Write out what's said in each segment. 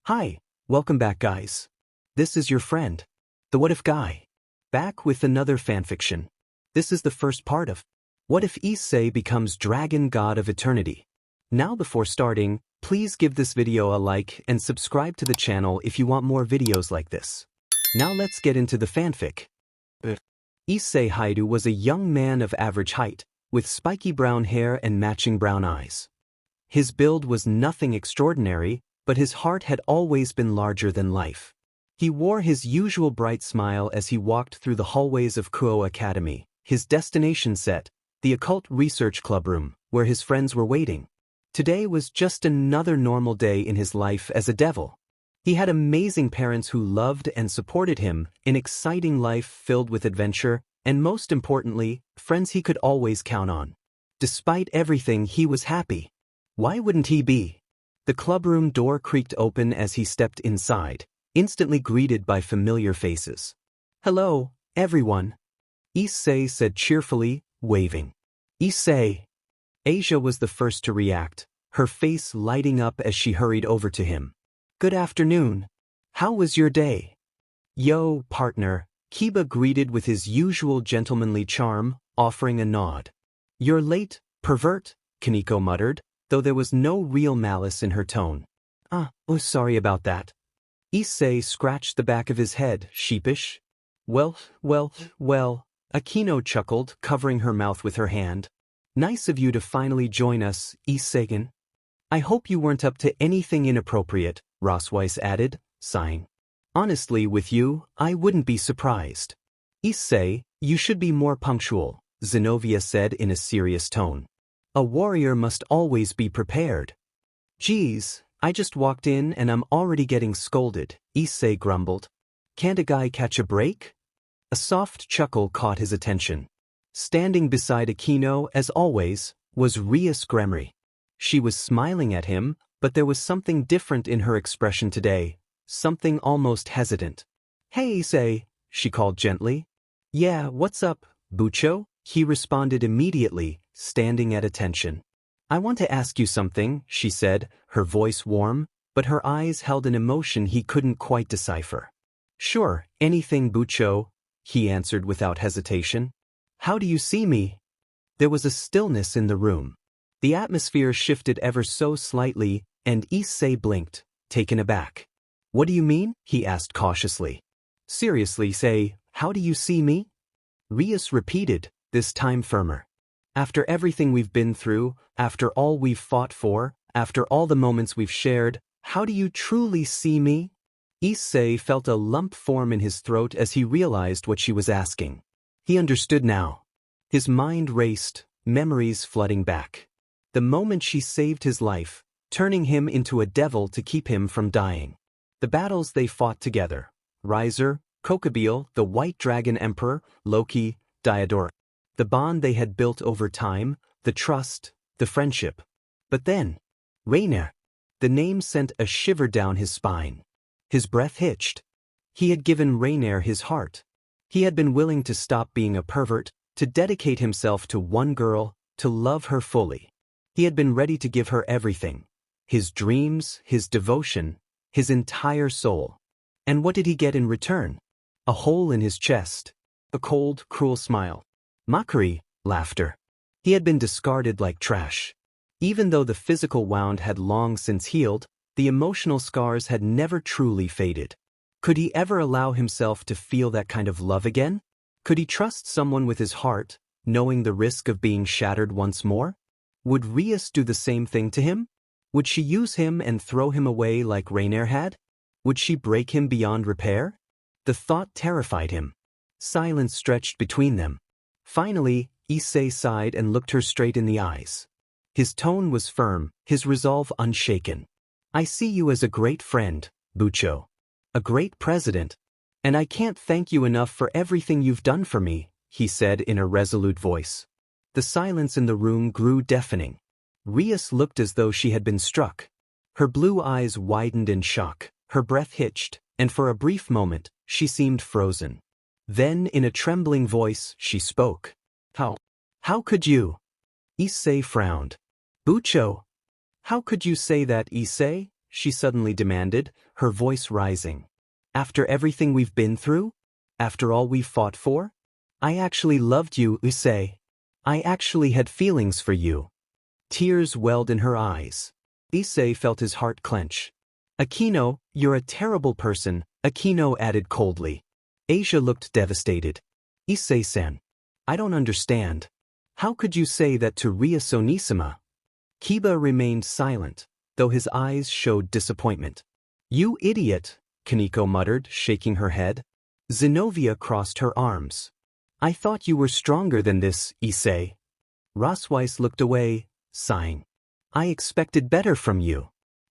Hi, welcome back guys. This is your friend, the What If guy, back with another fanfiction. This is the first part of What If Issei becomes Dragon God of Eternity. Now before starting, please give this video a like and subscribe to the channel if you want more videos like this. Now let's get into the fanfic. Issei Haidu was a young man of average height, with spiky brown hair and matching brown eyes. His build was nothing extraordinary, but his heart had always been larger than life. He wore his usual bright smile as he walked through the hallways of Kuo Academy, his destination set, the occult research club room, where his friends were waiting. Today was just another normal day in his life as a devil. He had amazing parents who loved and supported him, an exciting life filled with adventure, and most importantly, friends he could always count on. Despite everything, he was happy. Why wouldn't he be? The clubroom door creaked open as he stepped inside, instantly greeted by familiar faces. "Hello, everyone," Issei said cheerfully, waving. "Issei." Asia was the first to react, her face lighting up as she hurried over to him. "Good afternoon. How was your day?" "Yo, partner," Kiba greeted with his usual gentlemanly charm, offering a nod. "You're late, pervert," Kaneko muttered, though there was no real malice in her tone. Oh, sorry about that." Issei scratched the back of his head, sheepish. Well, Akino chuckled, covering her mouth with her hand. "Nice of you to finally join us, Issei-gun. I hope you weren't up to anything inappropriate," Rossweiss added, sighing. "Honestly, with you, I wouldn't be surprised." "Issei, you should be more punctual," Zenobia said in a serious tone. "A warrior must always be prepared." "Geez, I just walked in and I'm already getting scolded," Issei grumbled. "Can't a guy catch a break?" A soft chuckle caught his attention. Standing beside Akino, as always, was Rias Gremory. She was smiling at him, but there was something different in her expression today, something almost hesitant. "Hey Issei," she called gently. "Yeah, what's up, Bucho?" he responded immediately, standing at attention. "I want to ask you something," she said, her voice warm, but her eyes held an emotion he couldn't quite decipher. "Sure, anything, Bucho," he answered without hesitation. "How do you see me?" There was a stillness in the room. The atmosphere shifted ever so slightly, and Issei blinked, taken aback. "What do you mean?" he asked cautiously. "Seriously, say, how do you see me?" Rias repeated, this time firmer. "After everything we've been through, after all we've fought for, after all the moments we've shared, how do you truly see me?" Issei felt a lump form in his throat as he realized what she was asking. He understood now. His mind raced, memories flooding back. The moment she saved his life, turning him into a devil to keep him from dying. The battles they fought together. Riser, Kokobeel, the White Dragon Emperor, Loki, Diodor. The bond they had built over time, the trust, the friendship. But then, raynare. The name sent a shiver down his spine. His breath hitched. He had given raynare his heart. He had been willing to stop being a pervert, to dedicate himself to one girl, to love her fully. He had been ready to give her everything. His dreams, his devotion, his entire soul. And what did he get in return? A hole in his chest. A cold, cruel smile. Mockery, laughter. He had been discarded like trash. Even though the physical wound had long since healed, the emotional scars had never truly faded. Could he ever allow himself to feel that kind of love again? Could he trust someone with his heart, knowing the risk of being shattered once more? Would Rias do the same thing to him? Would she use him and throw him away like raynare had? Would she break him beyond repair? The thought terrified him. Silence stretched between them. Finally, Issei sighed and looked her straight in the eyes. His tone was firm, his resolve unshaken. "I see you as a great friend, Bucho. A great president. And I can't thank you enough for everything you've done for me," he said in a resolute voice. The silence in the room grew deafening. Rias looked as though she had been struck. Her blue eyes widened in shock, her breath hitched, and for a brief moment, she seemed frozen. Then, in a trembling voice, she spoke. How could you?" Issei frowned. "Bucho. How could you say that, Issei?" she suddenly demanded, her voice rising. After everything we've been through? After all we've fought for? I actually loved you, Issei. I actually had feelings for you. Tears welled in her eyes. Issei felt his heart clench. Akino, you're a terrible person, Akino added coldly. Asia looked devastated. Issei-san. I don't understand. How could you say that to Ria Sonissima? Kiba remained silent, though his eyes showed disappointment. You idiot, Kaneko muttered, shaking her head. Zenobia crossed her arms. I thought you were stronger than this, Issei. Rosweiss looked away, sighing. I expected better from you.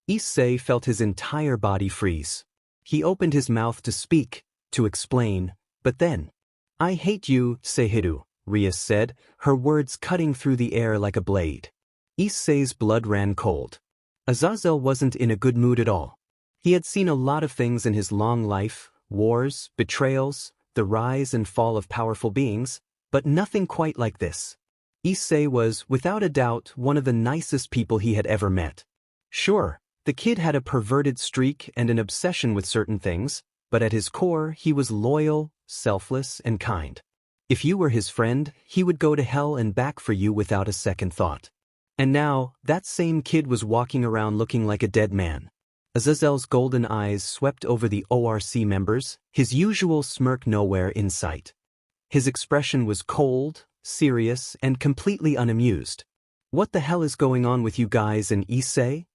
Issei felt his entire body freeze. He opened his mouth to speak, to explain, but then. I hate you, Seihiru, Rias said, her words cutting through the air like a blade. Issei's blood ran cold. Azazel wasn't in a good mood at all. He had seen a lot of things in his long life, wars, betrayals, the rise and fall of powerful beings, but nothing quite like this. Issei was, without a doubt, one of the nicest people he had ever met. Sure, the kid had a perverted streak and an obsession with certain things, but at his core he was loyal, selfless, and kind. If you were his friend, he would go to hell and back for you without a second thought. And now, that same kid was walking around looking like a dead man. Azazel's golden eyes swept over the ORC members, his usual smirk nowhere in sight. His expression was cold, serious, and completely unamused. What the hell is going on with you guys and Issei?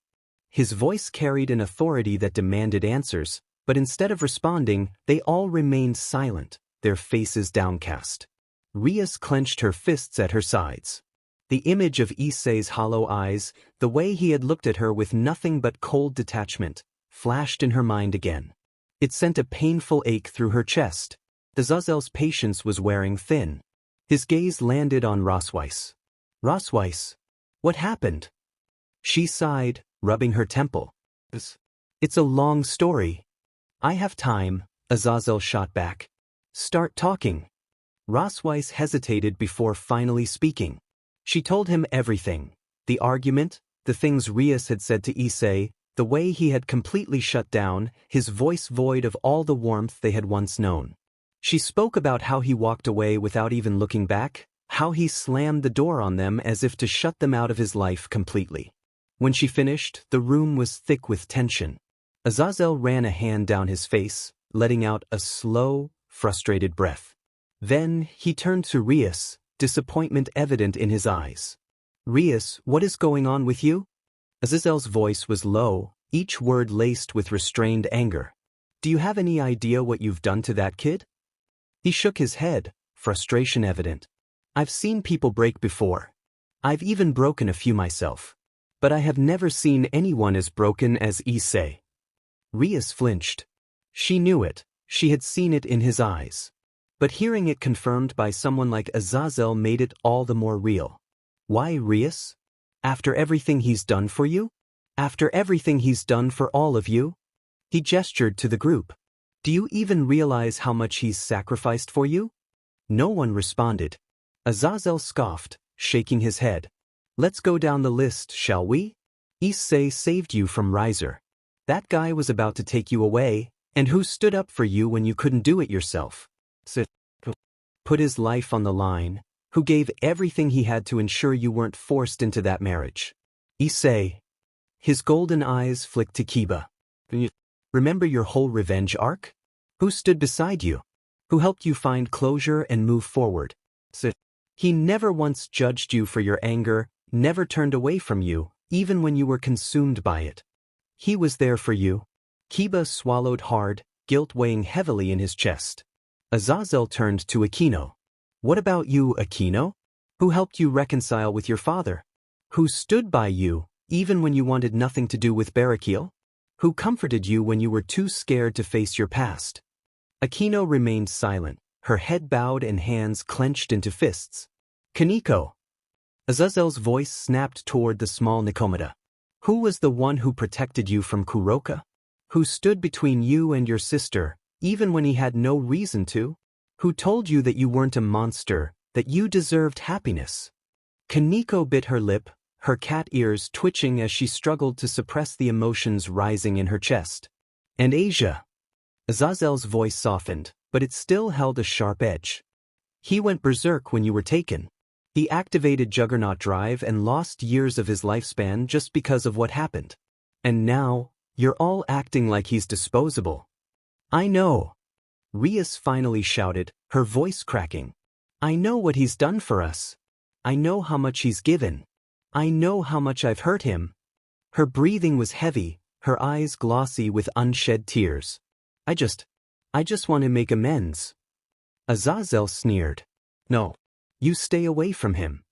His voice carried an authority that demanded answers, but instead of responding, they all remained silent, their faces downcast. Rias clenched her fists at her sides. The image of Issei's hollow eyes, the way he had looked at her with nothing but cold detachment, flashed in her mind again. It sent a painful ache through her chest. Azazel's patience was wearing thin. His gaze landed on Rosweiss. Rosweiss, what happened? She sighed, rubbing her temple. It's a long story. I have time, Azazel shot back. Start talking. Rosweiss hesitated before finally speaking. She told him everything. The argument, the things Rias had said to Issei, the way he had completely shut down, his voice void of all the warmth they had once known. She spoke about how he walked away without even looking back, how he slammed the door on them as if to shut them out of his life completely. When she finished, the room was thick with tension. Azazel ran a hand down his face, letting out a slow, frustrated breath. Then he turned to Rias, disappointment evident in his eyes. Rias, what is going on with you? Azazel's voice was low, each word laced with restrained anger. Do you have any idea what you've done to that kid? He shook his head, frustration evident. I've seen people break before. I've even broken a few myself. But I have never seen anyone as broken as Issei. Rias flinched. She knew it, she had seen it in his eyes. But hearing it confirmed by someone like Azazel made it all the more real. Why, Rias? After everything he's done for you? After everything he's done for all of you? He gestured to the group. Do you even realize how much he's sacrificed for you? No one responded. Azazel scoffed, shaking his head. Let's go down the list, shall we? Issei saved you from Riser. That guy was about to take you away, and who stood up for you when you couldn't do it yourself? Put his life on the line, who gave everything he had to ensure you weren't forced into that marriage. Issei. His golden eyes flicked to Kiba. Remember your whole revenge arc? Who stood beside you? Who helped you find closure and move forward? He never once judged you for your anger, never turned away from you, even when you were consumed by it. He was there for you. Kiba swallowed hard, guilt weighing heavily in his chest. Azazel turned to Akino. What about you, Akino? Who helped you reconcile with your father? Who stood by you, even when you wanted nothing to do with Barakiel? Who comforted you when you were too scared to face your past? Akino remained silent, her head bowed and hands clenched into fists. Kaneko. Azazel's voice snapped toward the small Nikomata. Who was the one who protected you from Kuroka? Who stood between you and your sister, even when he had no reason to? Who told you that you weren't a monster, that you deserved happiness? Kaneko bit her lip, her cat ears twitching as she struggled to suppress the emotions rising in her chest. And Asia. Azazel's voice softened, but it still held a sharp edge. He went berserk when you were taken. He activated Juggernaut Drive and lost years of his lifespan just because of what happened. And now, you're all acting like he's disposable. I know. Rias finally shouted, her voice cracking. I know what he's done for us. I know how much he's given. I know how much I've hurt him. Her breathing was heavy, her eyes glossy with unshed tears. I just want to make amends. Azazel sneered. No. You stay away from him.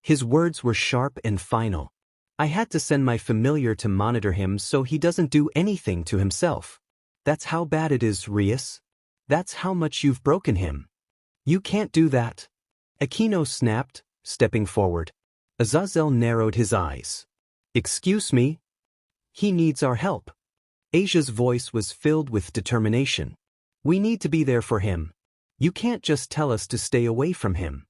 His words were sharp and final. I had to send my familiar to monitor him so he doesn't do anything to himself. That's how bad it is, Rias. That's how much you've broken him. You can't do that. Aquino snapped, stepping forward. Azazel narrowed his eyes. Excuse me? He needs our help. Asia's voice was filled with determination. We need to be there for him. You can't just tell us to stay away from him.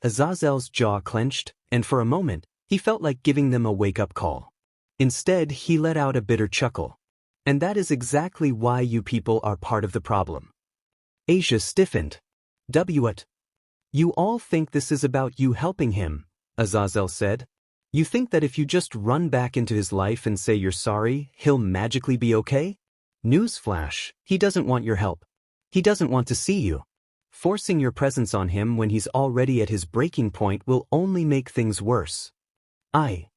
Azazel's jaw clenched, and for a moment, he felt like giving them a wake-up call. Instead, he let out a bitter chuckle. And that is exactly why you people are part of the problem. Asia stiffened. What? You all think this is about you helping him, Azazel said. You think that if you just run back into his life and say you're sorry, he'll magically be okay? Newsflash, he doesn't want your help. He doesn't want to see you. Forcing your presence on him when he's already at his breaking point will only make things worse. I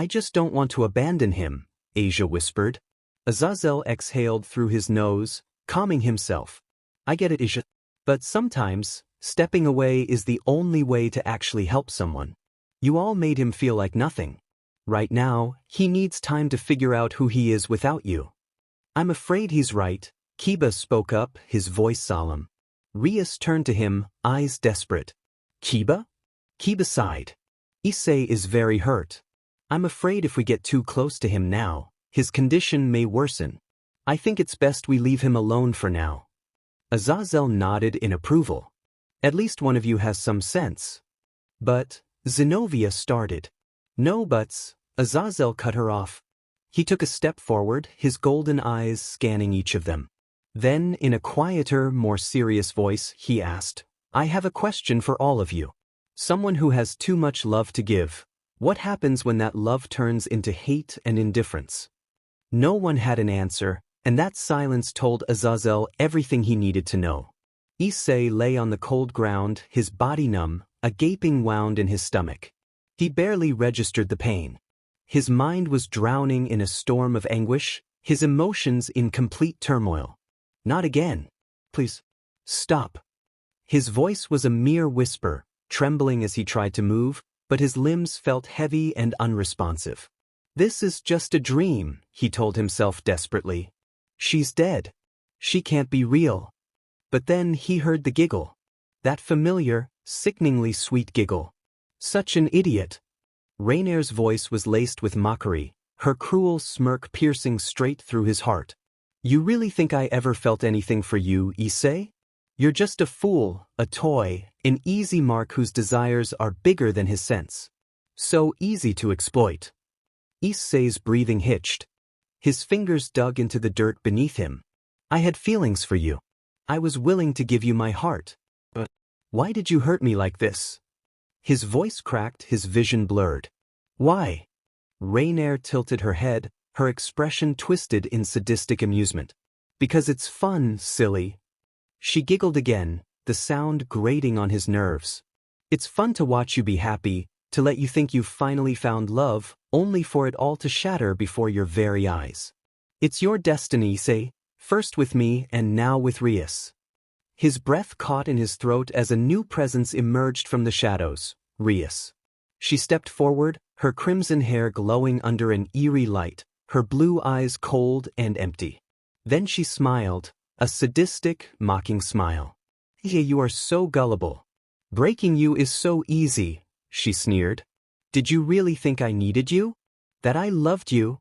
just don't want to abandon him, Asia whispered. Azazel exhaled through his nose, calming himself. I get it, Asia. But sometimes, stepping away is the only way to actually help someone. You all made him feel like nothing. Right now, he needs time to figure out who he is without you. I'm afraid he's right, Kiba spoke up, his voice solemn. Rias turned to him, eyes desperate. Kiba? Kiba sighed. Issei is very hurt. I'm afraid if we get too close to him now, his condition may worsen. I think it's best we leave him alone for now. Azazel nodded in approval. At least one of you has some sense. But, Zenobia started. No buts, Azazel cut her off. He took a step forward, his golden eyes scanning each of them. Then, in a quieter, more serious voice, he asked, I have a question for all of you. Someone who has too much love to give. What happens when that love turns into hate and indifference? No one had an answer, and that silence told Azazel everything he needed to know. Issei lay on the cold ground, his body numb, a gaping wound in his stomach. He barely registered the pain. His mind was drowning in a storm of anguish, his emotions in complete turmoil. Not again. Please, stop. His voice was a mere whisper, trembling as he tried to move, but his limbs felt heavy and unresponsive. This is just a dream, he told himself desperately. She's dead. She can't be real. But then he heard the giggle. That familiar, sickeningly sweet giggle. Such an idiot. Raynare's voice was laced with mockery, her cruel smirk piercing straight through his heart. You really think I ever felt anything for you, Issei? You're just a fool, a toy, an easy mark whose desires are bigger than his sense. So easy to exploit. Issei's breathing hitched. His fingers dug into the dirt beneath him. I had feelings for you. I was willing to give you my heart. But why did you hurt me like this? His voice cracked, his vision blurred. Why? Raynare tilted her head, her expression twisted in sadistic amusement. Because it's fun, silly. She giggled again, the sound grating on his nerves. It's fun to watch you be happy, to let you think you've finally found love, only for it all to shatter before your very eyes. It's your destiny, Issei, first with me and now with Rias. His breath caught in his throat as a new presence emerged from the shadows, Rias. She stepped forward, her crimson hair glowing under an eerie light, her blue eyes cold and empty. Then she smiled, a sadistic, mocking smile. Yeah, you are so gullible. Breaking you is so easy, she sneered. Did you really think I needed you? That I loved you?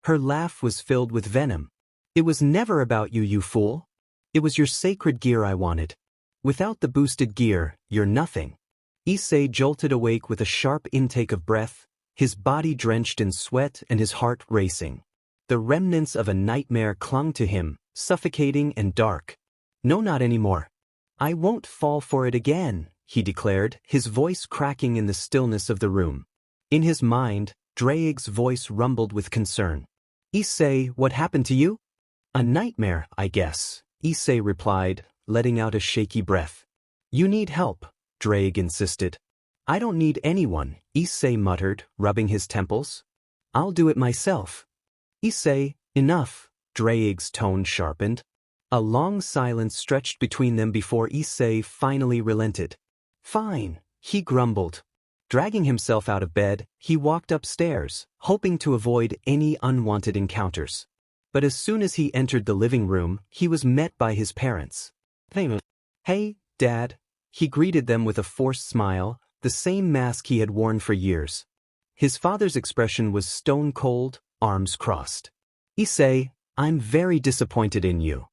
Her laugh was filled with venom. It was never about you, you fool. It was your sacred gear I wanted. Without the boosted gear, you're nothing. Issei jolted awake with a sharp intake of breath, his body drenched in sweat and his heart racing. The remnants of a nightmare clung to him, suffocating and dark. "No, not anymore. I won't fall for it again," he declared, his voice cracking in the stillness of the room. In his mind, Ddraig's voice rumbled with concern. "Issei, what happened to you?" "A nightmare, I guess," Issei replied, letting out a shaky breath. "You need help," Ddraig insisted. "I don't need anyone," Issei muttered, rubbing his temples. "I'll do it myself." "Issei, enough," Ddraig's tone sharpened. A long silence stretched between them before Issei finally relented. "Fine," he grumbled. Dragging himself out of bed, he walked upstairs, hoping to avoid any unwanted encounters. But as soon as he entered the living room, he was met by his parents. "Hey, Dad," he greeted them with a forced smile, the same mask he had worn for years. His father's expression was stone cold, arms crossed. "Issei, I'm very disappointed in you."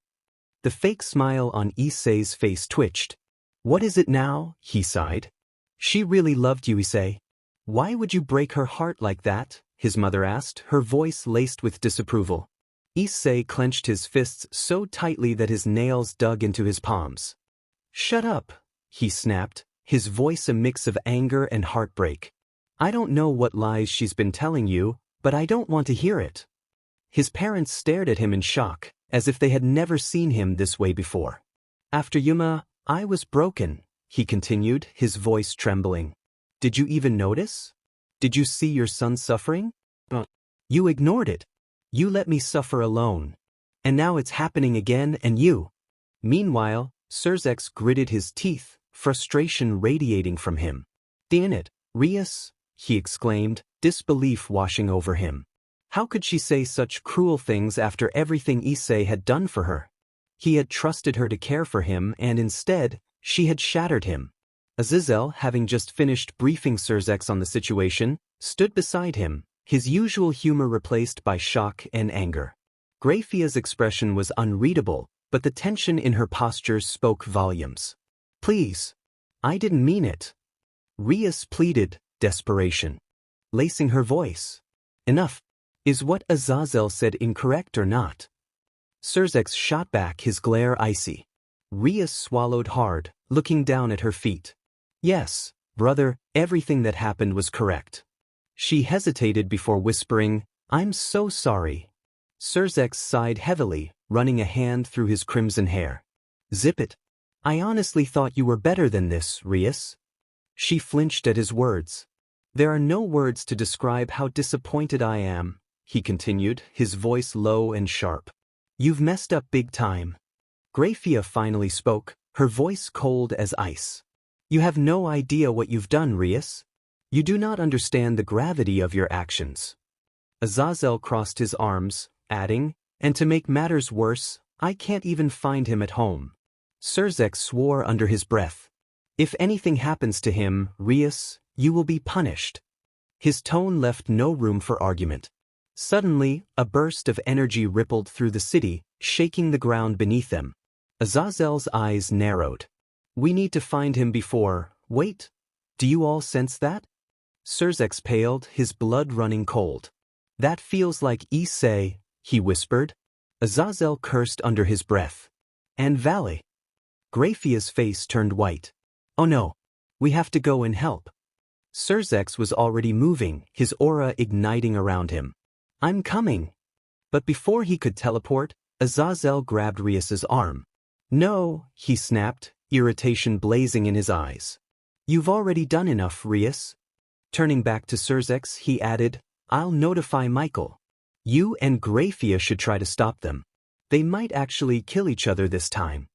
The fake smile on Issei's face twitched. "What is it now?" he sighed. "She really loved you, Issei. Why would you break her heart like that?" his mother asked, her voice laced with disapproval. Issei clenched his fists so tightly that his nails dug into his palms. "Shut up," he snapped, his voice a mix of anger and heartbreak. "I don't know what lies she's been telling you, but I don't want to hear it." His parents stared at him in shock, as if they had never seen him this way before. "After Yuma, I was broken," he continued, his voice trembling. "Did you even notice? Did you see your son suffering? You ignored it. You let me suffer alone. And now it's happening again, and you." Meanwhile, Surzex gritted his teeth, frustration radiating from him. "Damn it, Rias," he exclaimed, disbelief washing over him. How could she say such cruel things after everything Issei had done for her? He had trusted her to care for him, and instead, she had shattered him. Azazel, having just finished briefing Surzex on the situation, stood beside him, his usual humor replaced by shock and anger. Grayfia's expression was unreadable, but the tension in her postures spoke volumes. "Please. I didn't mean it." Rias pleaded, desperation, lacing her voice. "Enough. Is what Azazel said incorrect or not?" Surzex shot back, his glare icy. Rias swallowed hard, looking down at her feet. "Yes, brother, everything that happened was correct." She hesitated before whispering, "I'm so sorry." Surzex sighed heavily, running a hand through his crimson hair. "Zip it. I honestly thought you were better than this, Rias." She flinched at his words. "There are no words to describe how disappointed I am," he continued, his voice low and sharp. "You've messed up big time." Grayfia finally spoke, her voice cold as ice. "You have no idea what you've done, Rias. You do not understand the gravity of your actions." Azazel crossed his arms, adding, "And to make matters worse, I can't even find him at home." Surzex swore under his breath. "If anything happens to him, Rias, you will be punished." His tone left no room for argument. Suddenly, a burst of energy rippled through the city, shaking the ground beneath them. Azazel's eyes narrowed. "We need to find him before— Wait. Do you all sense that?" Surzex paled, his blood running cold. "That feels like Issei," he whispered. Azazel cursed under his breath. "And Vali." Grayfia's face turned white. "Oh no. We have to go and help." Surzex was already moving, his aura igniting around him. "I'm coming." But before he could teleport, Azazel grabbed Rias's arm. "No," he snapped, irritation blazing in his eyes. "You've already done enough, Rias." Turning back to Surzex, he added, "I'll notify Michael. You and Grayfia should try to stop them. They might actually kill each other this time."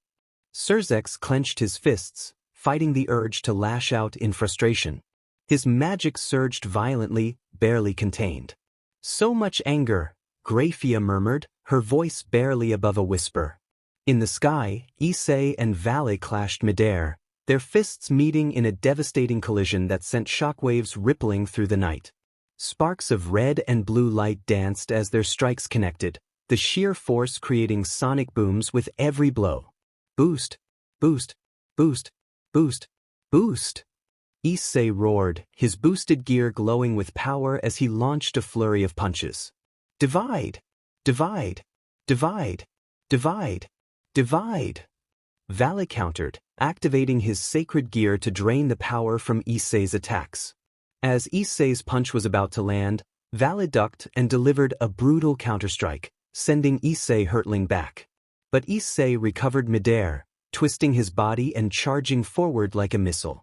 Surzex clenched his fists, fighting the urge to lash out in frustration. His magic surged violently, barely contained. "So much anger," Grayfia murmured, her voice barely above a whisper. In the sky, Issei and Vali clashed midair, their fists meeting in a devastating collision that sent shockwaves rippling through the night. Sparks of red and blue light danced as their strikes connected, the sheer force creating sonic booms with every blow. Boost, boost, boost, boost, boost. Issei roared, his boosted gear glowing with power as he launched a flurry of punches. Divide! Divide! Divide! Divide! Divide! Vali countered, activating his sacred gear to drain the power from Issei's attacks. As Issei's punch was about to land, Vali ducked and delivered a brutal counterstrike, sending Issei hurtling back. But Issei recovered midair, twisting his body and charging forward like a missile.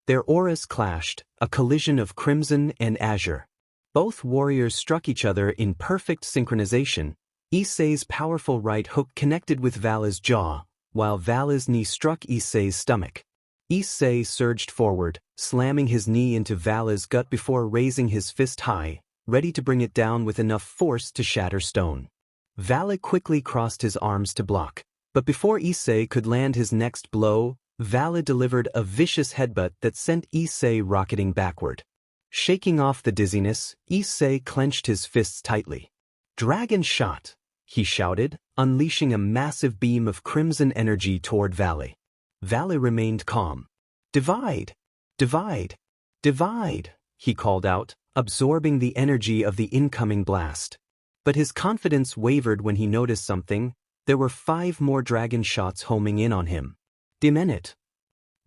Their auras clashed, a collision of crimson and azure. Both warriors struck each other in perfect synchronization. Issei's powerful right hook connected with Vali's jaw, while Vali's knee struck Issei's stomach. Issei surged forward, slamming his knee into Vali's gut before raising his fist high, ready to bring it down with enough force to shatter stone. Vali quickly crossed his arms to block, but before Issei could land his next blow, Vali delivered a vicious headbutt that sent Issei rocketing backward. Shaking off the dizziness, Issei clenched his fists tightly. "Dragon shot!" he shouted, unleashing a massive beam of crimson energy toward Vali. Vali remained calm. "Divide! Divide! Divide!" he called out, absorbing the energy of the incoming blast. But his confidence wavered when he noticed something. There were 5 more dragon shots homing in on him. "Dimenit!"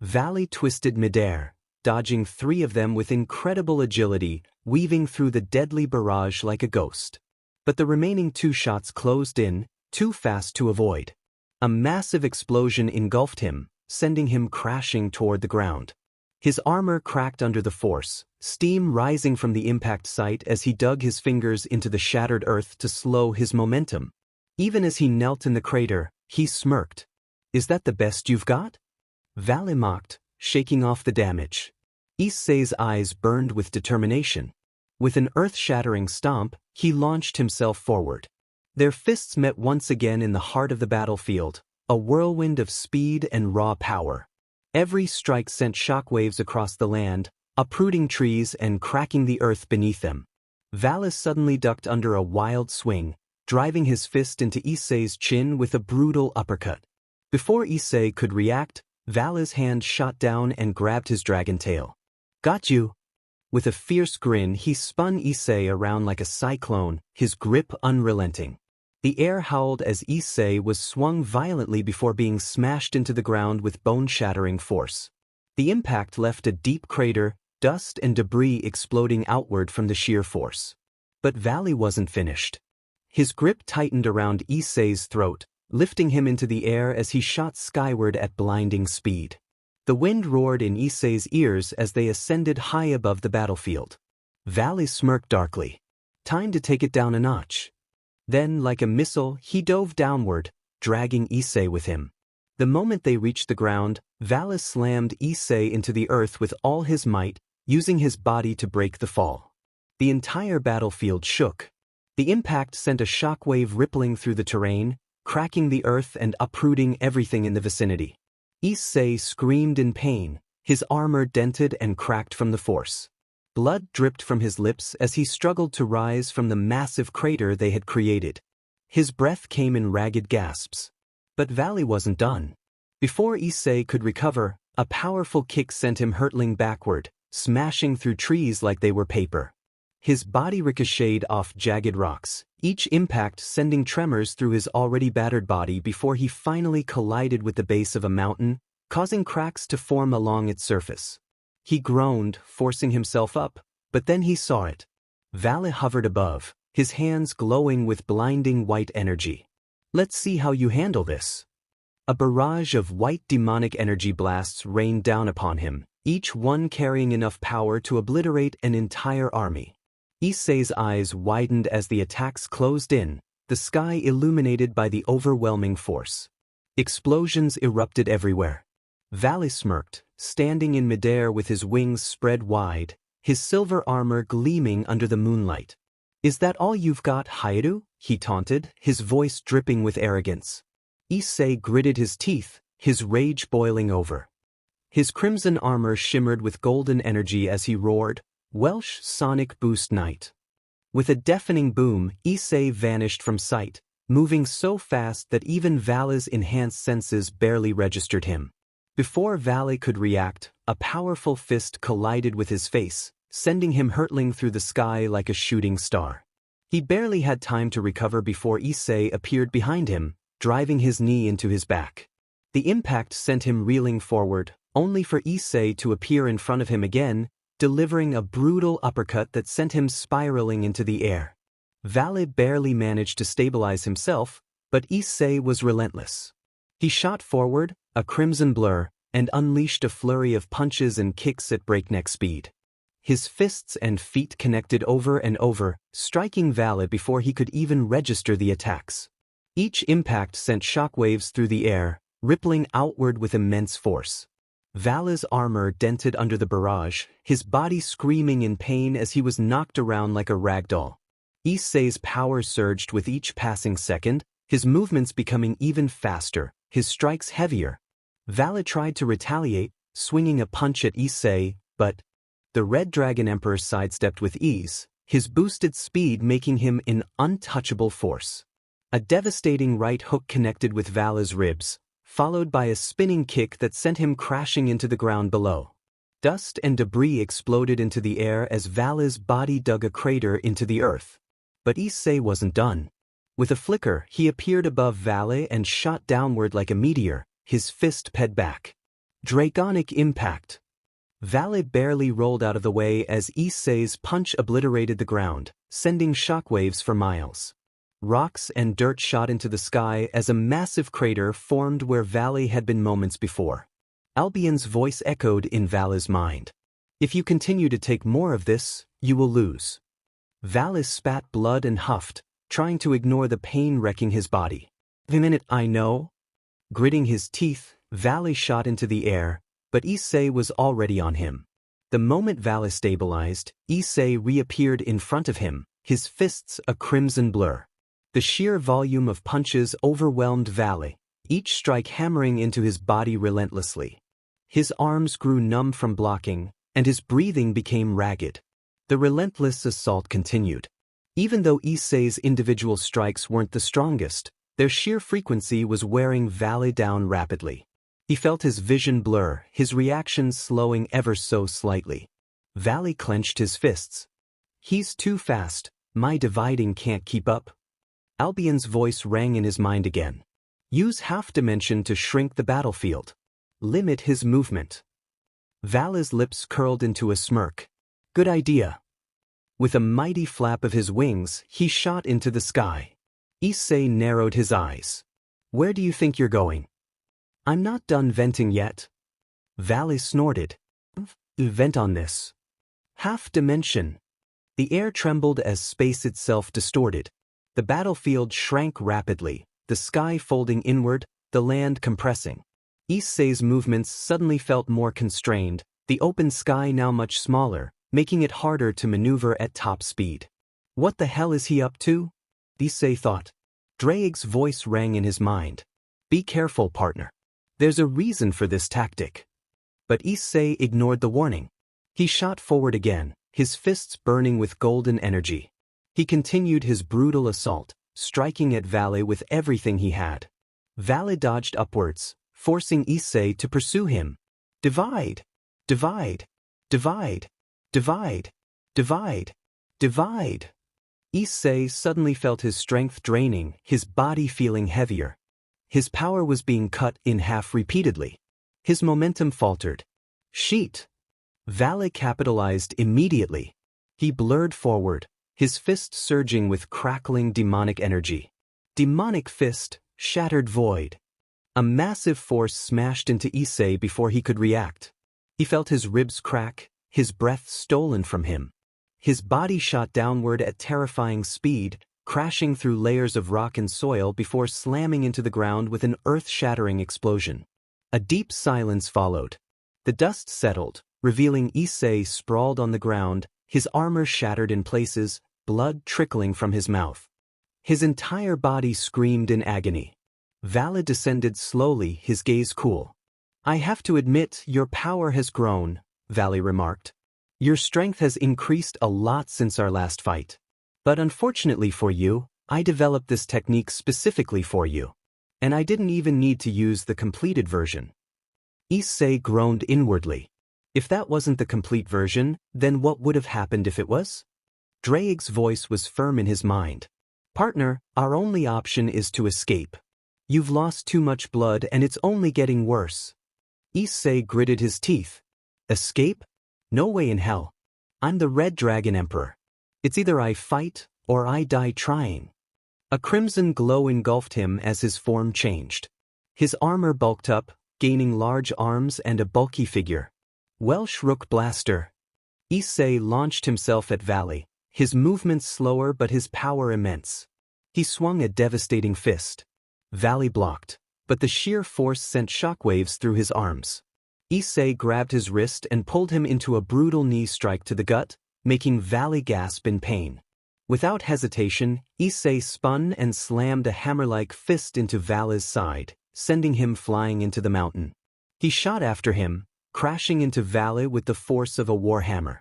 Vali twisted midair, dodging 3 of them with incredible agility, weaving through the deadly barrage like a ghost. But the remaining 2 shots closed in, too fast to avoid. A massive explosion engulfed him, sending him crashing toward the ground. His armor cracked under the force, steam rising from the impact site as he dug his fingers into the shattered earth to slow his momentum. Even as he knelt in the crater, he smirked. "Is that the best you've got?" Vali mocked, shaking off the damage. Issei's eyes burned with determination. With an earth-shattering stomp, he launched himself forward. Their fists met once again in the heart of the battlefield, a whirlwind of speed and raw power. Every strike sent shockwaves across the land, uprooting trees and cracking the earth beneath them. Vali suddenly ducked under a wild swing, driving his fist into Issei's chin with a brutal uppercut. Before Issei could react, Vali's hand shot down and grabbed his dragon tail. "Got you!" With a fierce grin, he spun Issei around like a cyclone, his grip unrelenting. The air howled as Issei was swung violently before being smashed into the ground with bone-shattering force. The impact left a deep crater, dust and debris exploding outward from the sheer force. But Vali wasn't finished. His grip tightened around Issei's throat, lifting him into the air as he shot skyward at blinding speed. The wind roared in Issei's ears as they ascended high above the battlefield. Vali smirked darkly. Time to take it down a notch. Then, like a missile, he dove downward, dragging Issei with him. The moment they reached the ground, Vali slammed Issei into the earth with all his might, using his body to break the fall. The entire battlefield shook. The impact sent a shockwave rippling through the terrain, cracking the earth and uprooting everything in the vicinity. Issei screamed in pain, his armor dented and cracked from the force. Blood dripped from his lips as he struggled to rise from the massive crater they had created. His breath came in ragged gasps. But Vali wasn't done. Before Issei could recover, a powerful kick sent him hurtling backward, smashing through trees like they were paper. His body ricocheted off jagged rocks, each impact sending tremors through his already battered body before he finally collided with the base of a mountain, causing cracks to form along its surface. He groaned, forcing himself up, but then he saw it. Vali hovered above, his hands glowing with blinding white energy. "Let's see how you handle this." A barrage of white demonic energy blasts rained down upon him, each one carrying enough power to obliterate an entire army. Issei's eyes widened as the attacks closed in, the sky illuminated by the overwhelming force. Explosions erupted everywhere. Vali smirked, standing in midair with his wings spread wide, his silver armor gleaming under the moonlight. "Is that all you've got, Hayaru?" he taunted, his voice dripping with arrogance. Issei gritted his teeth, his rage boiling over. His crimson armor shimmered with golden energy as he roared, "Welsh Sonic Boost Night." With a deafening boom, Issei vanished from sight, moving so fast that even Vali's enhanced senses barely registered him. Before Vali could react, a powerful fist collided with his face, sending him hurtling through the sky like a shooting star. He barely had time to recover before Issei appeared behind him, driving his knee into his back. The impact sent him reeling forward, only for Issei to appear in front of him again, delivering a brutal uppercut that sent him spiraling into the air. Vali barely managed to stabilize himself, but Issei was relentless. He shot forward, a crimson blur, and unleashed a flurry of punches and kicks at breakneck speed. His fists and feet connected over and over, striking Vali before he could even register the attacks. Each impact sent shockwaves through the air, rippling outward with immense force. Vali's armor dented under the barrage, his body screaming in pain as he was knocked around like a rag doll. Issei's power surged with each passing second, his movements becoming even faster, his strikes heavier. Vali tried to retaliate, swinging a punch at Issei, but the Red Dragon Emperor sidestepped with ease, his boosted speed making him an untouchable force. A devastating right hook connected with Vali's ribs, followed by a spinning kick that sent him crashing into the ground below. Dust and debris exploded into the air as Vali's body dug a crater into the earth. But Issei wasn't done. With a flicker, he appeared above Vali and shot downward like a meteor, his fist ped back. Draconic impact. Vali barely rolled out of the way as Issei's punch obliterated the ground, sending shockwaves for miles. Rocks and dirt shot into the sky as a massive crater formed where Vali had been moments before. Albion's voice echoed in Vali's mind. "If you continue to take more of this, you will lose." Vali spat blood and huffed, trying to ignore the pain wrecking his body. "The minute I know." Gritting his teeth, Vali shot into the air, but Issei was already on him. The moment Vali stabilized, Issei reappeared in front of him, his fists a crimson blur. The sheer volume of punches overwhelmed Vali, each strike hammering into his body relentlessly. His arms grew numb from blocking, and his breathing became ragged. The relentless assault continued. Even though Issei's individual strikes weren't the strongest, their sheer frequency was wearing Vali down rapidly. He felt his vision blur, his reactions slowing ever so slightly. Vali clenched his fists. "He's too fast, my dividing can't keep up." Albion's voice rang in his mind again. "Use half-dimension to shrink the battlefield. Limit his movement." Vali's lips curled into a smirk. "Good idea." With a mighty flap of his wings, he shot into the sky. Issei narrowed his eyes. "Where do you think you're going?" "I'm not done venting yet." Vali snorted. "Vent on this." Half-dimension. The air trembled as space itself distorted. The battlefield shrank rapidly, the sky folding inward, the land compressing. Issei's movements suddenly felt more constrained, the open sky now much smaller, making it harder to maneuver at top speed. "What the hell is he up to?" Issei thought. Ddraig's voice rang in his mind. "Be careful, partner. There's a reason for this tactic." But Issei ignored the warning. He shot forward again, his fists burning with golden energy. He continued his brutal assault, striking at Vali with everything he had. Vali dodged upwards, forcing Issei to pursue him. Divide! Divide! Divide! Divide! Divide! Divide! Issei suddenly felt his strength draining, his body feeling heavier. His power was being cut in half repeatedly. His momentum faltered. Sheet! Vali capitalized immediately. He blurred forward, his fist surging with crackling demonic energy. Demonic fist, shattered void. A massive force smashed into Issei before he could react. He felt his ribs crack, his breath stolen from him. His body shot downward at terrifying speed, crashing through layers of rock and soil before slamming into the ground with an earth-shattering explosion. A deep silence followed. The dust settled, revealing Issei sprawled on the ground, his armor shattered in places, blood trickling from his mouth. His entire body screamed in agony. Vali descended slowly, his gaze cool. "I have to admit, your power has grown," Vali remarked. "Your strength has increased a lot since our last fight. But unfortunately for you, I developed this technique specifically for you. And I didn't even need to use the completed version." Issei groaned inwardly. If that wasn't the complete version, then what would have happened if it was? Ddraig's voice was firm in his mind. Partner, our only option is to escape. You've lost too much blood and it's only getting worse. Issei gritted his teeth. Escape? No way in hell. I'm the Red Dragon Emperor. It's either I fight, or I die trying. A crimson glow engulfed him as his form changed. His armor bulked up, gaining large arms and a bulky figure. Welsh Rook Blaster. Issei launched himself at Vali, his movements slower but his power immense. He swung a devastating fist. Vali blocked, but the sheer force sent shockwaves through his arms. Issei grabbed his wrist and pulled him into a brutal knee strike to the gut, making Vali gasp in pain. Without hesitation, Issei spun and slammed a hammer-like fist into Vali's side, sending him flying into the mountain. He shot after him, crashing into Vali with the force of a warhammer.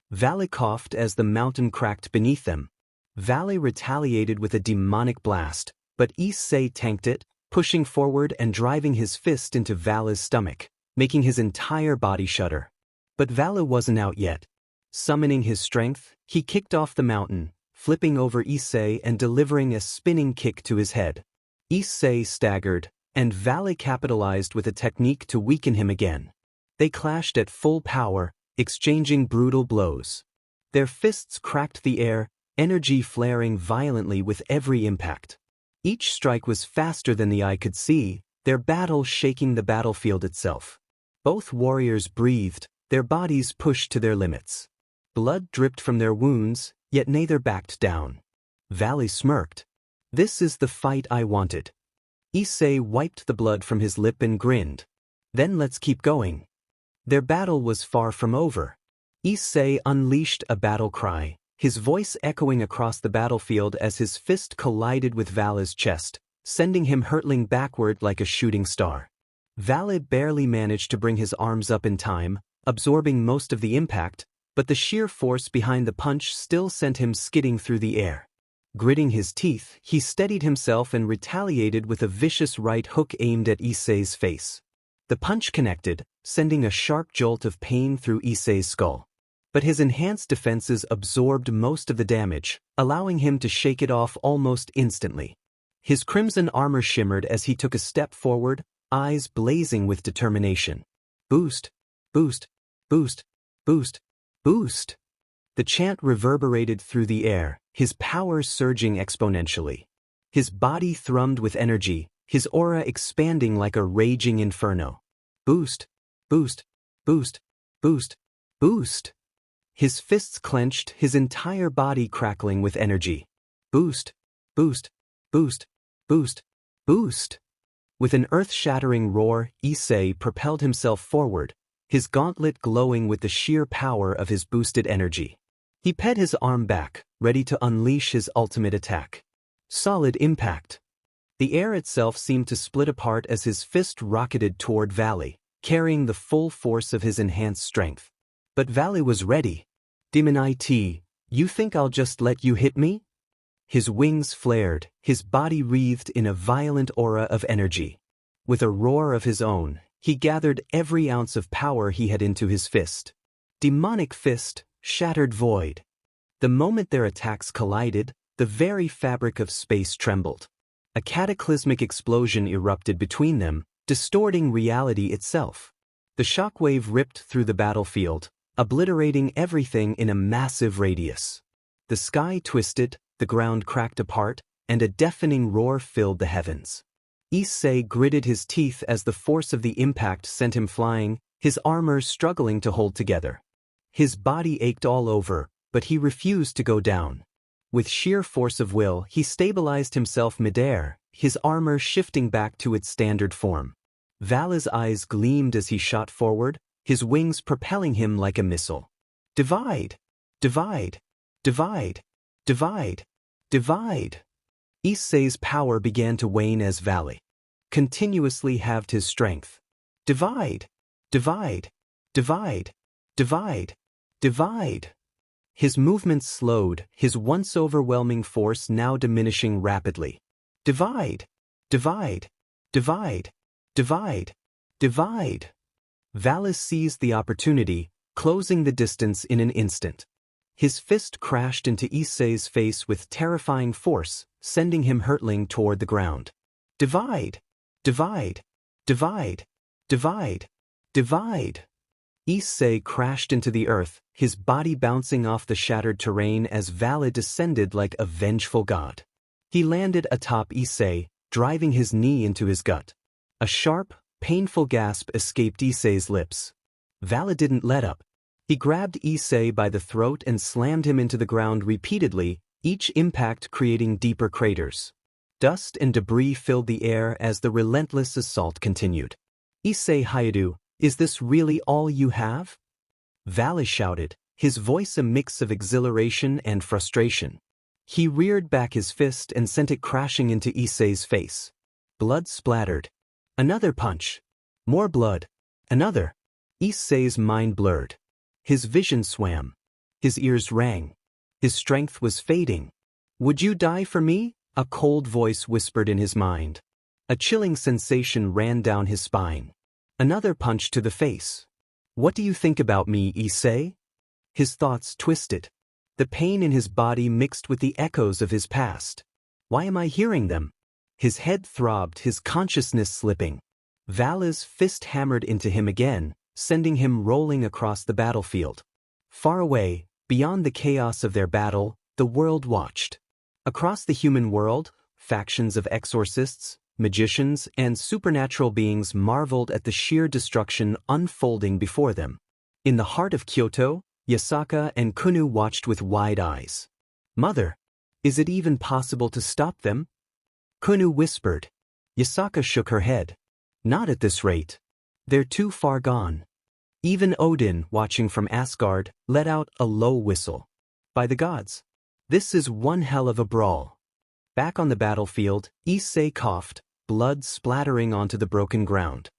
Vali coughed as the mountain cracked beneath them. Vali retaliated with a demonic blast, but Issei tanked it, pushing forward and driving his fist into Vali's stomach, making his entire body shudder. But Vali wasn't out yet. Summoning his strength, he kicked off the mountain, flipping over Issei and delivering a spinning kick to his head. Issei staggered, and Vali capitalized with a technique to weaken him again. They clashed at full power, exchanging brutal blows. Their fists cracked the air, energy flaring violently with every impact. Each strike was faster than the eye could see, their battle shaking the battlefield itself. Both warriors breathed, their bodies pushed to their limits. Blood dripped from their wounds, yet neither backed down. Vali smirked. This is the fight I wanted. Issei wiped the blood from his lip and grinned. Then let's keep going. Their battle was far from over. Issei unleashed a battle cry, his voice echoing across the battlefield as his fist collided with Vali's chest, sending him hurtling backward like a shooting star. Vali barely managed to bring his arms up in time, absorbing most of the impact, but the sheer force behind the punch still sent him skidding through the air. Gritting his teeth, he steadied himself and retaliated with a vicious right hook aimed at Issei's face. The punch connected, sending a sharp jolt of pain through Issei's skull. But his enhanced defenses absorbed most of the damage, allowing him to shake it off almost instantly. His crimson armor shimmered as he took a step forward, eyes blazing with determination. Boost, boost, boost, boost, boost. The chant reverberated through the air, his power surging exponentially. His body thrummed with energy, his aura expanding like a raging inferno. Boost, boost, boost, boost, boost. His fists clenched, his entire body crackling with energy. Boost, boost, boost, boost, boost. With an earth-shattering roar, Issei propelled himself forward, his gauntlet glowing with the sheer power of his boosted energy. He pet his arm back, ready to unleash his ultimate attack. Solid impact. The air itself seemed to split apart as his fist rocketed toward Vali, carrying the full force of his enhanced strength. But Vali was ready. Demon IT, you think I'll just let you hit me? His wings flared, his body wreathed in a violent aura of energy. With a roar of his own, he gathered every ounce of power he had into his fist. Demonic fist, shattered void. The moment their attacks collided, the very fabric of space trembled. A cataclysmic explosion erupted between them, distorting reality itself. The shockwave ripped through the battlefield, obliterating everything in a massive radius. The sky twisted, the ground cracked apart, and a deafening roar filled the heavens. Issei gritted his teeth as the force of the impact sent him flying, his armor struggling to hold together. His body ached all over, but he refused to go down. With sheer force of will, he stabilized himself midair, his armor shifting back to its standard form. Vali's eyes gleamed as he shot forward, his wings propelling him like a missile. Divide! Divide! Divide! Divide! Divide! Issei's power began to wane as Vali continuously halved his strength. Divide! Divide! Divide! Divide! Divide! His movements slowed, his once overwhelming force now diminishing rapidly. Divide! Divide! Divide! Divide! Divide! Vali seized the opportunity, closing the distance in an instant. His fist crashed into Issei's face with terrifying force, sending him hurtling toward the ground. Divide! Divide! Divide! Divide! Divide! Issei crashed into the earth, his body bouncing off the shattered terrain as Vali descended like a vengeful god. He landed atop Issei, driving his knee into his gut. A sharp, painful gasp escaped Issei's lips. Vali didn't let up. He grabbed Issei by the throat and slammed him into the ground repeatedly, each impact creating deeper craters. Dust and debris filled the air as the relentless assault continued. Issei Hayadu, is this really all you have? Vali shouted, his voice a mix of exhilaration and frustration. He reared back his fist and sent it crashing into Issei's face. Blood splattered. Another punch. More blood. Another. Issei's mind blurred. His vision swam. His ears rang. His strength was fading. Would you die for me? A cold voice whispered in his mind. A chilling sensation ran down his spine. Another punch to the face. What do you think about me, Issei? His thoughts twisted. The pain in his body mixed with the echoes of his past. Why am I hearing them? His head throbbed, his consciousness slipping. Vali's fist hammered into him again, sending him rolling across the battlefield. Far away, beyond the chaos of their battle, the world watched. Across the human world, factions of exorcists, magicians, and supernatural beings marveled at the sheer destruction unfolding before them. In the heart of Kyoto, Yasaka and Kunu watched with wide eyes. Mother, is it even possible to stop them? Kunu whispered. Yasaka shook her head. Not at this rate. They're too far gone. Even Odin, watching from Asgard, let out a low whistle. By the gods, this is one hell of a brawl. Back on the battlefield, Issei coughed, blood splattering onto the broken ground.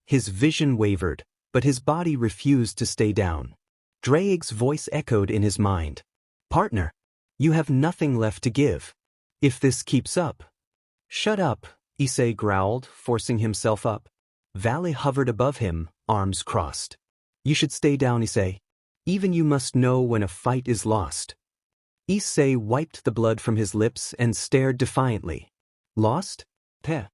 His vision wavered, but his body refused to stay down. Ddraig's voice echoed in his mind. Partner, you have nothing left to give. If this keeps up. Shut up, Issei growled, forcing himself up. Vali hovered above him, arms crossed. You should stay down, Issei. Even you must know when a fight is lost. Issei wiped the blood from his lips and stared defiantly. Lost? Peh.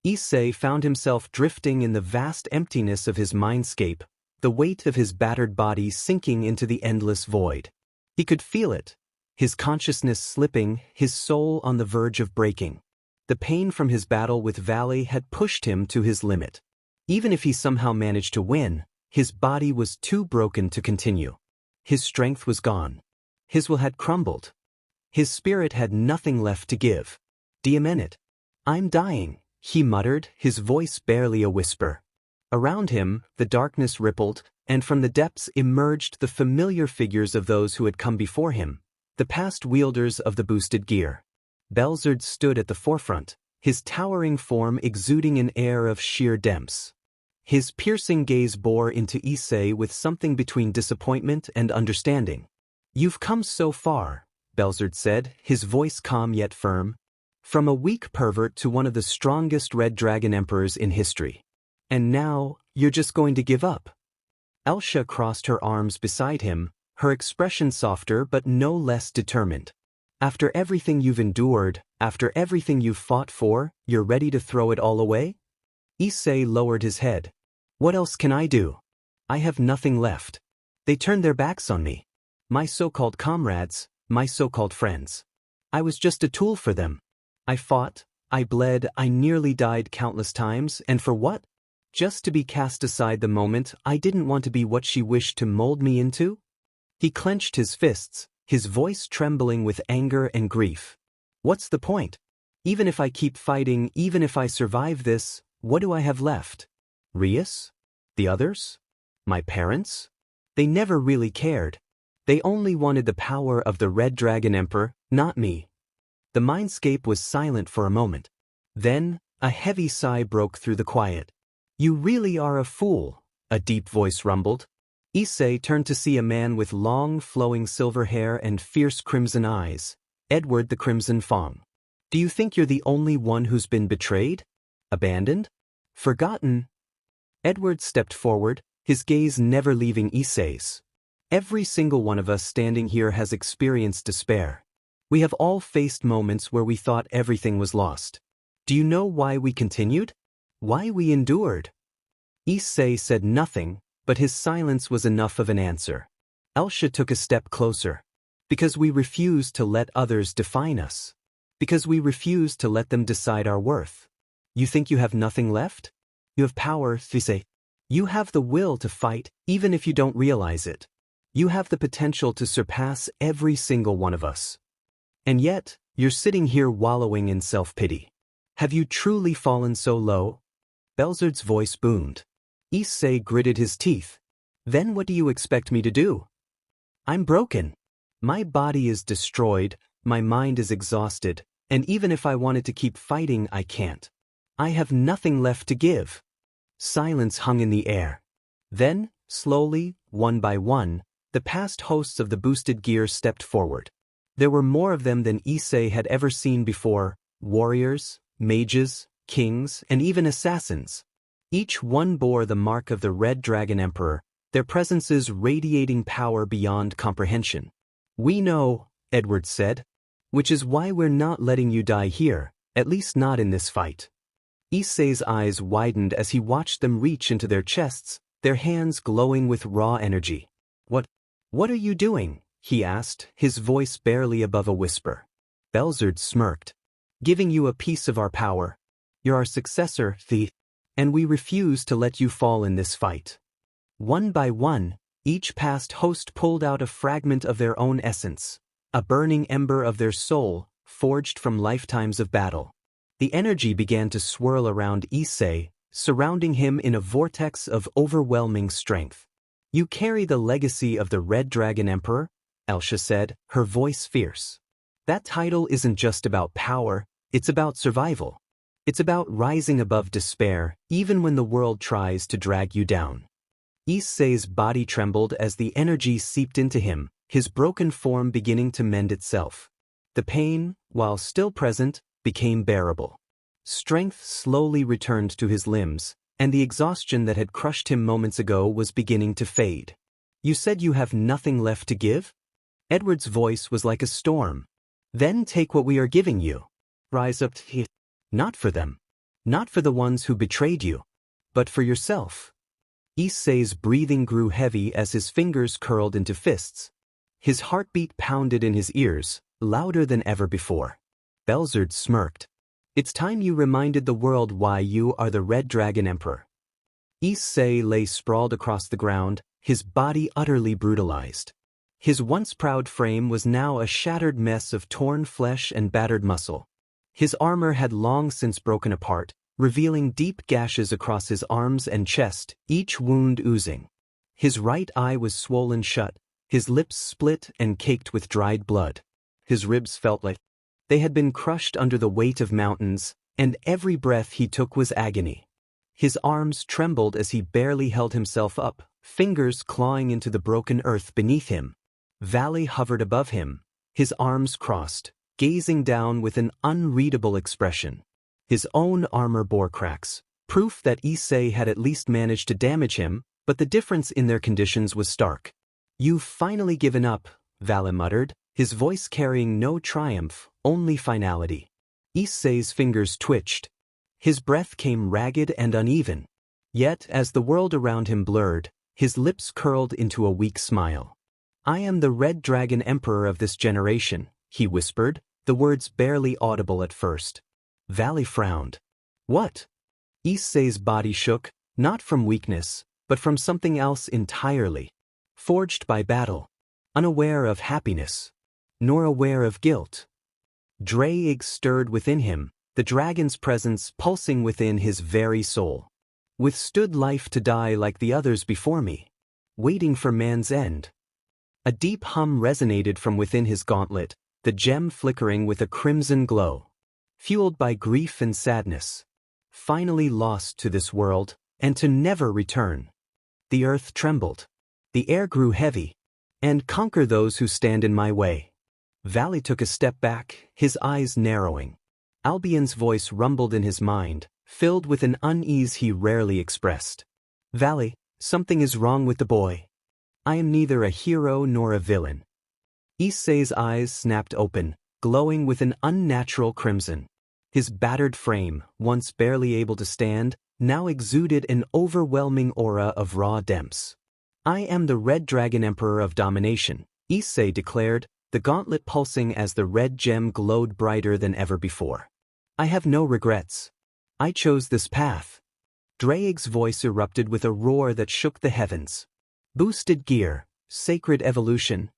Issei found himself drifting in the vast emptiness of his mindscape, the weight of his battered body sinking into the endless void. He could feel it, his consciousness slipping, his soul on the verge of breaking. The pain from his battle with Vali had pushed him to his limit. Even if he somehow managed to win, his body was too broken to continue. His strength was gone. His will had crumbled. His spirit had nothing left to give. Do you mean it? I'm dying, he muttered, his voice barely a whisper. Around him, the darkness rippled, and from the depths emerged the familiar figures of those who had come before him, the past wielders of the boosted gear. Belzerd stood at the forefront, his towering form exuding an air of sheer depths. His piercing gaze bore into Issei with something between disappointment and understanding. You've come so far, Belzerd said, his voice calm yet firm. From a weak pervert to one of the strongest Red Dragon Emperors in history. And now, you're just going to give up? Elsha crossed her arms beside him, her expression softer but no less determined. After everything you've endured, after everything you've fought for, you're ready to throw it all away? Issei lowered his head. What else can I do? I have nothing left. They turned their backs on me. My so-called comrades, my so-called friends. I was just a tool for them. I fought, I bled, I nearly died countless times, and for what? Just to be cast aside the moment I didn't want to be what she wished to mold me into? He clenched his fists, his voice trembling with anger and grief. What's the point? Even if I keep fighting, even if I survive this, what do I have left? Rias? The others? My parents? They never really cared. They only wanted the power of the Red Dragon Emperor, not me. The mindscape was silent for a moment. Then, a heavy sigh broke through the quiet. You really are a fool, a deep voice rumbled. Issei turned to see a man with long, flowing silver hair and fierce crimson eyes, Edward the Crimson Fong. Do you think you're the only one who's been betrayed? Abandoned? Forgotten? Edward stepped forward, his gaze never leaving Issei's. Every single one of us standing here has experienced despair. We have all faced moments where we thought everything was lost. Do you know why we continued? Why we endured? Issei said nothing, but his silence was enough of an answer. Elsha took a step closer. Because we refuse to let others define us. Because we refuse to let them decide our worth. You think you have nothing left? You have power, Issei. You have the will to fight, even if you don't realize it. You have the potential to surpass every single one of us. And yet, you're sitting here wallowing in self-pity. Have you truly fallen so low? Belzard's voice boomed. Issei gritted his teeth. Then what do you expect me to do? I'm broken. My body is destroyed, my mind is exhausted, and even if I wanted to keep fighting, I can't. I have nothing left to give. Silence hung in the air. Then, slowly, one by one, the past hosts of the boosted gear stepped forward. There were more of them than Issei had ever seen before, warriors, mages, kings, and even assassins. Each one bore the mark of the Red Dragon Emperor, their presences radiating power beyond comprehension. We know, Edward said, which is why we're not letting you die here, at least not in this fight. Issei's eyes widened as he watched them reach into their chests, their hands glowing with raw energy. What are you doing? He asked, his voice barely above a whisper. Belzard smirked. Giving you a piece of our power. You're our successor, and we refuse to let you fall in this fight. One by one, each past host pulled out a fragment of their own essence, a burning ember of their soul, forged from lifetimes of battle. The energy began to swirl around Issei, surrounding him in a vortex of overwhelming strength. You carry the legacy of the Red Dragon Emperor, Elsha said, her voice fierce. That title isn't just about power, it's about survival. It's about rising above despair, even when the world tries to drag you down. Issei's body trembled as the energy seeped into him, his broken form beginning to mend itself. The pain, while still present, became bearable. Strength slowly returned to his limbs, and the exhaustion that had crushed him moments ago was beginning to fade. You said you have nothing left to give? Edward's voice was like a storm. Then take what we are giving you. Rise up. Not for them. Not for the ones who betrayed you. But for yourself. Issei's breathing grew heavy as his fingers curled into fists. His heartbeat pounded in his ears, louder than ever before. Belzard smirked. It's time you reminded the world why you are the Red Dragon Emperor. Issei lay sprawled across the ground, his body utterly brutalized. His once proud frame was now a shattered mess of torn flesh and battered muscle. His armor had long since broken apart, revealing deep gashes across his arms and chest, each wound oozing. His right eye was swollen shut, his lips split and caked with dried blood. His ribs felt like they had been crushed under the weight of mountains, and every breath he took was agony. His arms trembled as he barely held himself up, fingers clawing into the broken earth beneath him. Vali hovered above him, his arms crossed, gazing down with an unreadable expression. His own armor bore cracks, proof that Issei had at least managed to damage him, but the difference in their conditions was stark. You've finally given up, Vali muttered, his voice carrying no triumph, only finality. Issei's fingers twitched. His breath came ragged and uneven. Yet, as the world around him blurred, his lips curled into a weak smile. I am the Red Dragon Emperor of this generation, he whispered, the words barely audible at first. Vali frowned. What? Issei's body shook, not from weakness, but from something else entirely. Forged by battle. Unaware of happiness. Nor aware of guilt. Ddraig stirred within him, the dragon's presence pulsing within his very soul. Withstood life to die like the others before me. Waiting for man's end. A deep hum resonated from within his gauntlet, the gem flickering with a crimson glow. Fueled by grief and sadness. Finally lost to this world, and to never return. The earth trembled. The air grew heavy. And conquer those who stand in my way. Vali took a step back, his eyes narrowing. Albion's voice rumbled in his mind, filled with an unease he rarely expressed. Vali, Something is wrong with the boy. I am neither a hero nor a villain. Issei's eyes snapped open, glowing with an unnatural crimson. His battered frame, once barely able to stand, now exuded an overwhelming aura of raw depths. I am the Red Dragon Emperor of Domination, Issei declared, the gauntlet pulsing as the red gem glowed brighter than ever before. I have no regrets. I chose this path. Ddraig's voice erupted with a roar that shook the heavens. Boosted gear, sacred evolution.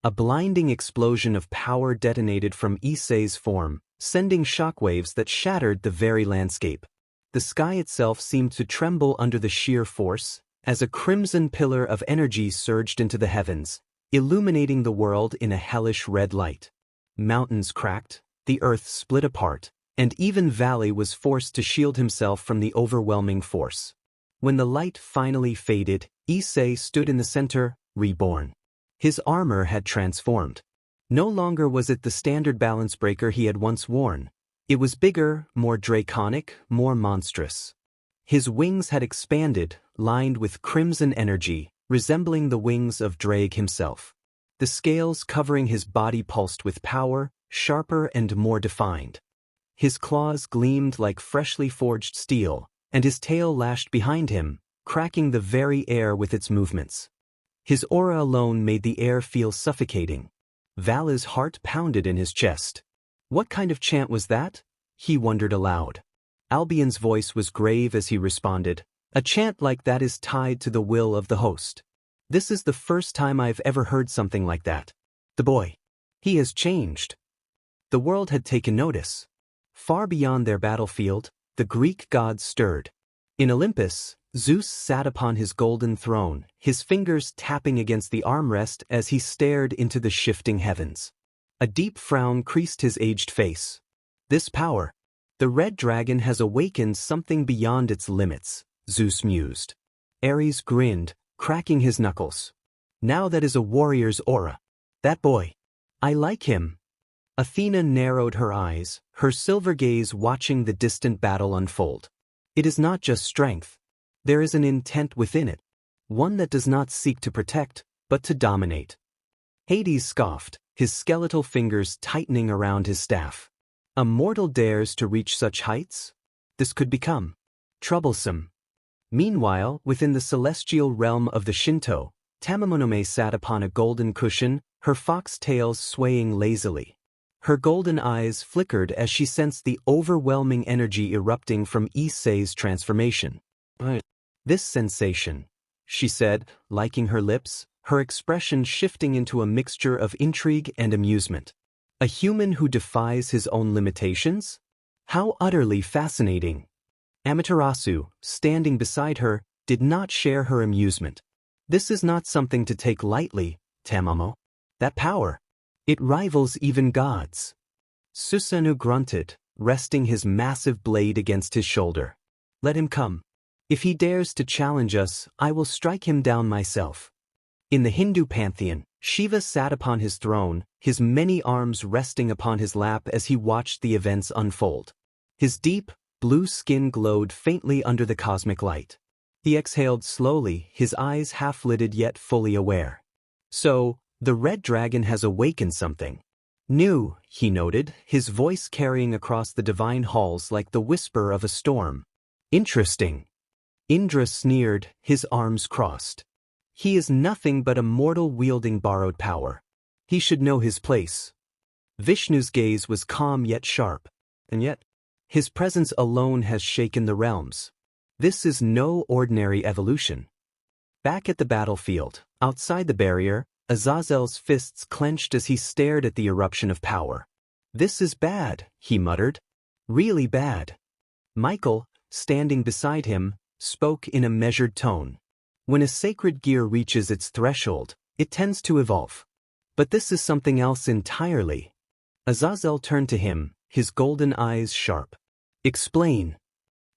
A blinding explosion of power detonated from Issei's form, sending shockwaves that shattered the very landscape. The sky itself seemed to tremble under the sheer force, as a crimson pillar of energy surged into the heavens, illuminating the world in a hellish red light. Mountains cracked, the earth split apart, and even Vali was forced to shield himself from the overwhelming force. When the light finally faded, Issei stood in the center, reborn. His armor had transformed. No longer was it the standard balance breaker he had once worn. It was bigger, more draconic, more monstrous. His wings had expanded, lined with crimson energy, resembling the wings of Ddraig himself. The scales covering his body pulsed with power, sharper and more defined. His claws gleamed like freshly forged steel, and his tail lashed behind him, cracking the very air with its movements. His aura alone made the air feel suffocating. Vali's heart pounded in his chest. What kind of chant was that? He wondered aloud. Albion's voice was grave as he responded. A chant like that is tied to the will of the host. This is the first time I've ever heard something like that. The boy. He has changed. The world had taken notice. Far beyond their battlefield, the Greek gods stirred. In Olympus, Zeus sat upon his golden throne, his fingers tapping against the armrest as he stared into the shifting heavens. A deep frown creased his aged face. This power, the red dragon has awakened something beyond its limits, Zeus mused. Ares grinned, cracking his knuckles. Now that is a warrior's aura. That boy. I like him. Athena narrowed her eyes, her silver gaze watching the distant battle unfold. It is not just strength. There is an intent within it, one that does not seek to protect, but to dominate. Hades scoffed, his skeletal fingers tightening around his staff. A mortal dares to reach such heights? This could become troublesome. Meanwhile, within the celestial realm of the Shinto, Tamamonome sat upon a golden cushion, her fox tails swaying lazily. Her golden eyes flickered as she sensed the overwhelming energy erupting from Issei's transformation. This sensation, she said, liking her lips, her expression shifting into a mixture of intrigue and amusement. A human who defies his own limitations? How utterly fascinating. Amaterasu, standing beside her, did not share her amusement. This is not something to take lightly, Tamamo. That power. It rivals even gods. Susanoo grunted, resting his massive blade against his shoulder. Let him come. If he dares to challenge us, I will strike him down myself. In the Hindu pantheon, Shiva sat upon his throne, his many arms resting upon his lap as he watched the events unfold. His deep, blue skin glowed faintly under the cosmic light. He exhaled slowly, his eyes half-lidded yet fully aware. So, the red dragon has awakened something new, he noted, his voice carrying across the divine halls like the whisper of a storm. Interesting. Indra sneered, his arms crossed. He is nothing but a mortal wielding borrowed power. He should know his place. Vishnu's gaze was calm yet sharp, and yet, his presence alone has shaken the realms. This is no ordinary evolution. Back at the battlefield, outside the barrier, Azazel's fists clenched as he stared at the eruption of power. This is bad, he muttered. Really bad. Michael, standing beside him, spoke in a measured tone. When a sacred gear reaches its threshold, it tends to evolve. But this is something else entirely. Azazel turned to him, his golden eyes sharp. Explain.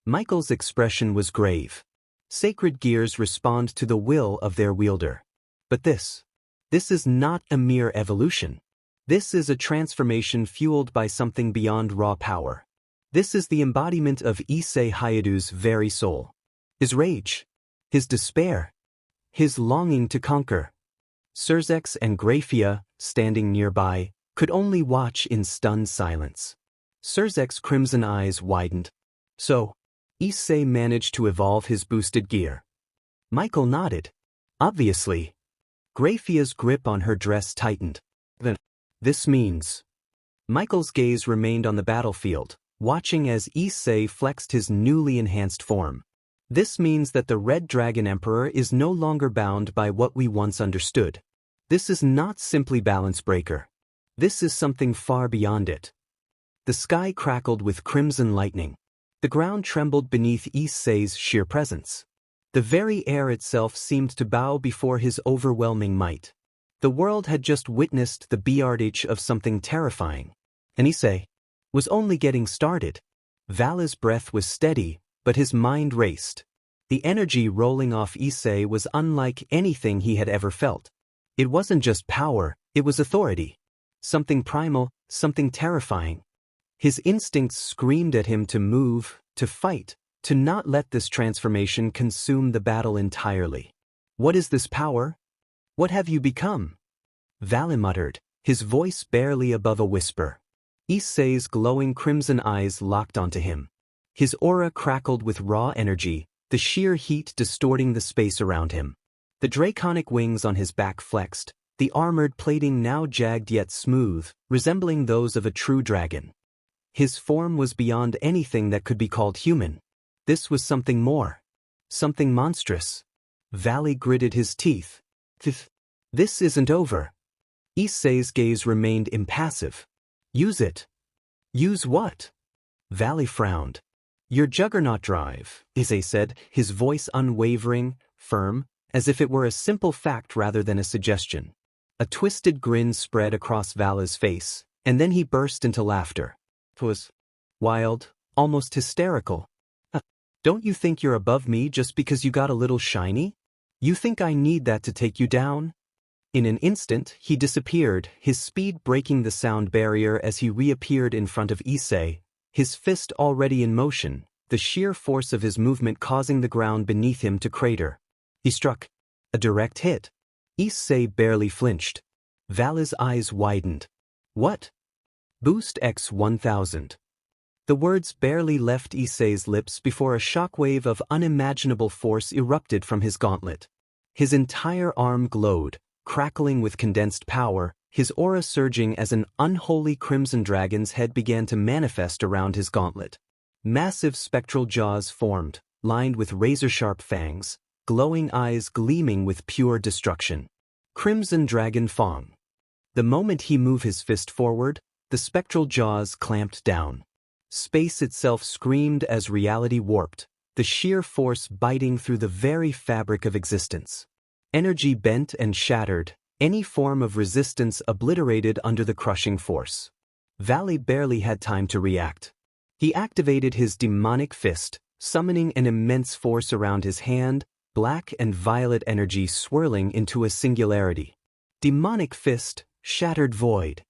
Michael's expression was grave. Sacred gears respond to the will of their wielder. But this is not a mere evolution. This is a transformation fueled by something beyond raw power. This is the embodiment of Issei Hayadu's very soul. His rage. his despair, his longing to conquer. Surzex and Graphia, standing nearby, could only watch in stunned silence. Surzex's crimson eyes widened. So, Issei managed to evolve his boosted gear. Michael nodded. Obviously. Graphia's grip on her dress tightened. Then, this means. Michael's gaze remained on the battlefield, watching as Issei flexed his newly enhanced form. This means that the Red Dragon Emperor is no longer bound by what we once understood. This is not simply balance breaker. This is something far beyond it. The sky crackled with crimson lightning. The ground trembled beneath Issei's sheer presence. The very air itself seemed to bow before his overwhelming might. The world had just witnessed the birth of something terrifying. And Issei was only getting started. Vali's breath was steady, but his mind raced. The energy rolling off Issei was unlike anything he had ever felt. It wasn't just power, it was authority. Something primal, something terrifying. His instincts screamed at him to move, to fight, to not let this transformation consume the battle entirely. What is this power? What have you become? Vali muttered, his voice barely above a whisper. Issei's glowing crimson eyes locked onto him. His aura crackled with raw energy, the sheer heat distorting the space around him. The draconic wings on his back flexed, the armored plating now jagged yet smooth, resembling those of a true dragon. His form was beyond anything that could be called human. This was something more. Something monstrous. Vali gritted his teeth. This isn't over. Issei's gaze remained impassive. Use it. Use what? Vali frowned. Your Juggernaut Drive, Issei said, his voice unwavering, firm, as if it were a simple fact rather than a suggestion. A twisted grin spread across Vali's face, and then he burst into laughter. It was wild, almost hysterical. Don't you think you're above me just because you got a little shiny? You think I need that to take you down? In an instant, he disappeared, his speed breaking the sound barrier as he reappeared in front of Issei, his fist already in motion, the sheer force of his movement causing the ground beneath him to crater. He struck. A direct hit. Issei barely flinched. Vali's eyes widened. What? Boost X 1000. The words barely left Issei's lips before a shockwave of unimaginable force erupted from his gauntlet. His entire arm glowed, crackling with condensed power, his aura surging as an unholy crimson dragon's head began to manifest around his gauntlet. Massive spectral jaws formed, lined with razor-sharp fangs, glowing eyes gleaming with pure destruction. Crimson Dragon Fang. The moment he moved his fist forward, the spectral jaws clamped down. Space itself screamed as reality warped, the sheer force biting through the very fabric of existence. Energy bent and shattered, any form of resistance obliterated under the crushing force. Vali barely had time to react. He activated his demonic fist, summoning an immense force around his hand, black and violet energy swirling into a singularity. Demonic fist, shattered void.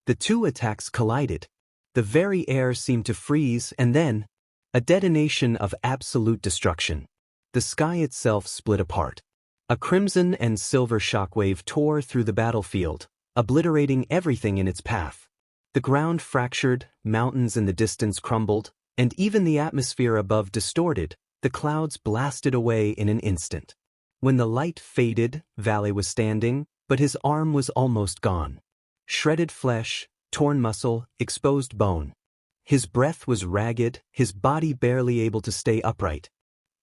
The two attacks collided. The very air seemed to freeze and then, a detonation of absolute destruction. The sky itself split apart. A crimson and silver shockwave tore through the battlefield, obliterating everything in its path. The ground fractured, mountains in the distance crumbled, and even the atmosphere above distorted, the clouds blasted away in an instant. When the light faded, Vali was standing, but his arm was almost gone. Shredded flesh, torn muscle, exposed bone. His breath was ragged, his body barely able to stay upright.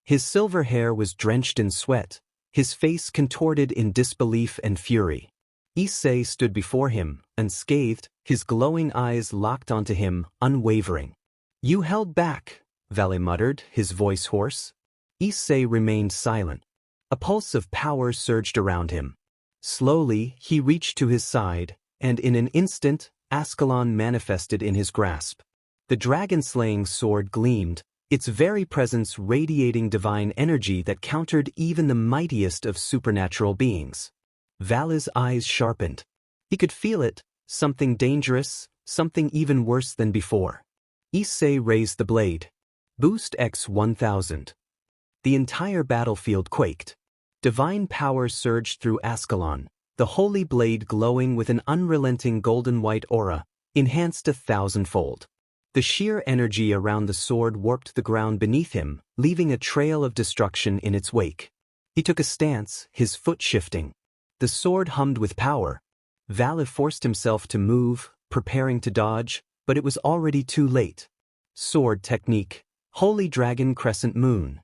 His silver hair was drenched in sweat, his face contorted in disbelief and fury. Issei stood before him, unscathed, his glowing eyes locked onto him, unwavering. You held back, Vali muttered, his voice hoarse. Issei remained silent. A pulse of power surged around him. Slowly, he reached to his side, and in an instant, Escalation manifested in his grasp. The dragon-slaying sword gleamed, its very presence radiating divine energy that countered even the mightiest of supernatural beings. Vali's eyes sharpened. He could feel it, something dangerous, something even worse than before. Issei raised the blade. Boost X 1000. The entire battlefield quaked. Divine power surged through Escalation, the holy blade glowing with an unrelenting golden-white aura, enhanced 1,000-fold. The sheer energy around the sword warped the ground beneath him, leaving a trail of destruction in its wake. He took a stance, his foot shifting. The sword hummed with power. Vali forced himself to move, preparing to dodge, but it was already too late. Sword technique. Holy Dragon Crescent Moon.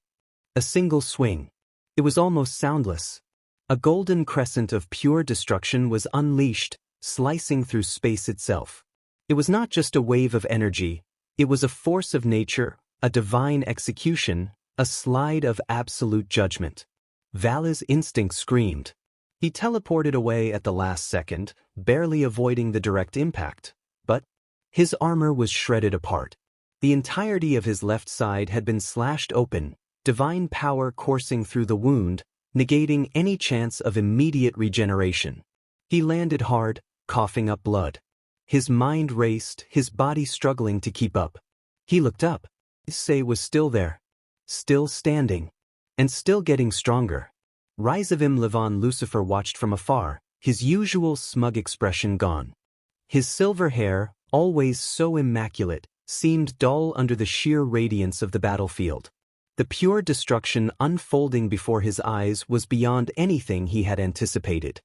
A single swing. It was almost soundless. A golden crescent of pure destruction was unleashed, slicing through space itself. It was not just a wave of energy, it was a force of nature, a divine execution, a slide of absolute judgment. Vali's instinct screamed. He teleported away at the last second, barely avoiding the direct impact. But his armor was shredded apart. The entirety of his left side had been slashed open, divine power coursing through the wound, negating any chance of immediate regeneration. He landed hard, coughing up blood. His mind raced, his body struggling to keep up. He looked up. Issei was still there. Still standing. And still getting stronger. Rizavim Levon Lucifer watched from afar, his usual smug expression gone. His silver hair, always so immaculate, seemed dull under the sheer radiance of the battlefield. The pure destruction unfolding before his eyes was beyond anything he had anticipated.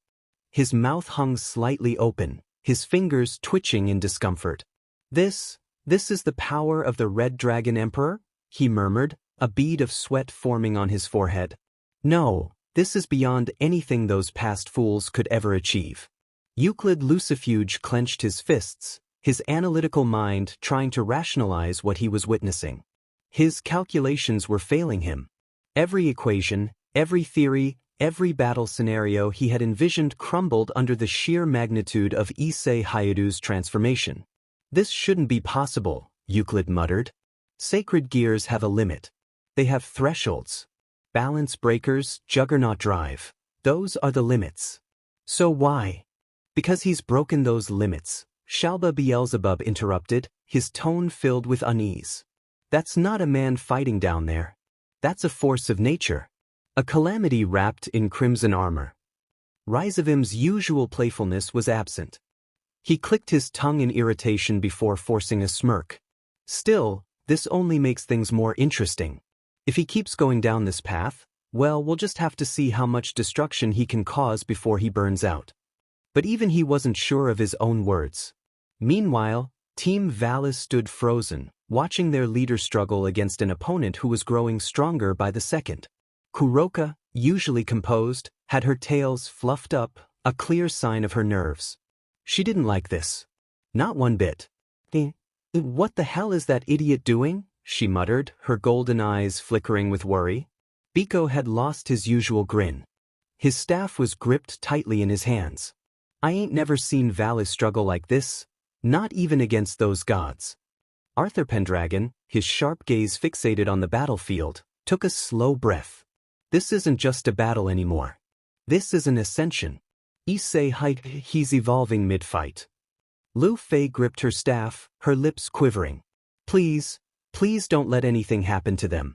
His mouth hung slightly open, his fingers twitching in discomfort. This is the power of the Red Dragon Emperor? He murmured, a bead of sweat forming on his forehead. No, this is beyond anything those past fools could ever achieve. Euclid Lucifuge clenched his fists, his analytical mind trying to rationalize what he was witnessing. His calculations were failing him. Every equation, every theory, every battle scenario he had envisioned crumbled under the sheer magnitude of Issei Hayudu's transformation. This shouldn't be possible, Euclid muttered. Sacred gears have a limit. They have thresholds. Balance breakers, Juggernaut Drive. Those are the limits. So why? Because he's broken those limits, Shalba Beelzebub interrupted, his tone filled with unease. That's not a man fighting down there. That's a force of nature. A calamity wrapped in crimson armor. Rizavim's usual playfulness was absent. He clicked his tongue in irritation before forcing a smirk. Still, this only makes things more interesting. If he keeps going down this path, well, we'll just have to see how much destruction he can cause before he burns out. But even he wasn't sure of his own words. Meanwhile, Team Valis stood frozen, watching their leader struggle against an opponent who was growing stronger by the second. Kuroka, usually composed, had her tails fluffed up, a clear sign of her nerves. She didn't like this. Not one bit. What the hell is that idiot doing? She muttered, her golden eyes flickering with worry. Biko had lost his usual grin. His staff was gripped tightly in his hands. I ain't never seen Valis struggle like this, not even against those gods. Arthur Pendragon, his sharp gaze fixated on the battlefield, took a slow breath. This isn't just a battle anymore. This is an ascension. Issei he's evolving mid-fight. Lu Fei gripped her staff, her lips quivering. Please don't let anything happen to them.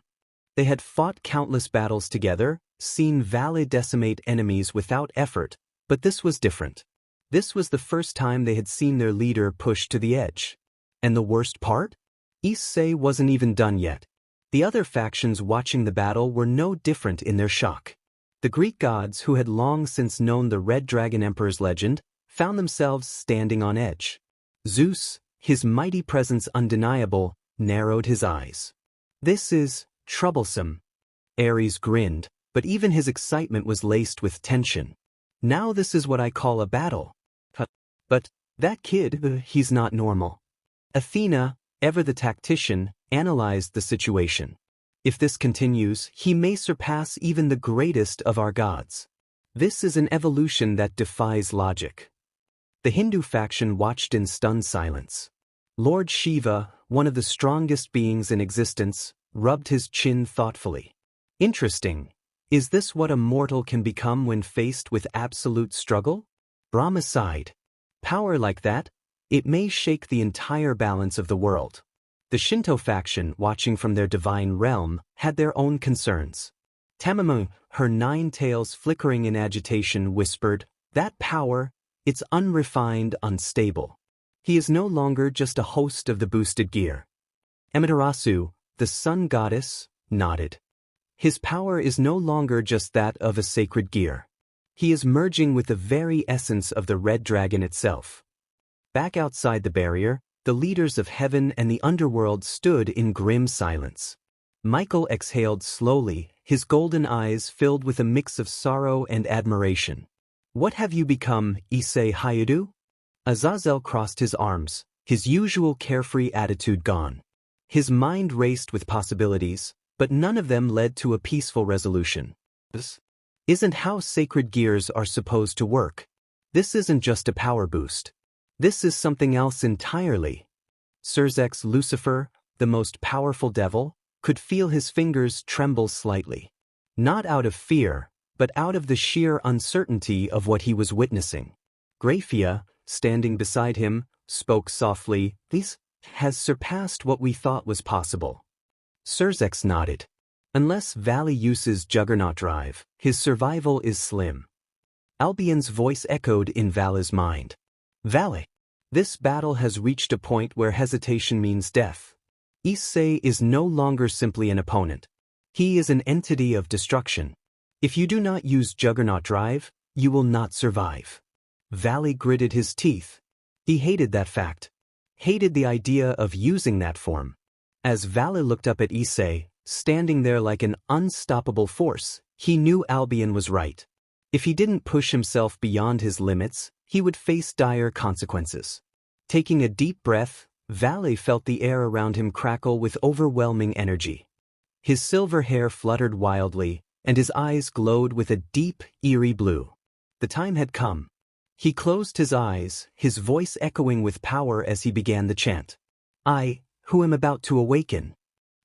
They had fought countless battles together, seen Vali decimate enemies without effort, but this was different. This was the first time they had seen their leader pushed to the edge. And the worst part? Issei wasn't even done yet. The other factions watching the battle were no different in their shock. The Greek gods, who had long since known the Red Dragon Emperor's legend, found themselves standing on edge. Zeus, his mighty presence undeniable, narrowed his eyes. This is troublesome. Ares grinned, but even his excitement was laced with tension. Now this is what I call a battle. But that kid, he's not normal. Athena, ever the tactician, analyzed the situation. If this continues, he may surpass even the greatest of our gods. This is an evolution that defies logic. The Hindu faction watched in stunned silence. Lord Shiva, one of the strongest beings in existence, rubbed his chin thoughtfully. Interesting. Is this what a mortal can become when faced with absolute struggle? Brahma sighed. Power like that, it may shake the entire balance of the world. The Shinto faction, watching from their divine realm, had their own concerns. Tamamu, her 9 tails flickering in agitation, whispered, "That power, it's unrefined, unstable. He is no longer just a host of the boosted gear." Amaterasu, the sun goddess, nodded. "His power is no longer just that of a sacred gear. He is merging with the very essence of the red dragon itself." Back outside the barrier, the leaders of heaven and the underworld stood in grim silence. Michael exhaled slowly, his golden eyes filled with a mix of sorrow and admiration. "What have you become, Issei Hayadu?" Azazel crossed his arms, his usual carefree attitude gone. His mind raced with possibilities, but none of them led to a peaceful resolution. This isn't how sacred gears are supposed to work. This isn't just a power boost. This is something else entirely. Surzek's Lucifer, the most powerful devil, could feel his fingers tremble slightly. Not out of fear, but out of the sheer uncertainty of what he was witnessing. Graphia, standing beside him, spoke softly, "This has surpassed what we thought was possible." Surzek nodded. "Unless Vali uses Juggernaut Drive, his survival is slim." Albion's voice echoed in Vali's mind. "Vali, this battle has reached a point where hesitation means death. Issei is no longer simply an opponent. He is an entity of destruction. If you do not use Juggernaut Drive, you will not survive." Vali gritted his teeth. He hated that fact. Hated the idea of using that form. As Vali looked up at Issei, standing there like an unstoppable force, he knew Albion was right. If he didn't push himself beyond his limits, he would face dire consequences. Taking a deep breath, Vali felt the air around him crackle with overwhelming energy. His silver hair fluttered wildly, and his eyes glowed with a deep, eerie blue. The time had come. He closed his eyes, his voice echoing with power as he began the chant. "I, who am about to awaken."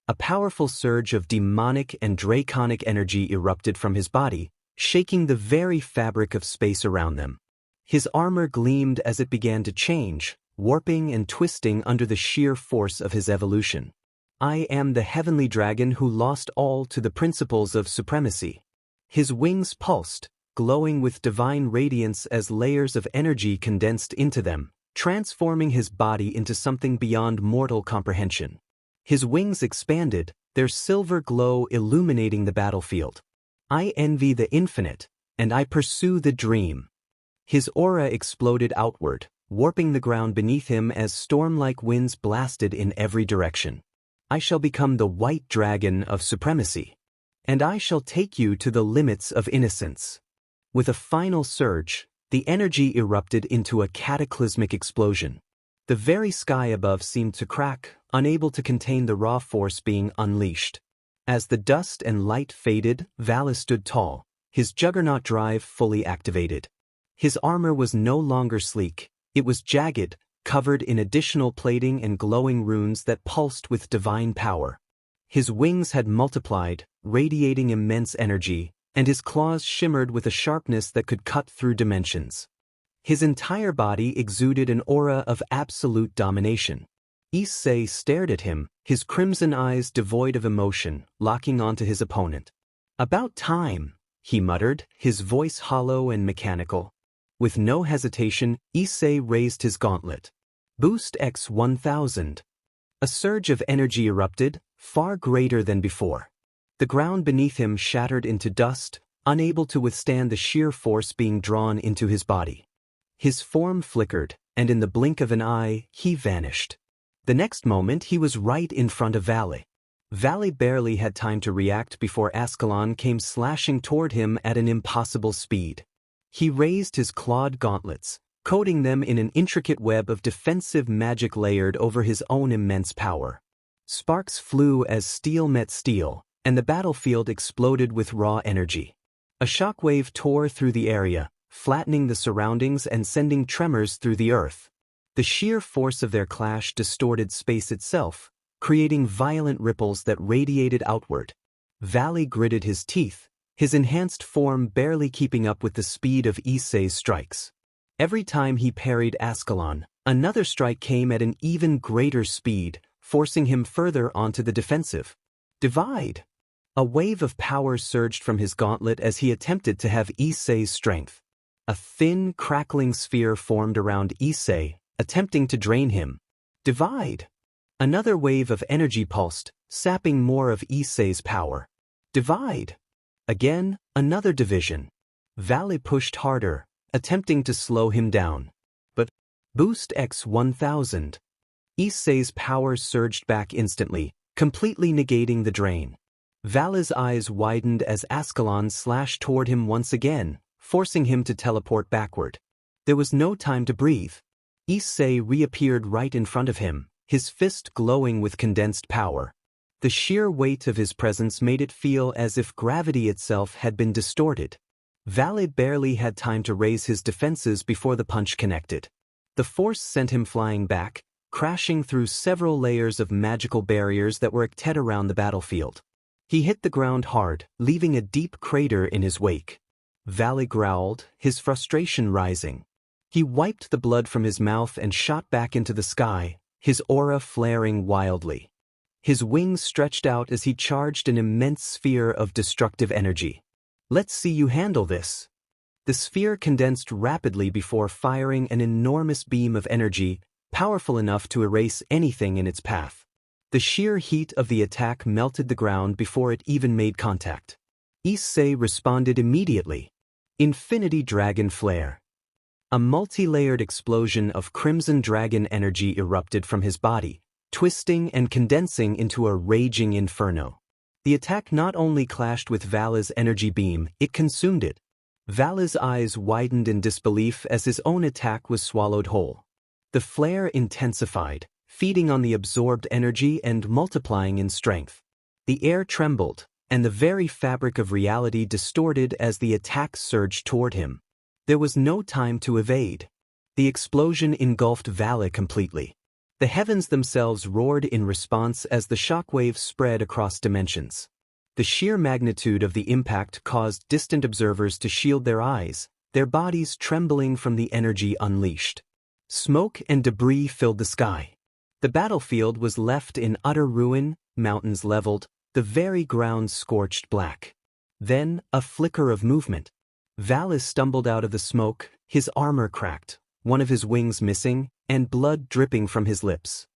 A powerful surge of demonic and draconic energy erupted from his body, shaking the very fabric of space around them. His armor gleamed as it began to change, warping and twisting under the sheer force of his evolution. "I am the heavenly dragon who lost all to the principles of supremacy." His wings pulsed, glowing with divine radiance as layers of energy condensed into them, transforming his body into something beyond mortal comprehension. His wings expanded, their silver glow illuminating the battlefield. "I envy the infinite, and I pursue the dream." His aura exploded outward, warping the ground beneath him as storm-like winds blasted in every direction. "I shall become the white dragon of supremacy. And I shall take you to the limits of innocence." With a final surge, the energy erupted into a cataclysmic explosion. The very sky above seemed to crack, unable to contain the raw force being unleashed. As the dust and light faded, Vali stood tall, his Juggernaut Drive fully activated. His armor was no longer sleek, it was jagged, covered in additional plating and glowing runes that pulsed with divine power. His wings had multiplied, radiating immense energy, and his claws shimmered with a sharpness that could cut through dimensions. His entire body exuded an aura of absolute domination. Issei stared at him, his crimson eyes devoid of emotion, locking onto his opponent. "About time," he muttered, his voice hollow and mechanical. With no hesitation, Issei raised his gauntlet. "Boost X 1000. A surge of energy erupted, far greater than before. The ground beneath him shattered into dust, unable to withstand the sheer force being drawn into his body. His form flickered, and in the blink of an eye, he vanished. The next moment he was right in front of Vali. Vali barely had time to react before Escalation came slashing toward him at an impossible speed. He raised his clawed gauntlets, coating them in an intricate web of defensive magic layered over his own immense power. Sparks flew as steel met steel, and the battlefield exploded with raw energy. A shockwave tore through the area, flattening the surroundings and sending tremors through the earth. The sheer force of their clash distorted space itself, creating violent ripples that radiated outward. Vali gritted his teeth, his enhanced form barely keeping up with the speed of Issei's strikes. Every time he parried Escalation, another strike came at an even greater speed, forcing him further onto the defensive. Divide! A wave of power surged from his gauntlet as he attempted to have Issei's strength. A thin, crackling sphere formed around Issei, attempting to drain him. Divide! Another wave of energy pulsed, sapping more of Issei's power. Divide! Again, another division. Vali pushed harder, attempting to slow him down. But, boost X 1000. Issei's power surged back instantly, completely negating the drain. Vali's eyes widened as Escalation slashed toward him once again, forcing him to teleport backward. There was no time to breathe. Issei reappeared right in front of him, his fist glowing with condensed power. The sheer weight of his presence made it feel as if gravity itself had been distorted. Vali barely had time to raise his defenses before the punch connected. The force sent him flying back, crashing through several layers of magical barriers that were acted around the battlefield. He hit the ground hard, leaving a deep crater in his wake. Vali growled, his frustration rising. He wiped the blood from his mouth and shot back into the sky, his aura flaring wildly. His wings stretched out as he charged an immense sphere of destructive energy. Let's see you handle this. The sphere condensed rapidly before firing an enormous beam of energy, powerful enough to erase anything in its path. The sheer heat of the attack melted the ground before it even made contact. Issei responded immediately. Infinity Dragon Flare. A multi-layered explosion of crimson dragon energy erupted from his body, twisting and condensing into a raging inferno. The attack not only clashed with Vali's energy beam, it consumed it. Vali's eyes widened in disbelief as his own attack was swallowed whole. The flare intensified, feeding on the absorbed energy and multiplying in strength. The air trembled, and the very fabric of reality distorted as the attack surged toward him. There was no time to evade. The explosion engulfed Vali completely. The heavens themselves roared in response as the shockwave spread across dimensions. The sheer magnitude of the impact caused distant observers to shield their eyes, their bodies trembling from the energy unleashed. Smoke and debris filled the sky. The battlefield was left in utter ruin, mountains leveled, the very ground scorched black. Then, a flicker of movement. Vali stumbled out of the smoke, his armor cracked, one of his wings missing, and blood dripping from his lips.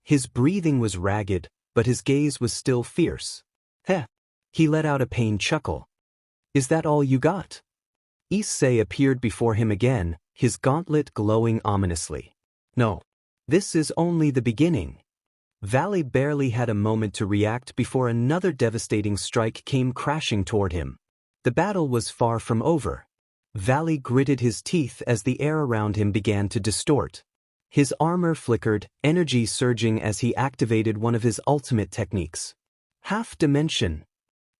His breathing was ragged, but his gaze was still fierce. Heh! He let out a pained chuckle. Is that all you got? Issei appeared before him again, his gauntlet glowing ominously. No. This is only the beginning. Vali barely had a moment to react before another devastating strike came crashing toward him. The battle was far from over. Vali gritted his teeth as the air around him began to distort. His armor flickered, energy surging as he activated one of his ultimate techniques. Half dimension.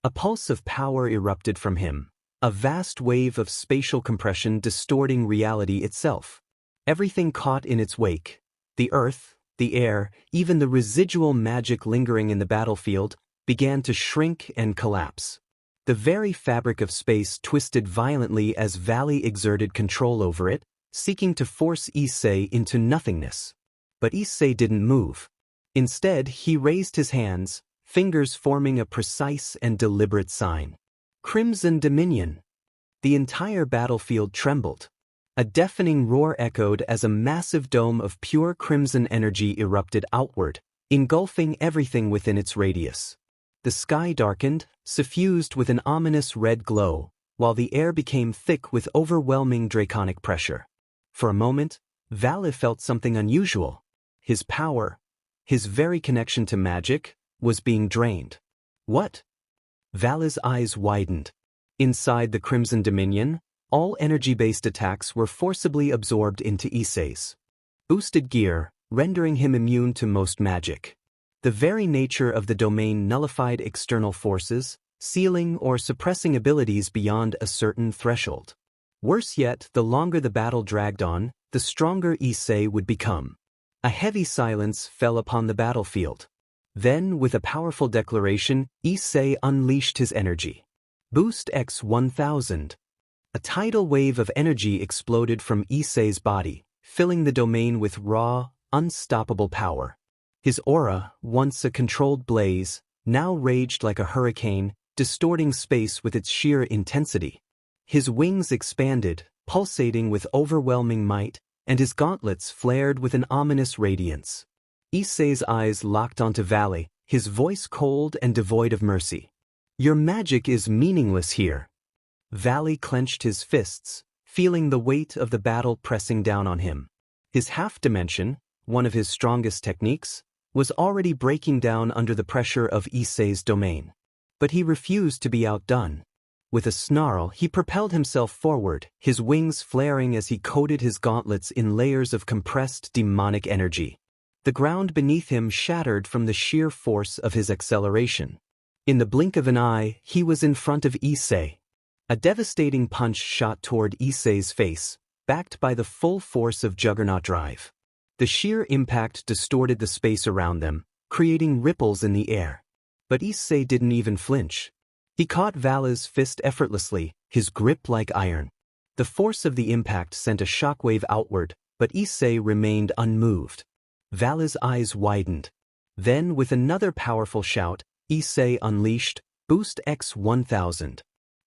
A pulse of power erupted from him, a vast wave of spatial compression distorting reality itself. Everything caught in its wake. The earth, the air, even the residual magic lingering in the battlefield, began to shrink and collapse. The very fabric of space twisted violently as Vali exerted control over it, seeking to force Issei into nothingness. But Issei didn't move. Instead, he raised his hands, fingers forming a precise and deliberate sign. Crimson Dominion. The entire battlefield trembled. A deafening roar echoed as a massive dome of pure crimson energy erupted outward, engulfing everything within its radius. The sky darkened, suffused with an ominous red glow, while the air became thick with overwhelming draconic pressure. For a moment, Vali felt something unusual. His power, his very connection to magic, was being drained. What? Vali's eyes widened. Inside the Crimson Dominion, all energy-based attacks were forcibly absorbed into Issei's boosted gear, rendering him immune to most magic. The very nature of the domain nullified external forces, sealing or suppressing abilities beyond a certain threshold. Worse yet, the longer the battle dragged on, the stronger Issei would become. A heavy silence fell upon the battlefield. Then, with a powerful declaration, Issei unleashed his energy. Boost X 1000. A tidal wave of energy exploded from Issei's body, filling the domain with raw, unstoppable power. His aura, once a controlled blaze, now raged like a hurricane, distorting space with its sheer intensity. His wings expanded, pulsating with overwhelming might, and his gauntlets flared with an ominous radiance. Issei's eyes locked onto Vali, his voice cold and devoid of mercy. "Your magic is meaningless here." Vali clenched his fists, feeling the weight of the battle pressing down on him. His half-dimension, one of his strongest techniques, was already breaking down under the pressure of Issei's domain. But he refused to be outdone. With a snarl, he propelled himself forward, his wings flaring as he coated his gauntlets in layers of compressed demonic energy. The ground beneath him shattered from the sheer force of his acceleration. In the blink of an eye, he was in front of Issei. A devastating punch shot toward Issei's face, backed by the full force of Juggernaut Drive. The sheer impact distorted the space around them, creating ripples in the air. But Issei didn't even flinch. He caught Vali's fist effortlessly, his grip like iron. The force of the impact sent a shockwave outward, but Issei remained unmoved. Vali's eyes widened. Then, with another powerful shout, Issei unleashed Boost X 1000.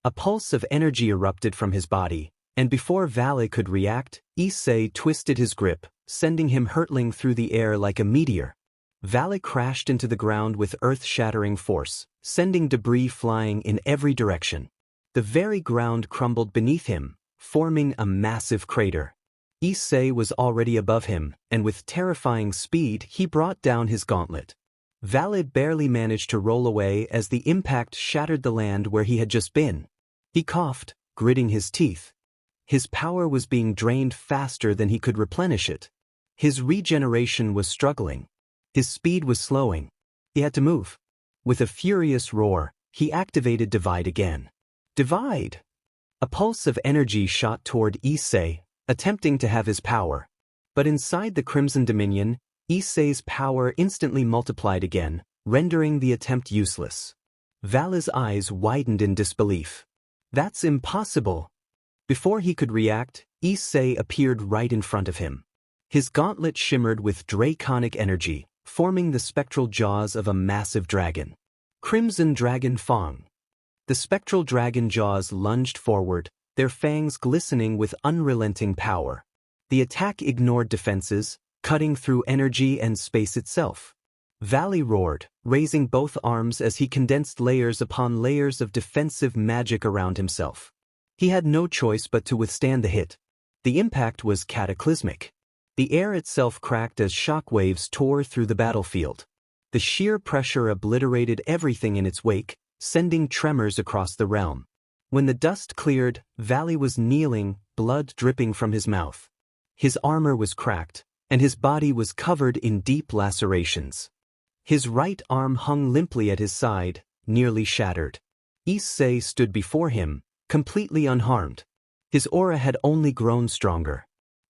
A pulse of energy erupted from his body, and before Vali could react, Issei twisted his grip, sending him hurtling through the air like a meteor. Vali crashed into the ground with earth-shattering force, sending debris flying in every direction. The very ground crumbled beneath him, forming a massive crater. Issei was already above him, and with terrifying speed he brought down his gauntlet. Vali barely managed to roll away as the impact shattered the land where he had just been. He coughed, gritting his teeth. His power was being drained faster than he could replenish it. His regeneration was struggling. His speed was slowing. He had to move. With a furious roar, he activated Divide again. Divide! A pulse of energy shot toward Issei, attempting to have his power. But inside the Crimson Dominion, Issei's power instantly multiplied again, rendering the attempt useless. Vali's eyes widened in disbelief. "That's impossible." Before he could react, Issei appeared right in front of him. His gauntlet shimmered with draconic energy, forming the spectral jaws of a massive dragon. Crimson Dragon Fang. The spectral dragon jaws lunged forward, their fangs glistening with unrelenting power. The attack ignored defenses, cutting through energy and space itself. Vali roared, raising both arms as he condensed layers upon layers of defensive magic around himself. He had no choice but to withstand the hit. The impact was cataclysmic. The air itself cracked as shockwaves tore through the battlefield. The sheer pressure obliterated everything in its wake, sending tremors across the realm. When the dust cleared, Vali was kneeling, blood dripping from his mouth. His armor was cracked, and his body was covered in deep lacerations. His right arm hung limply at his side, nearly shattered. Issei stood before him, completely unharmed. His aura had only grown stronger.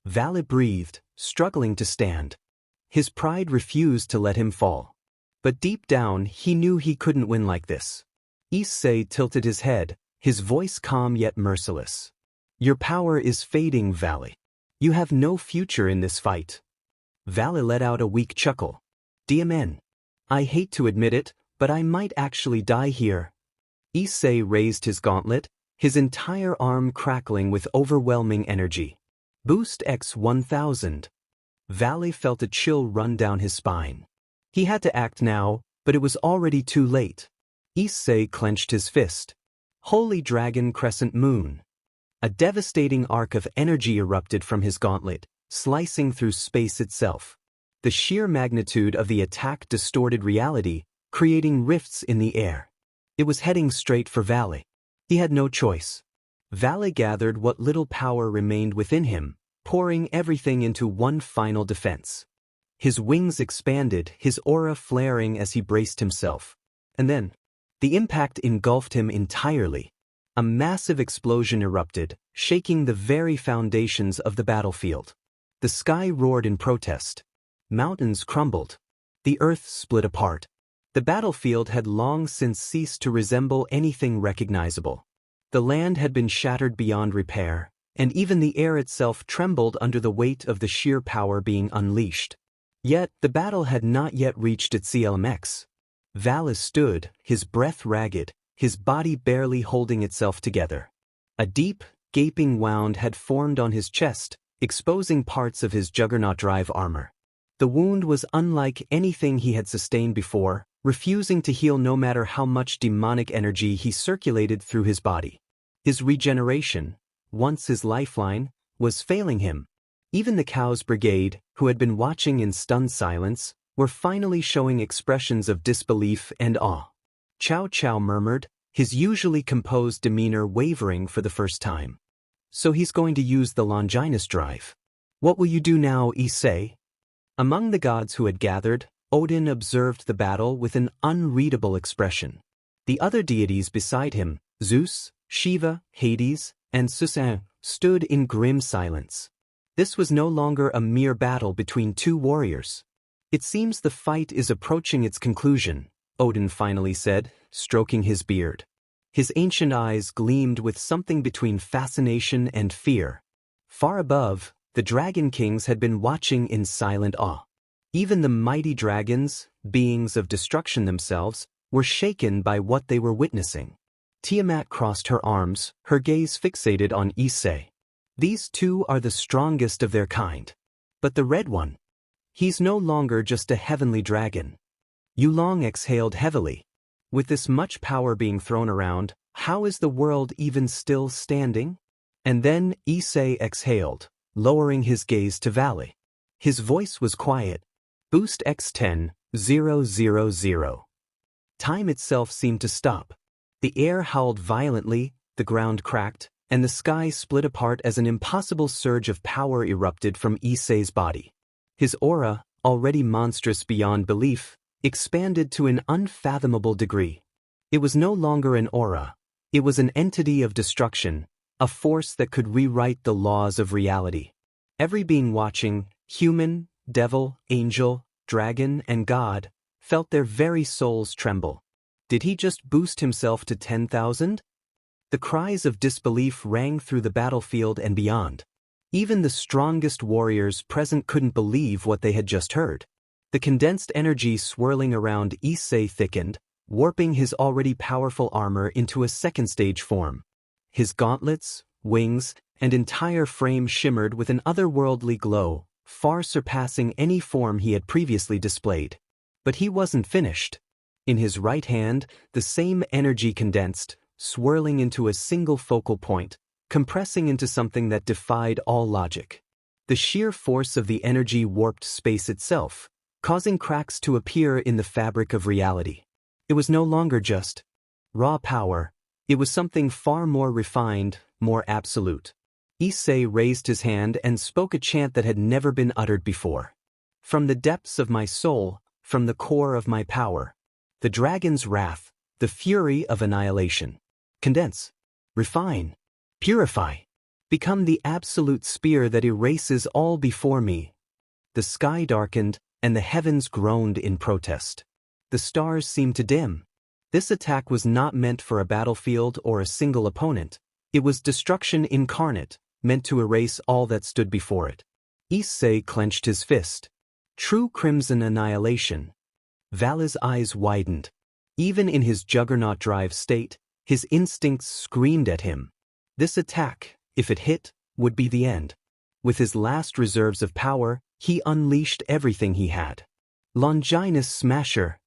Vali breathed, struggling to stand. His pride refused to let him fall. But deep down, he knew he couldn't win like this. Issei tilted his head, his voice calm yet merciless. "Your power is fading, Vali. You have no future in this fight." Vali let out a weak chuckle. "DMN. I hate to admit it, but I might actually die here." Issei raised his gauntlet, his entire arm crackling with overwhelming energy. Boost X 1000. Vali felt a chill run down his spine. He had to act now, but it was already too late. Issei clenched his fist. Holy Dragon Crescent Moon. A devastating arc of energy erupted from his gauntlet, slicing through space itself. The sheer magnitude of the attack distorted reality, creating rifts in the air. It was heading straight for Vali. He had no choice. Vali gathered what little power remained within him, pouring everything into one final defense. His wings expanded, his aura flaring as he braced himself. And then, the impact engulfed him entirely. A massive explosion erupted, shaking the very foundations of the battlefield. The sky roared in protest. Mountains crumbled. The earth split apart. The battlefield had long since ceased to resemble anything recognizable. The land had been shattered beyond repair, and even the air itself trembled under the weight of the sheer power being unleashed. Yet, the battle had not yet reached its CLMX. Vali stood, his breath ragged, his body barely holding itself together. A deep, gaping wound had formed on his chest, exposing parts of his Juggernaut Drive armor. The wound was unlike anything he had sustained before, refusing to heal no matter how much demonic energy he circulated through his body. His regeneration, once his lifeline, was failing him. Even the Cow's brigade, who had been watching in stunned silence, were finally showing expressions of disbelief and awe. Chow Chow murmured, his usually composed demeanor wavering for the first time. So he's going to use the Longinus Drive. What will you do now, Issei? Among the gods who had gathered, Odin observed the battle with an unreadable expression. The other deities beside him, Zeus, Shiva, Hades, and Susan, stood in grim silence. This was no longer a mere battle between two warriors. It seems the fight is approaching its conclusion, Odin finally said, stroking his beard. His ancient eyes gleamed with something between fascination and fear. Far above, the Dragon Kings had been watching in silent awe. Even the mighty dragons, beings of destruction themselves, were shaken by what they were witnessing. Tiamat crossed her arms, her gaze fixated on Issei. These two are the strongest of their kind. But the red one? He's no longer just a heavenly dragon. Yulong exhaled heavily. With this much power being thrown around, how is the world even still standing? And then Issei exhaled, lowering his gaze to Vali. His voice was quiet. Boost X10, 000. Time itself seemed to stop. The air howled violently, the ground cracked, and the sky split apart as an impossible surge of power erupted from Issei's body. His aura, already monstrous beyond belief, expanded to an unfathomable degree. It was no longer an aura. It was an entity of destruction, a force that could rewrite the laws of reality. Every being watching, human, devil, angel, dragon, and god, felt their very souls tremble. Did he just boost himself to 10,000? The cries of disbelief rang through the battlefield and beyond. Even the strongest warriors present couldn't believe what they had just heard. The condensed energy swirling around Issei thickened, warping his already powerful armor into a second-stage form. His gauntlets, wings, and entire frame shimmered with an otherworldly glow, far surpassing any form he had previously displayed. But he wasn't finished. In his right hand, the same energy condensed, swirling into a single focal point, compressing into something that defied all logic. The sheer force of the energy warped space itself, causing cracks to appear in the fabric of reality. It was no longer just raw power, it was something far more refined, more absolute. Issei raised his hand and spoke a chant that had never been uttered before. From the depths of my soul, from the core of my power, the dragon's wrath, the fury of annihilation. Condense, refine, purify, become the absolute spear that erases all before me. The sky darkened, and the heavens groaned in protest. The stars seemed to dim. This attack was not meant for a battlefield or a single opponent. It was destruction incarnate, meant to erase all that stood before it. Issei clenched his fist. True crimson annihilation. Vali's eyes widened. Even in his Juggernaut Drive state, his instincts screamed at him. This attack, if it hit, would be the end. With his last reserves of power, he unleashed everything he had. Longinus Smasher.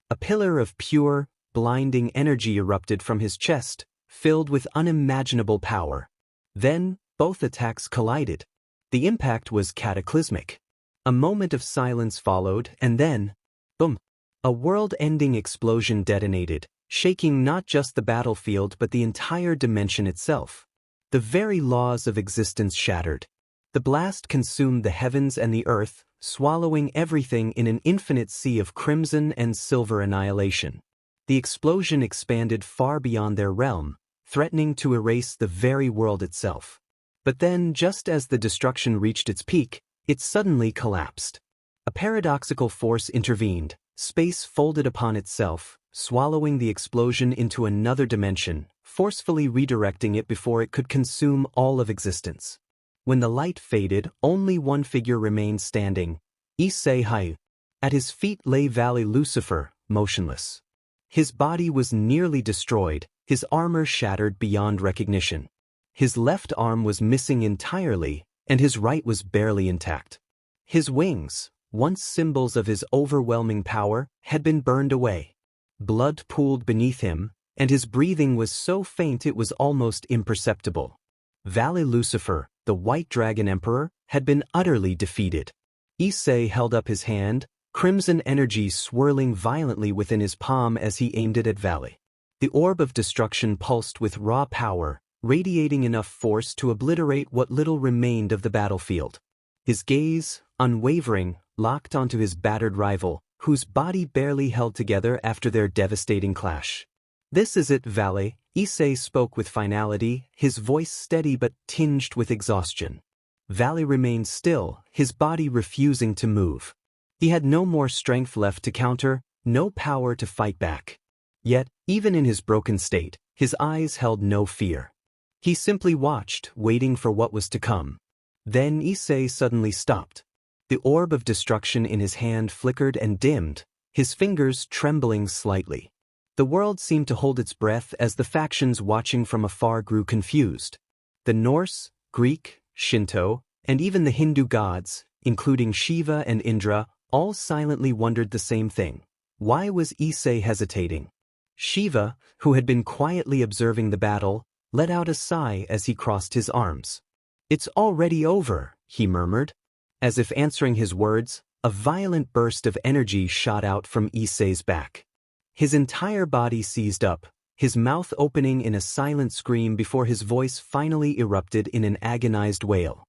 A pillar of pure, blinding energy erupted from his chest, filled with unimaginable power. Then, both attacks collided. The impact was cataclysmic. A moment of silence followed, and then, boom! A world-ending explosion detonated, shaking not just the battlefield but the entire dimension itself. The very laws of existence shattered. The blast consumed the heavens and the earth, swallowing everything in an infinite sea of crimson and silver annihilation. The explosion expanded far beyond their realm, threatening to erase the very world itself. But then, just as the destruction reached its peak, it suddenly collapsed. A paradoxical force intervened. Space folded upon itself, swallowing the explosion into another dimension, forcefully redirecting it before it could consume all of existence. When the light faded, only one figure remained standing, Issei Hayu. At his feet lay Vali Lucifer, motionless. His body was nearly destroyed, his armor shattered beyond recognition. His left arm was missing entirely, and his right was barely intact. His wings, once symbols of his overwhelming power, had been burned away. Blood pooled beneath him, and his breathing was so faint it was almost imperceptible. Vali Lucifer, the White Dragon Emperor, had been utterly defeated. Issei held up his hand, crimson energy swirling violently within his palm as he aimed it at Vali. The orb of destruction pulsed with raw power, radiating enough force to obliterate what little remained of the battlefield. His gaze, unwavering, locked onto his battered rival, whose body barely held together after their devastating clash. "This is it, Vali," Issei spoke with finality, his voice steady but tinged with exhaustion. Vali remained still, his body refusing to move. He had no more strength left to counter, no power to fight back. Yet, even in his broken state, his eyes held no fear. He simply watched, waiting for what was to come. Then Issei suddenly stopped. The orb of destruction in his hand flickered and dimmed, his fingers trembling slightly. The world seemed to hold its breath as the factions watching from afar grew confused. The Norse, Greek, Shinto, and even the Hindu gods, including Shiva and Indra, all silently wondered the same thing. Why was Issei hesitating? Shiva, who had been quietly observing the battle, let out a sigh as he crossed his arms. "It's already over," he murmured. As if answering his words, a violent burst of energy shot out from Issei's back. His entire body seized up, his mouth opening in a silent scream before his voice finally erupted in an agonized wail.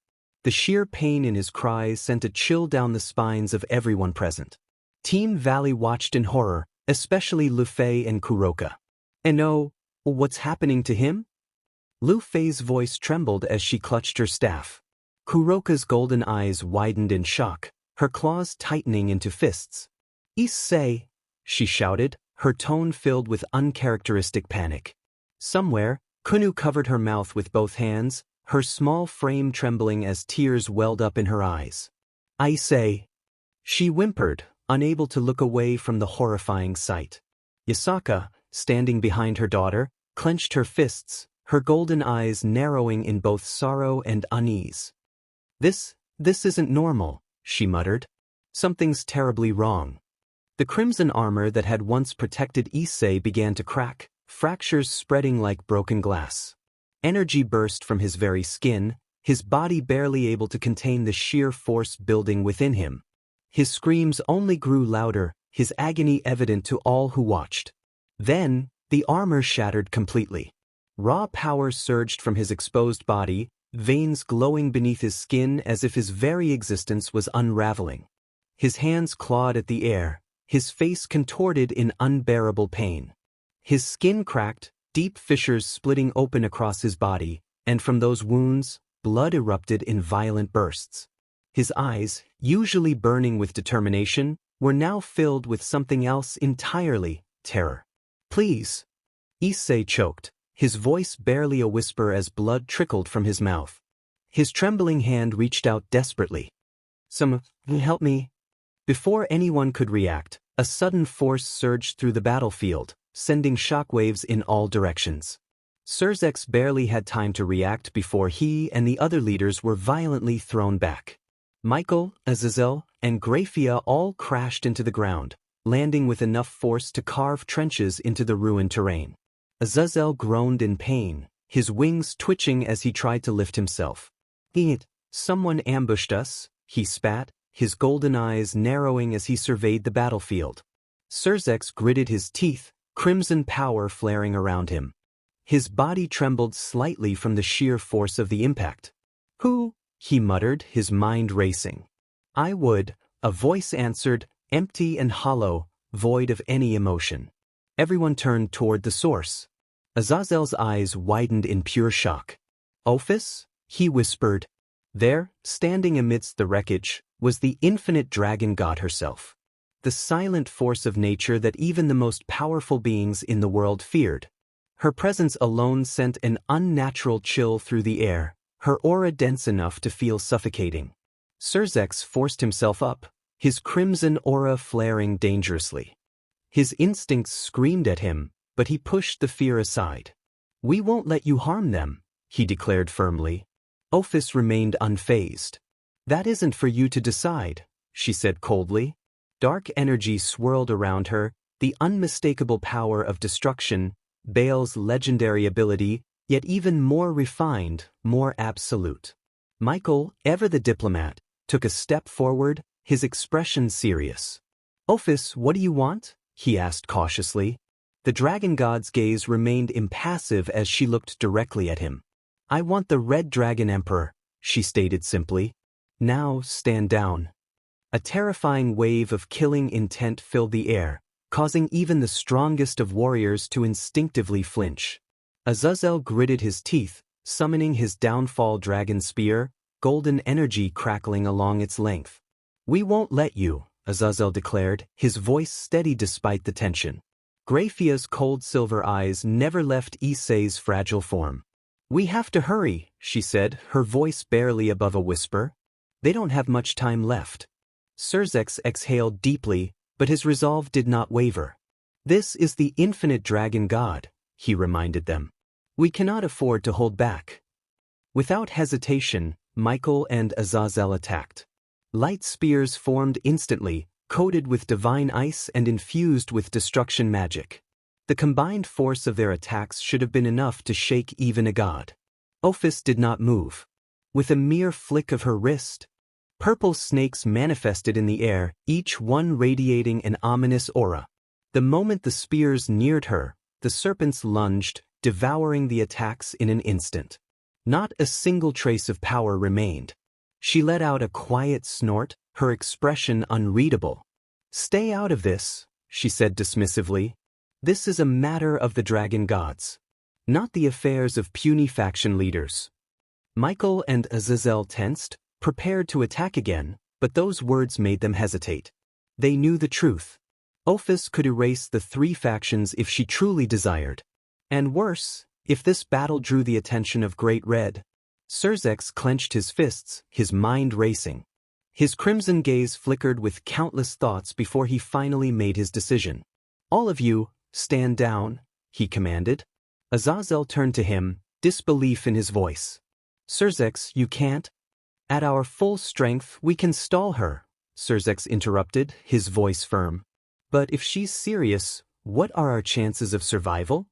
The sheer pain in his cries sent a chill down the spines of everyone present. Team Vali watched in horror, especially Lu Fei and Kuroka. "And oh, what's happening to him?" Lu Fei's voice trembled as she clutched her staff. Kuroka's golden eyes widened in shock, her claws tightening into fists. "Issei," she shouted, her tone filled with uncharacteristic panic. Somewhere, Kunu covered her mouth with both hands, her small frame trembling as tears welled up in her eyes. "Issei," she whimpered, unable to look away from the horrifying sight. Yasaka, standing behind her daughter, clenched her fists, her golden eyes narrowing in both sorrow and unease. This isn't normal," she muttered. "Something's terribly wrong." The crimson armor that had once protected Issei began to crack, fractures spreading like broken glass. Energy burst from his very skin, his body barely able to contain the sheer force building within him. His screams only grew louder, his agony evident to all who watched. Then, the armor shattered completely. Raw power surged from his exposed body, veins glowing beneath his skin as if his very existence was unraveling. His hands clawed at the air, his face contorted in unbearable pain. His skin cracked, deep fissures splitting open across his body, and from those wounds, blood erupted in violent bursts. His eyes, usually burning with determination, were now filled with something else entirely, terror. "Please," Issei choked, his voice barely a whisper as blood trickled from his mouth. His trembling hand reached out desperately. "Someone help me." Before anyone could react, a sudden force surged through the battlefield, sending shockwaves in all directions. Surzex barely had time to react before he and the other leaders were violently thrown back. Michael, Azazel, and Graphia all crashed into the ground, landing with enough force to carve trenches into the ruined terrain. Azazel groaned in pain, his wings twitching as he tried to lift himself. "Someone ambushed us," he spat, his golden eyes narrowing as he surveyed the battlefield. Surzex gritted his teeth, crimson power flaring around him. His body trembled slightly from the sheer force of the impact. "Who?" he muttered, his mind racing. "I would," a voice answered, empty and hollow, void of any emotion. Everyone turned toward the source. Azazel's eyes widened in pure shock. "Ophis?" he whispered. There, standing amidst the wreckage, was the infinite dragon god herself. The silent force of nature that even the most powerful beings in the world feared. Her presence alone sent an unnatural chill through the air, her aura dense enough to feel suffocating. Surzex forced himself up, his crimson aura flaring dangerously. His instincts screamed at him, but he pushed the fear aside. "We won't let you harm them," he declared firmly. Ophis remained unfazed. "That isn't for you to decide," she said coldly. Dark energy swirled around her, the unmistakable power of destruction, Baal's legendary ability, yet even more refined, more absolute. Michael, ever the diplomat, took a step forward, his expression serious. "Ophis, what do you want?" he asked cautiously. The dragon god's gaze remained impassive as she looked directly at him. "I want the Red Dragon Emperor," she stated simply. "Now stand down." A terrifying wave of killing intent filled the air, causing even the strongest of warriors to instinctively flinch. Azazel gritted his teeth, summoning his downfall dragon spear, golden energy crackling along its length. "We won't let you," Azazel declared, his voice steady despite the tension. Graphia's cold silver eyes never left Issei's fragile form. "We have to hurry," she said, her voice barely above a whisper. "They don't have much time left." Serzex exhaled deeply, but his resolve did not waver. "This is the infinite dragon god," he reminded them. "We cannot afford to hold back." Without hesitation, Michael and Azazel attacked. Light spears formed instantly, coated with divine ice and infused with destruction magic. The combined force of their attacks should have been enough to shake even a god. Ophis did not move. With a mere flick of her wrist, purple snakes manifested in the air, each one radiating an ominous aura. The moment the spears neared her, the serpents lunged, devouring the attacks in an instant. Not a single trace of power remained. She let out a quiet snort, her expression unreadable. "Stay out of this," she said dismissively. "This is a matter of the dragon gods, not the affairs of puny faction leaders." Michael and Azazel tensed, prepared to attack again, but those words made them hesitate. They knew the truth. Ophis could erase the three factions if she truly desired. And worse, if this battle drew the attention of Great Red. Serzex clenched his fists, his mind racing. His crimson gaze flickered with countless thoughts before he finally made his decision. "All of you, stand down," he commanded. Azazel turned to him, disbelief in his voice. "Serzex, you can't." "At our full strength, we can stall her," Serzex interrupted, his voice firm. "But if she's serious, what are our chances of survival?"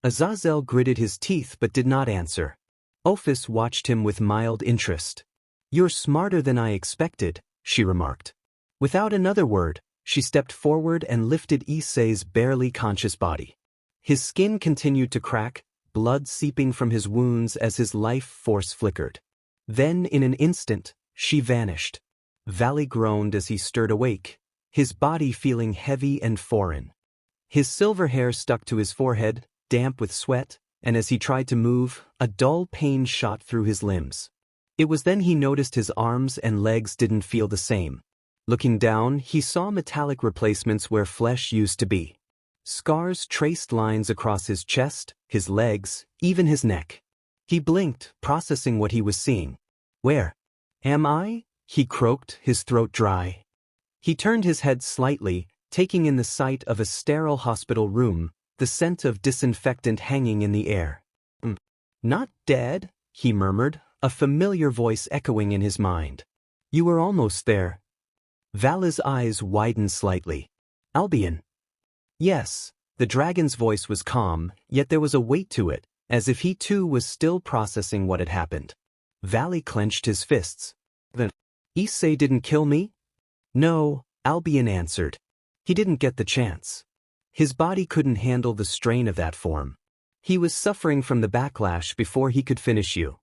Azazel gritted his teeth but did not answer. Ophis watched him with mild interest. "You're smarter than I expected," she remarked. Without another word, she stepped forward and lifted Issei's barely conscious body. His skin continued to crack, blood seeping from his wounds as his life force flickered. Then, in an instant, she vanished. Vali groaned as he stirred awake, his body feeling heavy and foreign. His silver hair stuck to his forehead, damp with sweat, and as he tried to move, a dull pain shot through his limbs. It was then he noticed his arms and legs didn't feel the same. Looking down, he saw metallic replacements where flesh used to be. Scars traced lines across his chest, his legs, even his neck. He blinked, processing what he was seeing. "Where am I?" he croaked, his throat dry. He turned his head slightly, taking in the sight of a sterile hospital room, the scent of disinfectant hanging in the air. "Not dead," he murmured, a familiar voice echoing in his mind. "You were almost there." Vala's eyes widened slightly. "Albion." "Yes." The dragon's voice was calm, yet there was a weight to it, as if he too was still processing what had happened. Vali clenched his fists. "Then Issei didn't kill me?" "No," Albion answered. "He didn't get the chance. His body couldn't handle the strain of that form. He was suffering from the backlash before he could finish you."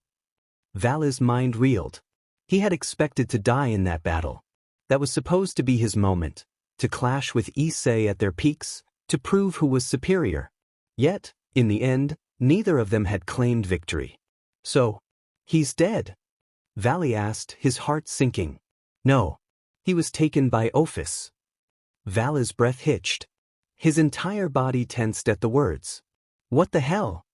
Vala's mind reeled. He had expected to die in that battle. That was supposed to be his moment, to clash with Issei at their peaks, to prove who was superior. Yet, in the end, neither of them had claimed victory. "So, he's dead?" Vali asked, his heart sinking. "No. He was taken by Ophis." Vala's breath hitched. His entire body tensed at the words. "What the hell?"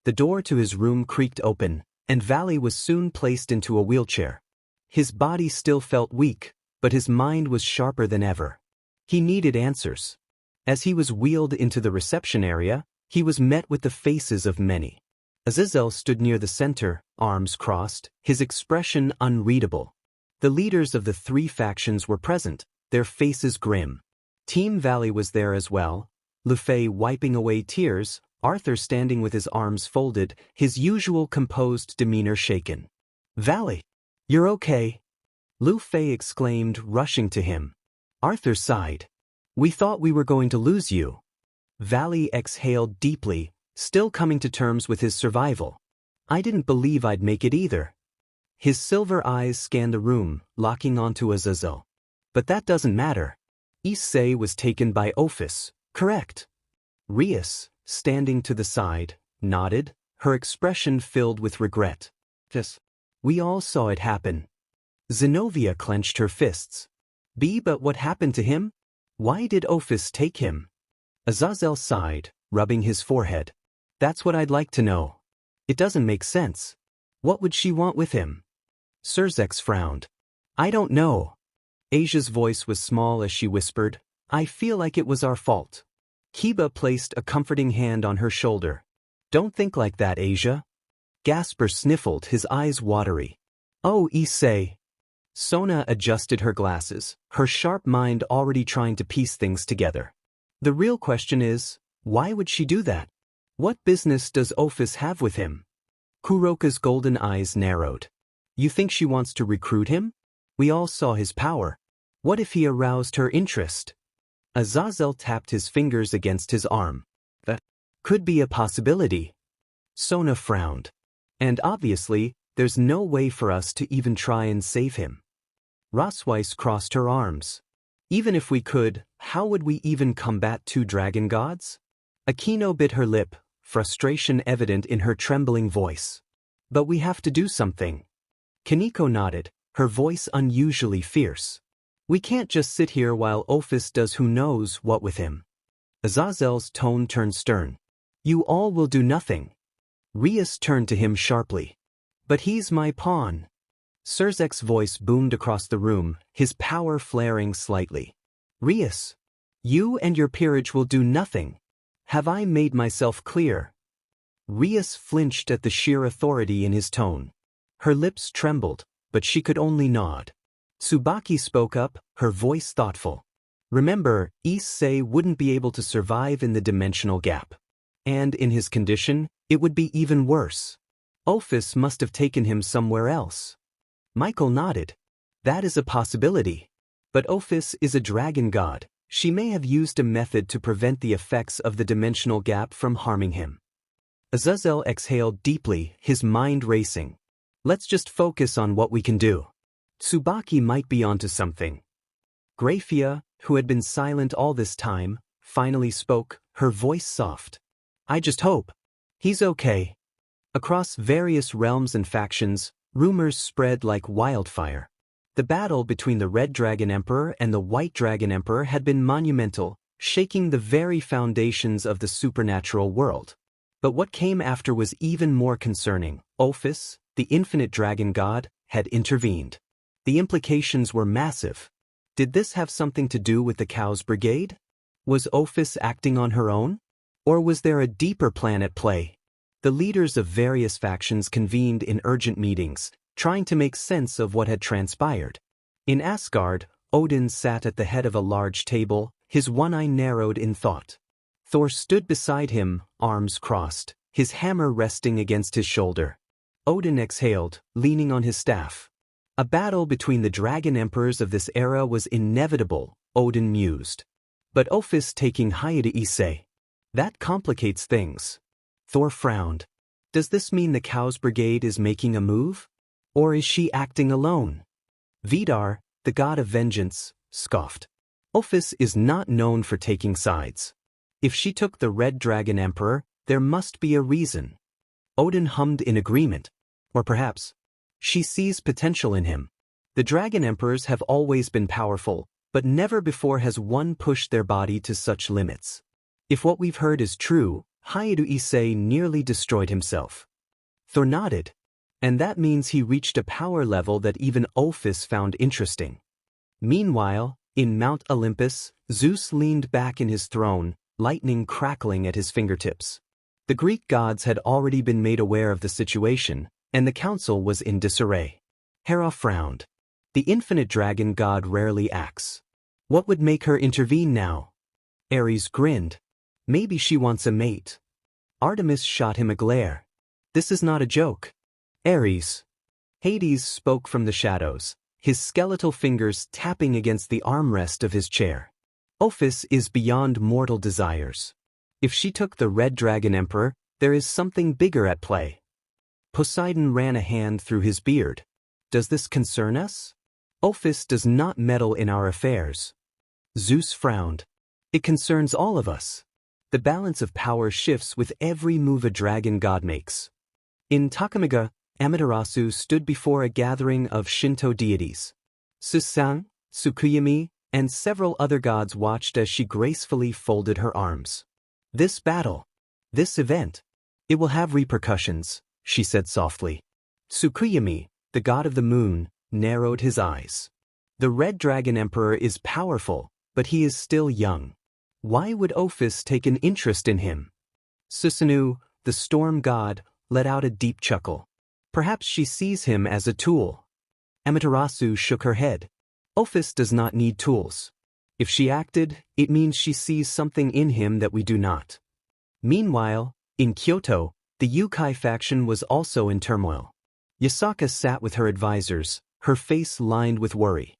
The door to his room creaked open, and Vali was soon placed into a wheelchair. His body still felt weak, but his mind was sharper than ever. He needed answers. As he was wheeled into the reception area, he was met with the faces of many. Azazel stood near the center, arms crossed, his expression unreadable. The leaders of the three factions were present, their faces grim. Team Vali was there as well, Lufay wiping away tears, Arthur standing with his arms folded, his usual composed demeanor shaken. "Vali, you're okay?" Lufay exclaimed, rushing to him. Arthur sighed. "We thought we were going to lose you." Vali exhaled deeply, still coming to terms with his survival. "I didn't believe I'd make it either." His silver eyes scanned the room, locking onto Azazel. "But that doesn't matter. Issei was taken by Ophis, correct?" Rias, standing to the side, nodded, her expression filled with regret. "Yes. We all saw it happen." Zenobia clenched her fists. But what happened to him? Why did Ophis take him?" Azazel sighed, rubbing his forehead. "That's what I'd like to know. It doesn't make sense. What would she want with him?" Surzex frowned. "I don't know." Asia's voice was small as she whispered, "I feel like it was our fault." Kiba placed a comforting hand on her shoulder. "Don't think like that, Asia." Gasper sniffled, his eyes watery. "Oh, Issei." Sona adjusted her glasses, her sharp mind already trying to piece things together. "The real question is, why would she do that? What business does Ophis have with him?" Kuroka's golden eyes narrowed. "You think she wants to recruit him? We all saw his power. What if he aroused her interest?" Azazel tapped his fingers against his arm. "That could be a possibility." Sona frowned. "And obviously, there's no way for us to even try and save him." Rosweiss crossed her arms. "Even if we could, how would we even combat two dragon gods?" Akino bit her lip, frustration evident in her trembling voice. "But we have to do something." Kaneko nodded, her voice unusually fierce. "We can't just sit here while Ophis does who knows what with him." Azazel's tone turned stern. "You all will do nothing." Rias turned to him sharply. "But he's my pawn." Surzek's voice boomed across the room, his power flaring slightly. "Rias, you and your peerage will do nothing. Have I made myself clear?" Rias flinched at the sheer authority in his tone. Her lips trembled, but she could only nod. Tsubaki spoke up, her voice thoughtful. "Remember, Issei wouldn't be able to survive in the dimensional gap. And in his condition, it would be even worse. Ophis must have taken him somewhere else." Michael nodded. "That is a possibility. But Ophis is a dragon god. She may have used a method to prevent the effects of the dimensional gap from harming him." Azazel exhaled deeply, his mind racing. "Let's just focus on what we can do." Tsubaki might be onto something. Graphia, who had been silent all this time, finally spoke, her voice soft. "I just hope he's okay." Across various realms and factions, rumors spread like wildfire. The battle between the Red Dragon Emperor and the White Dragon Emperor had been monumental, shaking the very foundations of the supernatural world. But what came after was even more concerning. Ophis, the infinite dragon god, had intervened. The implications were massive. Did this have something to do with the Chaos Brigade? Was Ophis acting on her own? Or was there a deeper plan at play? The leaders of various factions convened in urgent meetings, trying to make sense of what had transpired. In Asgard, Odin sat at the head of a large table, his one eye narrowed in thought. Thor stood beside him, arms crossed, his hammer resting against his shoulder. Odin exhaled, leaning on his staff. A battle between the dragon emperors of this era was inevitable, Odin mused. But Ophis taking Hayate Issei. That complicates things. Thor frowned. Does this mean the Chaos Brigade is making a move? Or is she acting alone? Vidar, the god of vengeance, scoffed. Ophis is not known for taking sides. If she took the Red Dragon Emperor, there must be a reason. Odin hummed in agreement. Or perhaps, she sees potential in him. The Dragon Emperors have always been powerful, but never before has one pushed their body to such limits. If what we've heard is true, Hayate Issei nearly destroyed himself. Thor nodded. And that means he reached a power level that even Ophis found interesting. Meanwhile, in Mount Olympus, Zeus leaned back in his throne, lightning crackling at his fingertips. The Greek gods had already been made aware of the situation, and the council was in disarray. Hera frowned. The infinite dragon god rarely acts. What would make her intervene now? Ares grinned. Maybe she wants a mate. Artemis shot him a glare. This is not a joke. Ares. Hades spoke from the shadows, his skeletal fingers tapping against the armrest of his chair. Ophis is beyond mortal desires. If she took the Red Dragon Emperor, there is something bigger at play. Poseidon ran a hand through his beard. Does this concern us? Ophis does not meddle in our affairs. Zeus frowned. It concerns all of us. The balance of power shifts with every move a dragon god makes. In Takamiga, Amaterasu stood before a gathering of Shinto deities. Susan, Tsukuyami, and several other gods watched as she gracefully folded her arms. This battle, this event, it will have repercussions, she said softly. Tsukuyami, the god of the moon, narrowed his eyes. The Red Dragon Emperor is powerful, but he is still young. Why would Ophis take an interest in him? Susanoo, the storm god, let out a deep chuckle. Perhaps she sees him as a tool. Amaterasu shook her head. Ophis does not need tools. If she acted, it means she sees something in him that we do not. Meanwhile, in Kyoto, the Yukai faction was also in turmoil. Yasaka sat with her advisors, her face lined with worry.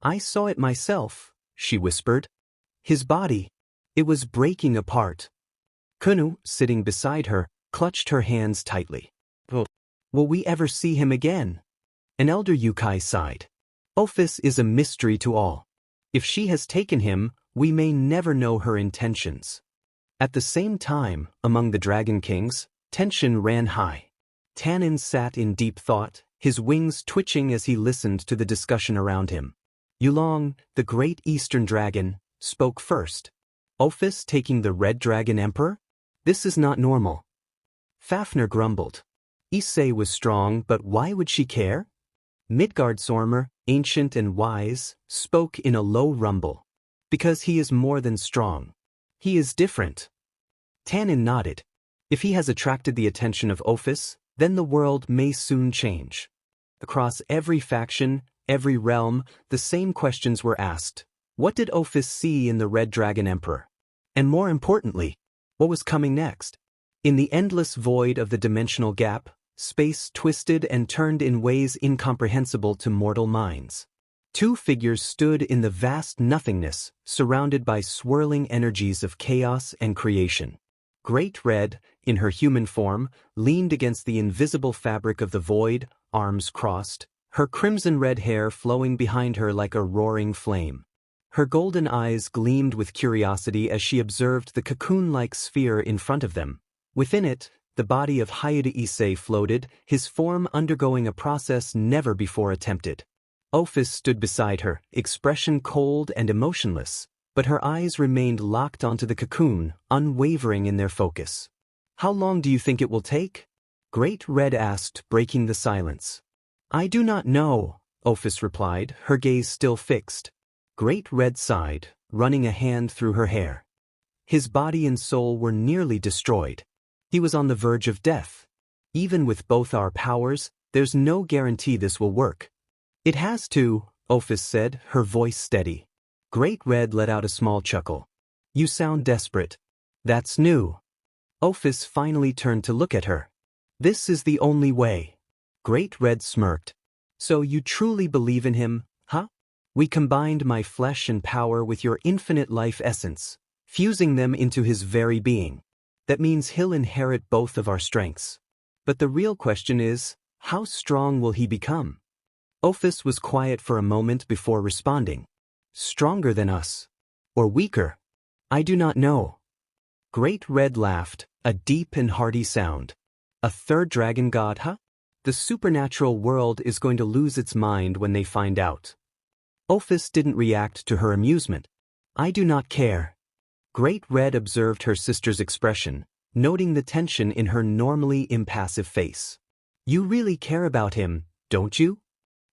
I saw it myself, she whispered. His body, it was breaking apart. Kunu, sitting beside her, clutched her hands tightly. Will we ever see him again? An elder Yukai sighed. Ophis is a mystery to all. If she has taken him, we may never know her intentions. At the same time, among the Dragon Kings, tension ran high. Tanin sat in deep thought, his wings twitching as he listened to the discussion around him. Yulong, the great eastern dragon, spoke first. Ophis taking the Red Dragon Emperor? This is not normal. Fafnir grumbled. Issei was strong, but why would she care? Midgardsormr, ancient and wise, spoke in a low rumble. Because he is more than strong. He is different. Tanin nodded. If he has attracted the attention of Ophis, then the world may soon change. Across every faction, every realm, the same questions were asked. What did Ophis see in the Red Dragon Emperor? And more importantly, what was coming next? In the endless void of the dimensional gap, space twisted and turned in ways incomprehensible to mortal minds. Two figures stood in the vast nothingness, surrounded by swirling energies of chaos and creation. Great Red, in her human form, leaned against the invisible fabric of the void, arms crossed, her crimson-red hair flowing behind her like a roaring flame. Her golden eyes gleamed with curiosity as she observed the cocoon-like sphere in front of them. Within it, the body of Hayate Issei floated, his form undergoing a process never before attempted. Ophis stood beside her, expression cold and emotionless, but her eyes remained locked onto the cocoon, unwavering in their focus. How long do you think it will take? Great Red asked, breaking the silence. I do not know, Ophis replied, her gaze still fixed. Great Red sighed, running a hand through her hair. His body and soul were nearly destroyed. He was on the verge of death. Even with both our powers, there's no guarantee this will work. It has to, Ophis said, her voice steady. Great Red let out a small chuckle. You sound desperate. That's new. Ophis finally turned to look at her. This is the only way. Great Red smirked. So you truly believe in him, huh? We combined my flesh and power with your infinite life essence, fusing them into his very being. That means he'll inherit both of our strengths. But the real question is, how strong will he become? Ophis was quiet for a moment before responding. Stronger than us. Or weaker? I do not know. Great Red laughed, a deep and hearty sound. A third dragon god, huh? The supernatural world is going to lose its mind when they find out. Ophis didn't react to her amusement. I do not care. Great Red observed her sister's expression, noting the tension in her normally impassive face. You really care about him, don't you?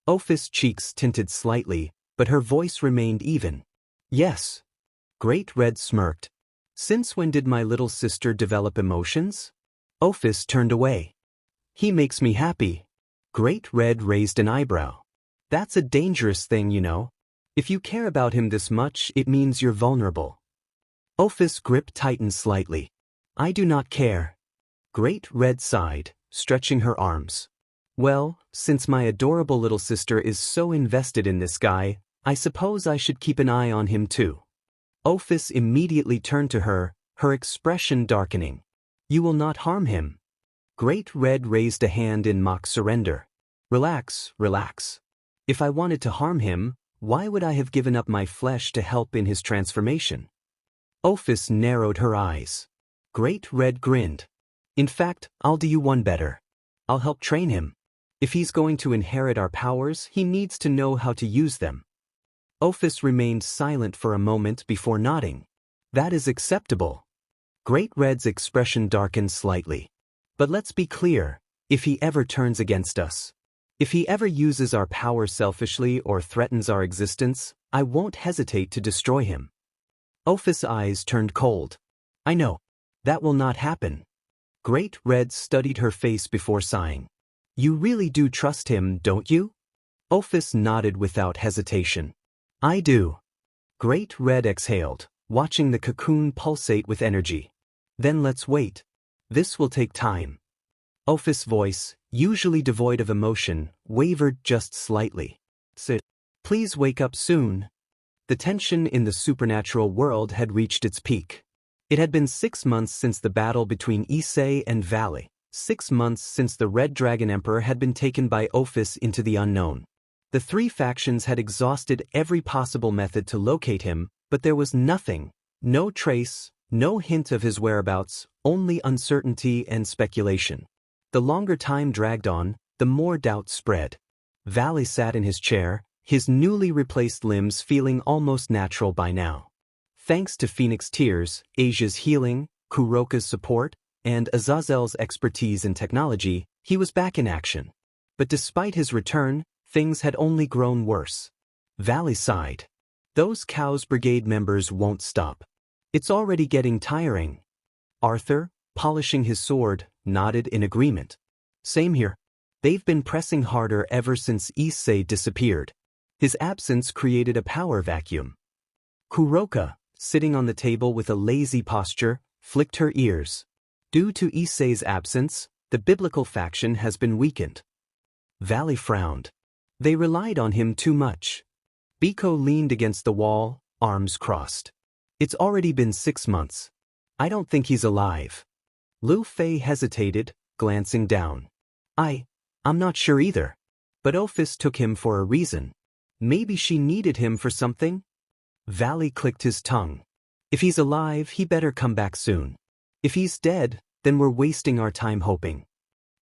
Ophis' cheeks tinted slightly, but her voice remained even. Yes. Great Red smirked. Since when did my little sister develop emotions? Ophis turned away. He makes me happy. Great Red raised an eyebrow. That's a dangerous thing, you know. If you care about him this much, it means you're vulnerable. Ophis' grip tightened slightly. I do not care. Great Red sighed, stretching her arms. Well, since my adorable little sister is so invested in this guy, I suppose I should keep an eye on him too. Ophis immediately turned to her, her expression darkening. You will not harm him. Great Red raised a hand in mock surrender. Relax, relax. If I wanted to harm him, why would I have given up my flesh to help in his transformation? Ophis narrowed her eyes. Great Red grinned. In fact, I'll do you one better. I'll help train him. If he's going to inherit our powers, he needs to know how to use them. Ophis remained silent for a moment before nodding. That is acceptable. Great Red's expression darkened slightly. But let's be clear, if he ever turns against us, if he ever uses our power selfishly or threatens our existence, I won't hesitate to destroy him. Ophis' eyes turned cold. I know. That will not happen. Great Red studied her face before sighing. You really do trust him, don't you? Ophis nodded without hesitation. I do. Great Red exhaled, watching the cocoon pulsate with energy. Then let's wait. This will take time. Ophis' voice, usually devoid of emotion, wavered just slightly. Sit. Please wake up soon. The tension in the supernatural world had reached its peak. It had been 6 months since the battle between Issei and Vali, 6 months since the Red Dragon Emperor had been taken by Ophis into the unknown. The three factions had exhausted every possible method to locate him, but there was nothing, no trace, no hint of his whereabouts, only uncertainty and speculation. The longer time dragged on, the more doubt spread. Vali sat in his chair, his newly replaced limbs feeling almost natural by now. Thanks to Phoenix Tears, Asia's healing, Kuroka's support, and Azazel's expertise in technology, he was back in action. But despite his return, things had only grown worse. Vali sighed. Those Cows Brigade members won't stop. It's already getting tiring. Arthur, polishing his sword, nodded in agreement. Same here. They've been pressing harder ever since Issei disappeared. His absence created a power vacuum. Kuroka, sitting on the table with a lazy posture, flicked her ears. Due to Issei's absence, the biblical faction has been weakened. Vali frowned. They relied on him too much. Biko leaned against the wall, arms crossed. It's already been 6 months. I don't think he's alive. Lu Fei hesitated, glancing down. I'm not sure either. But Ophis took him for a reason. Maybe she needed him for something? Vali clicked his tongue. If he's alive, he better come back soon. If he's dead, then we're wasting our time hoping.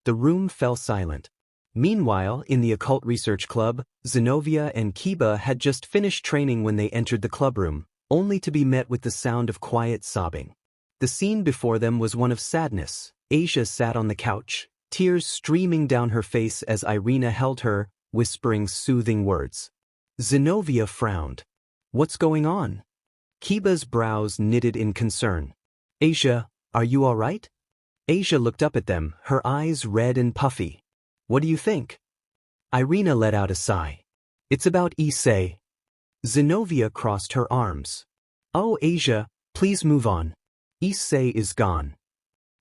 The room fell silent. Meanwhile, in the Occult Research Club, Zenobia and Kiba had just finished training when they entered the clubroom, only to be met with the sound of quiet sobbing. The scene before them was one of sadness. Asia sat on the couch, tears streaming down her face as Irina held her, whispering soothing words. Zenobia frowned. What's going on? Kiba's brows knitted in concern. Asia, are you all right? Asia looked up at them, her eyes red and puffy. What do you think? Irina let out a sigh. It's about Issei. Zenobia crossed her arms. Oh, Asia, please move on. Issei is gone.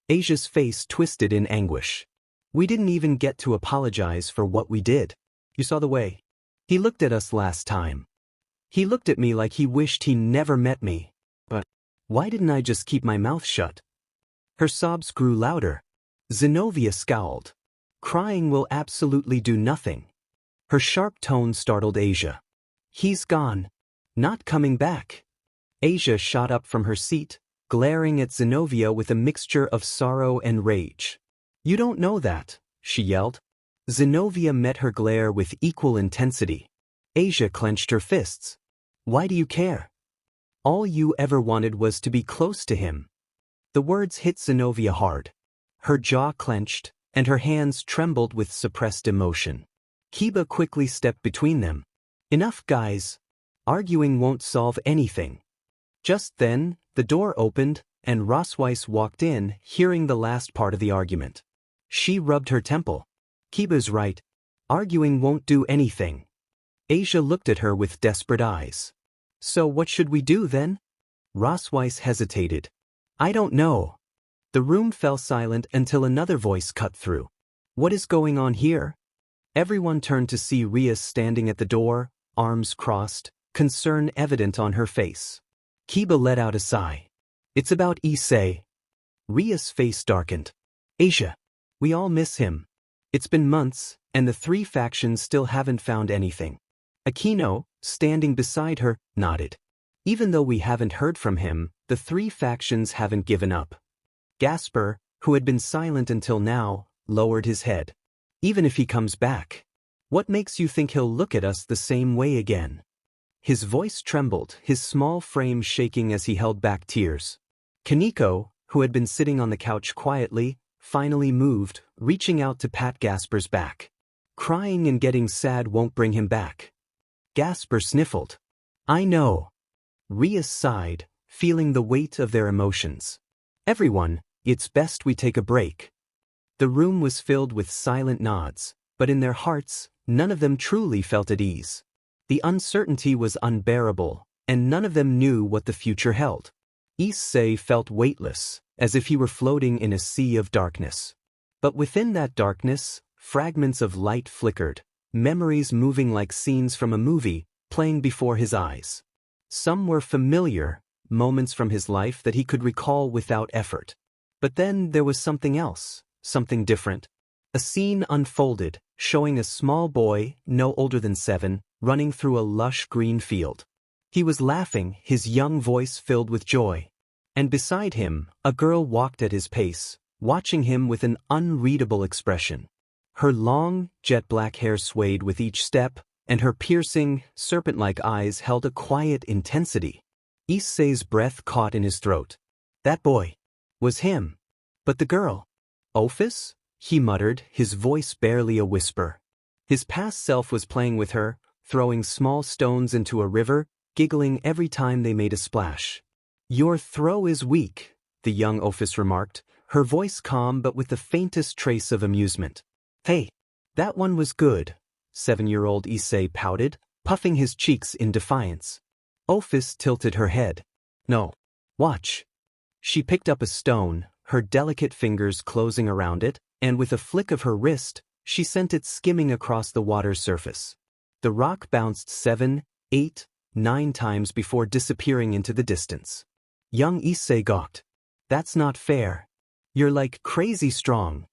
Asia's face twisted in anguish. We didn't even get to apologize for what we did. You saw the way he looked at us last time. He looked at me like he wished he never met me. But why didn't I just keep my mouth shut? Her sobs grew louder. Zenobia scowled. Crying will absolutely do nothing. Her sharp tone startled Asia. He's gone. Not coming back. Asia shot up from her seat, glaring at Zenobia with a mixture of sorrow and rage. You don't know that, she yelled. Zenobia met her glare with equal intensity. Asia clenched her fists. Why do you care? All you ever wanted was to be close to him. The words hit Zenobia hard. Her jaw clenched, and her hands trembled with suppressed emotion. Kiba quickly stepped between them. Enough, guys. Arguing won't solve anything. Just then, the door opened, and Rosweiss walked in, hearing the last part of the argument. She rubbed her temple. Kiba's right. Arguing won't do anything. Asia looked at her with desperate eyes. So what should we do then? Rosweiss hesitated. I don't know. The room fell silent until another voice cut through. What is going on here? Everyone turned to see Rias standing at the door, arms crossed, concern evident on her face. Kiba let out a sigh. It's about Issei. Rias' face darkened. Asia. We all miss him. It's been months, and the three factions still haven't found anything. Aquino, standing beside her, nodded. Even though we haven't heard from him, the three factions haven't given up. Gasper, who had been silent until now, lowered his head. Even if he comes back, what makes you think he'll look at us the same way again? His voice trembled, his small frame shaking as he held back tears. Kaneko, who had been sitting on the couch quietly, finally moved, reaching out to pat Gasper's back. Crying and getting sad won't bring him back. Gasper sniffled. I know. Rias sighed, feeling the weight of their emotions. Everyone, it's best we take a break. The room was filled with silent nods, but in their hearts, none of them truly felt at ease. The uncertainty was unbearable, and none of them knew what the future held. Issei felt weightless, as if he were floating in a sea of darkness. But within that darkness, fragments of light flickered, memories moving like scenes from a movie, playing before his eyes. Some were familiar, moments from his life that he could recall without effort. But then there was something else, something different. A scene unfolded, showing a small boy, no older than 7, running through a lush green field. He was laughing, his young voice filled with joy. And beside him, a girl walked at his pace, watching him with an unreadable expression. Her long, jet-black hair swayed with each step, and her piercing, serpent-like eyes held a quiet intensity. Issei's breath caught in his throat. That boy was him. But the girl? Ophis? He muttered, his voice barely a whisper. His past self was playing with her, throwing small stones into a river, giggling every time they made a splash. Your throw is weak, the young Ophis remarked, her voice calm but with the faintest trace of amusement. Hey, that one was good, 7-year-old Issei pouted, puffing his cheeks in defiance. Ophis tilted her head. No. Watch. She picked up a stone, her delicate fingers closing around it, and with a flick of her wrist, she sent it skimming across the water's surface. The rock bounced 7, 8, 9 times before disappearing into the distance. Young Issei gawked. That's not fair. You're like crazy strong.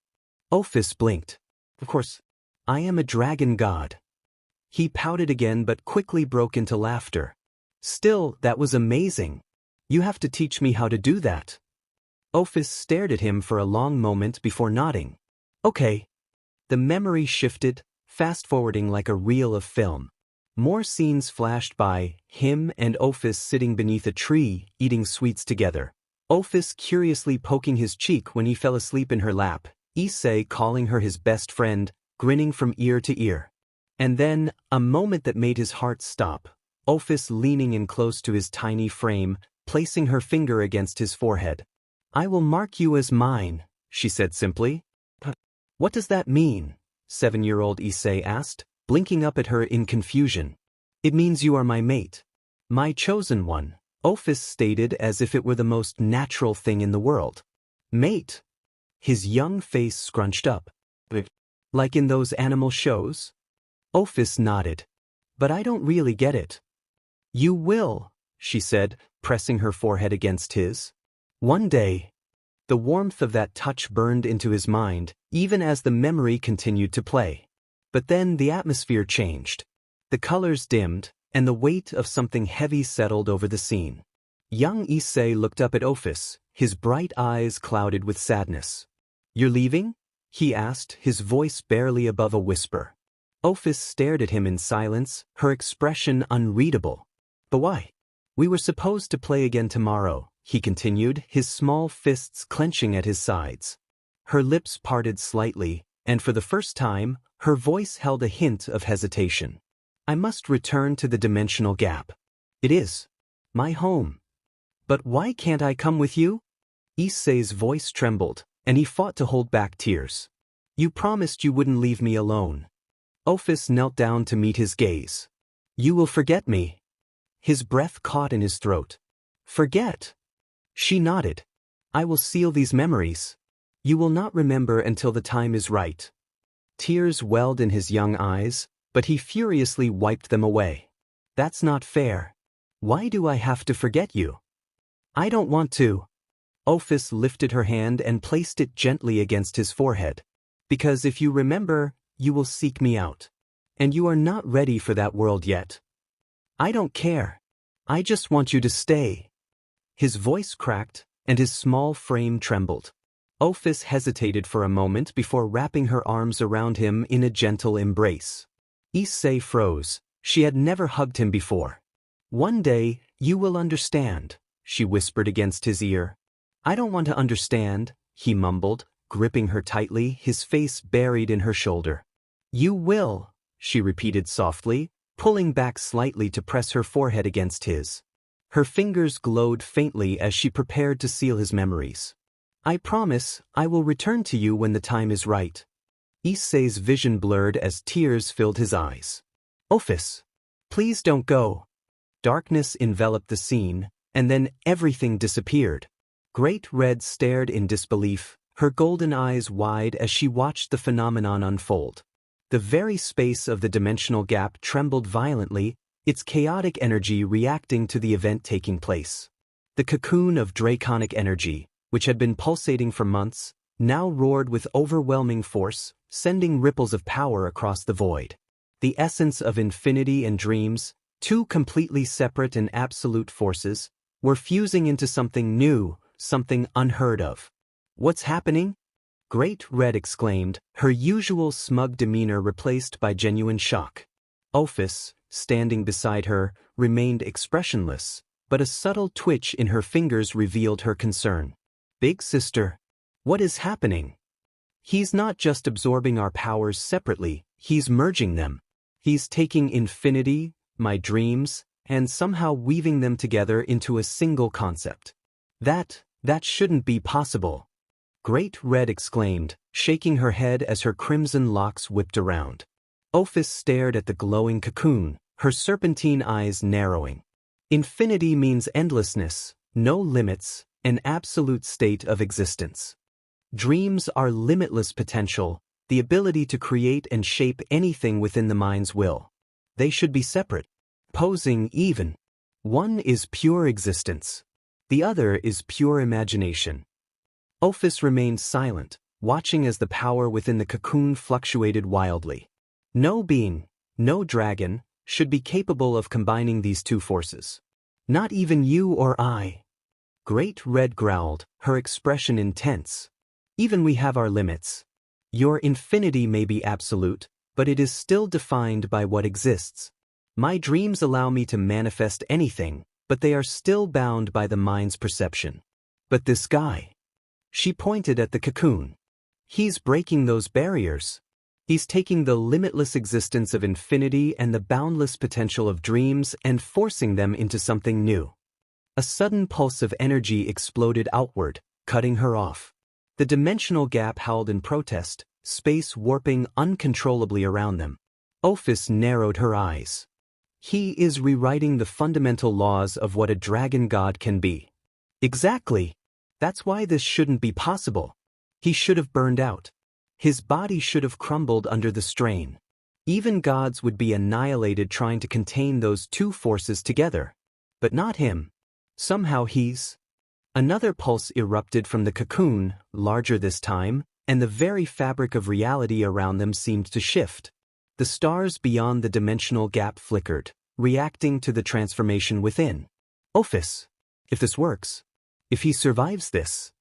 Ophis blinked. Of course, I am a dragon god. He pouted again but quickly broke into laughter. Still, that was amazing. You have to teach me how to do that. Ophis stared at him for a long moment before nodding. Okay. The memory shifted, fast-forwarding like a reel of film. More scenes flashed by, him and Ophis sitting beneath a tree, eating sweets together. Ophis curiously poking his cheek when he fell asleep in her lap, Issei calling her his best friend, grinning from ear to ear. And then, a moment that made his heart stop, Ophis leaning in close to his tiny frame, placing her finger against his forehead. I will mark you as mine, she said simply. What does that mean? 7-year-old Issei asked, blinking up at her in confusion. It means you are my mate. My chosen one, Ophis stated as if it were the most natural thing in the world. Mate? His young face scrunched up. Like in those animal shows? Ophis nodded. But I don't really get it. You will, she said, pressing her forehead against his. One day. The warmth of that touch burned into his mind, even as the memory continued to play. But then the atmosphere changed. The colors dimmed, and the weight of something heavy settled over the scene. Young Issei looked up at Ophis, his bright eyes clouded with sadness. You're leaving? He asked, his voice barely above a whisper. Ophis stared at him in silence, her expression unreadable. But why? We were supposed to play again tomorrow, he continued, his small fists clenching at his sides. Her lips parted slightly, and for the first time, her voice held a hint of hesitation. I must return to the dimensional gap. It is my home. But why can't I come with you? Issei's voice trembled, and he fought to hold back tears. You promised you wouldn't leave me alone. Ophis knelt down to meet his gaze. You will forget me. His breath caught in his throat. Forget? She nodded. I will seal these memories. You will not remember until the time is right. Tears welled in his young eyes, but he furiously wiped them away. That's not fair. Why do I have to forget you? I don't want to. Ophis lifted her hand and placed it gently against his forehead. Because if you remember, you will seek me out. And you are not ready for that world yet. I don't care. I just want you to stay. His voice cracked, and his small frame trembled. Ophis hesitated for a moment before wrapping her arms around him in a gentle embrace. Issei froze. She had never hugged him before. One day, you will understand, she whispered against his ear. I don't want to understand, he mumbled, gripping her tightly, his face buried in her shoulder. You will, she repeated softly, pulling back slightly to press her forehead against his. Her fingers glowed faintly as she prepared to seal his memories. I promise I will return to you when the time is right. Issei's vision blurred as tears filled his eyes. Ophis, please don't go. Darkness enveloped the scene, and then everything disappeared. Great Red stared in disbelief, her golden eyes wide as she watched the phenomenon unfold. The very space of the dimensional gap trembled violently, its chaotic energy reacting to the event taking place. The cocoon of draconic energy, which had been pulsating for months, now roared with overwhelming force, sending ripples of power across the void. The essence of infinity and dreams, two completely separate and absolute forces, were fusing into something new, something unheard of. What's happening? Great Red exclaimed, her usual smug demeanor replaced by genuine shock. Ophis, standing beside her, remained expressionless, but a subtle twitch in her fingers revealed her concern. Big sister, what is happening? He's not just absorbing our powers separately, he's merging them. He's taking infinity, my dreams, and somehow weaving them together into a single concept. That shouldn't be possible. Great Red exclaimed, shaking her head as her crimson locks whipped around. Ophis stared at the glowing cocoon, her serpentine eyes narrowing. Infinity means endlessness, no limits, an absolute state of existence. Dreams are limitless potential, the ability to create and shape anything within the mind's will. They should be separate, opposing even. One is pure existence. The other is pure imagination. Ophis remained silent, watching as the power within the cocoon fluctuated wildly. No being, no dragon, should be capable of combining these two forces. Not even you or I. Great Red growled, her expression intense. Even we have our limits. Your infinity may be absolute, but it is still defined by what exists. My dreams allow me to manifest anything, but they are still bound by the mind's perception. But this guy. She pointed at the cocoon. He's breaking those barriers. He's taking the limitless existence of infinity and the boundless potential of dreams and forcing them into something new. A sudden pulse of energy exploded outward, cutting her off. The dimensional gap howled in protest, space warping uncontrollably around them. Ophis narrowed her eyes. He is rewriting the fundamental laws of what a dragon god can be. Exactly. That's why this shouldn't be possible. He should have burned out. His body should have crumbled under the strain. Even gods would be annihilated trying to contain those two forces together. But not him. Somehow he's... Another pulse erupted from the cocoon, larger this time, and the very fabric of reality around them seemed to shift. The stars beyond the dimensional gap flickered, reacting to the transformation within. Ophis, if this works, if he survives this,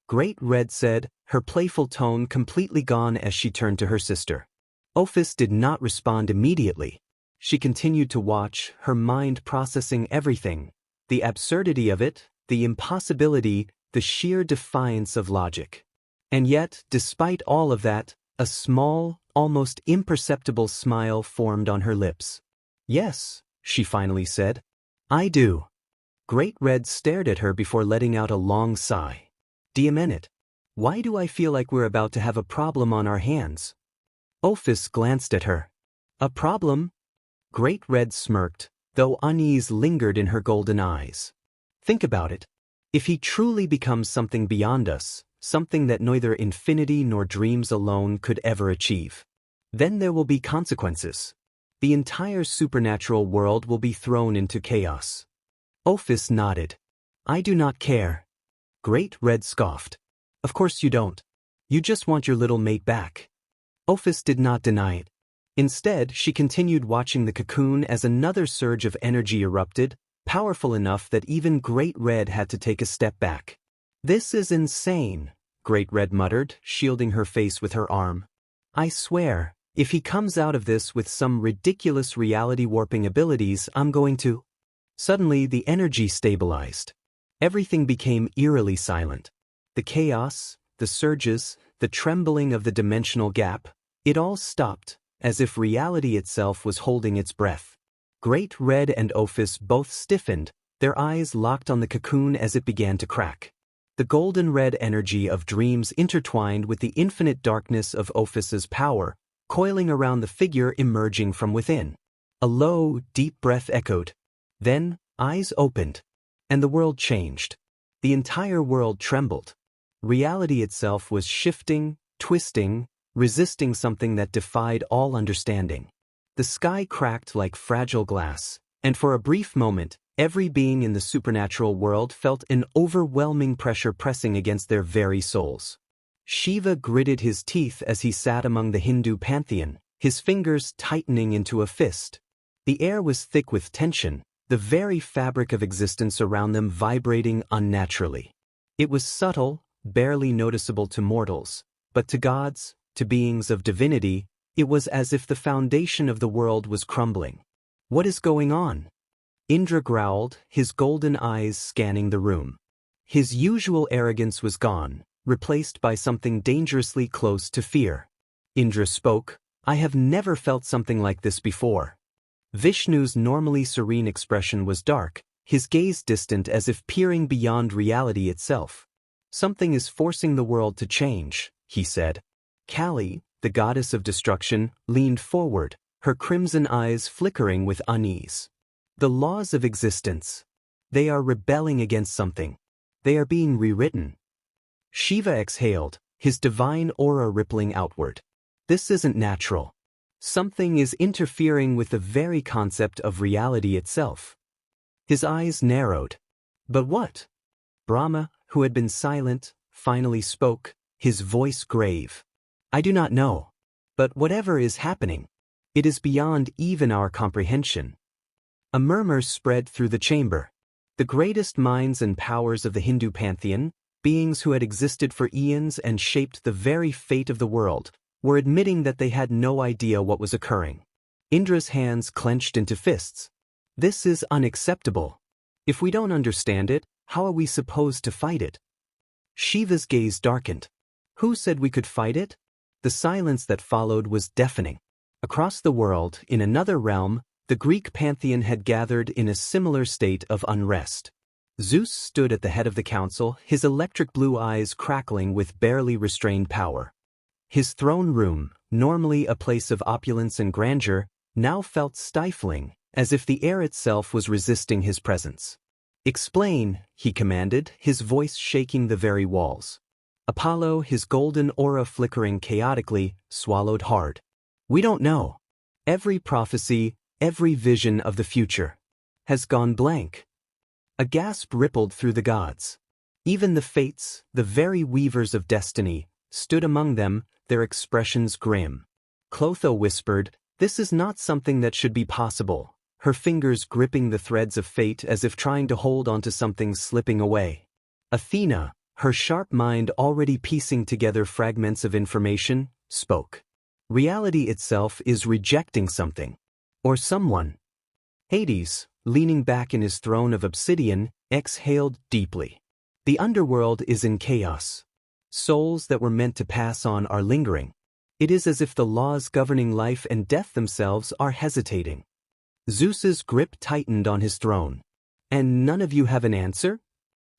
Great Red said, her playful tone completely gone as she turned to her sister. Ophis did not respond immediately. She continued to watch, her mind processing everything, the absurdity of it, the impossibility, the sheer defiance of logic. And yet, despite all of that, a small, almost imperceptible smile formed on her lips. Yes, she finally said. I do. Great Red stared at her before letting out a long sigh. Do you mean it? Why do I feel like we're about to have a problem on our hands? Ophis glanced at her. A problem? Great Red smirked, though unease lingered in her golden eyes. Think about it. If he truly becomes something beyond us, something that neither infinity nor dreams alone could ever achieve, then there will be consequences. The entire supernatural world will be thrown into chaos. Ophis nodded. I do not care. Great Red scoffed. Of course you don't. You just want your little mate back. Ophis did not deny it. Instead, she continued watching the cocoon as another surge of energy erupted, powerful enough that even Great Red had to take a step back. This is insane, Great Red muttered, shielding her face with her arm. I swear, if he comes out of this with some ridiculous reality-warping abilities, I'm going to... Suddenly, the energy stabilized. Everything became eerily silent. The chaos, the surges, the trembling of the dimensional gap, it all stopped, as if reality itself was holding its breath. Great Red and Ophis both stiffened, their eyes locked on the cocoon as it began to crack. The golden red energy of dreams intertwined with the infinite darkness of Ophis's power, coiling around the figure emerging from within. A low, deep breath echoed. Then, eyes opened. And the world changed. The entire world trembled. Reality itself was shifting, twisting, resisting something that defied all understanding. The sky cracked like fragile glass, and for a brief moment, every being in the supernatural world felt an overwhelming pressure pressing against their very souls. Shiva gritted his teeth as he sat among the Hindu pantheon, his fingers tightening into a fist. The air was thick with tension, the very fabric of existence around them vibrating unnaturally. It was subtle, barely noticeable to mortals, but to gods, to beings of divinity, it was as if the foundation of the world was crumbling. What is going on? Indra growled, his golden eyes scanning the room. His usual arrogance was gone, replaced by something dangerously close to fear. Indra spoke, I have never felt something like this before. Vishnu's normally serene expression was dark, his gaze distant as if peering beyond reality itself. Something is forcing the world to change, he said. Kali, the goddess of destruction, leaned forward, her crimson eyes flickering with unease. The laws of existence. They are rebelling against something. They are being rewritten. Shiva exhaled, his divine aura rippling outward. This isn't natural. Something is interfering with the very concept of reality itself. His eyes narrowed. But what? Brahma, who had been silent, finally spoke, his voice grave. I do not know. But whatever is happening, it is beyond even our comprehension. A murmur spread through the chamber. The greatest minds and powers of the Hindu pantheon, beings who had existed for eons and shaped the very fate of the world, were admitting that they had no idea what was occurring. Indra's hands clenched into fists. This is unacceptable. If we don't understand it, how are we supposed to fight it? Shiva's gaze darkened. Who said we could fight it? The silence that followed was deafening. Across the world, in another realm, the Greek pantheon had gathered in a similar state of unrest. Zeus stood at the head of the council, his electric blue eyes crackling with barely restrained power. His throne room, normally a place of opulence and grandeur, now felt stifling, as if the air itself was resisting his presence. Explain, he commanded, his voice shaking the very walls. Apollo, his golden aura flickering chaotically, swallowed hard. We don't know. Every prophecy, every vision of the future has gone blank. A gasp rippled through the gods. Even the fates, the very weavers of destiny, stood among them, their expressions grim. Clotho whispered, this is not something that should be possible, her fingers gripping the threads of fate as if trying to hold onto something slipping away. Athena, her sharp mind already piecing together fragments of information, spoke. Reality itself is rejecting something. Or someone. Hades, leaning back in his throne of obsidian, exhaled deeply. The underworld is in chaos. Souls that were meant to pass on are lingering. It is as if the laws governing life and death themselves are hesitating. Zeus's grip tightened on his throne. And none of you have an answer?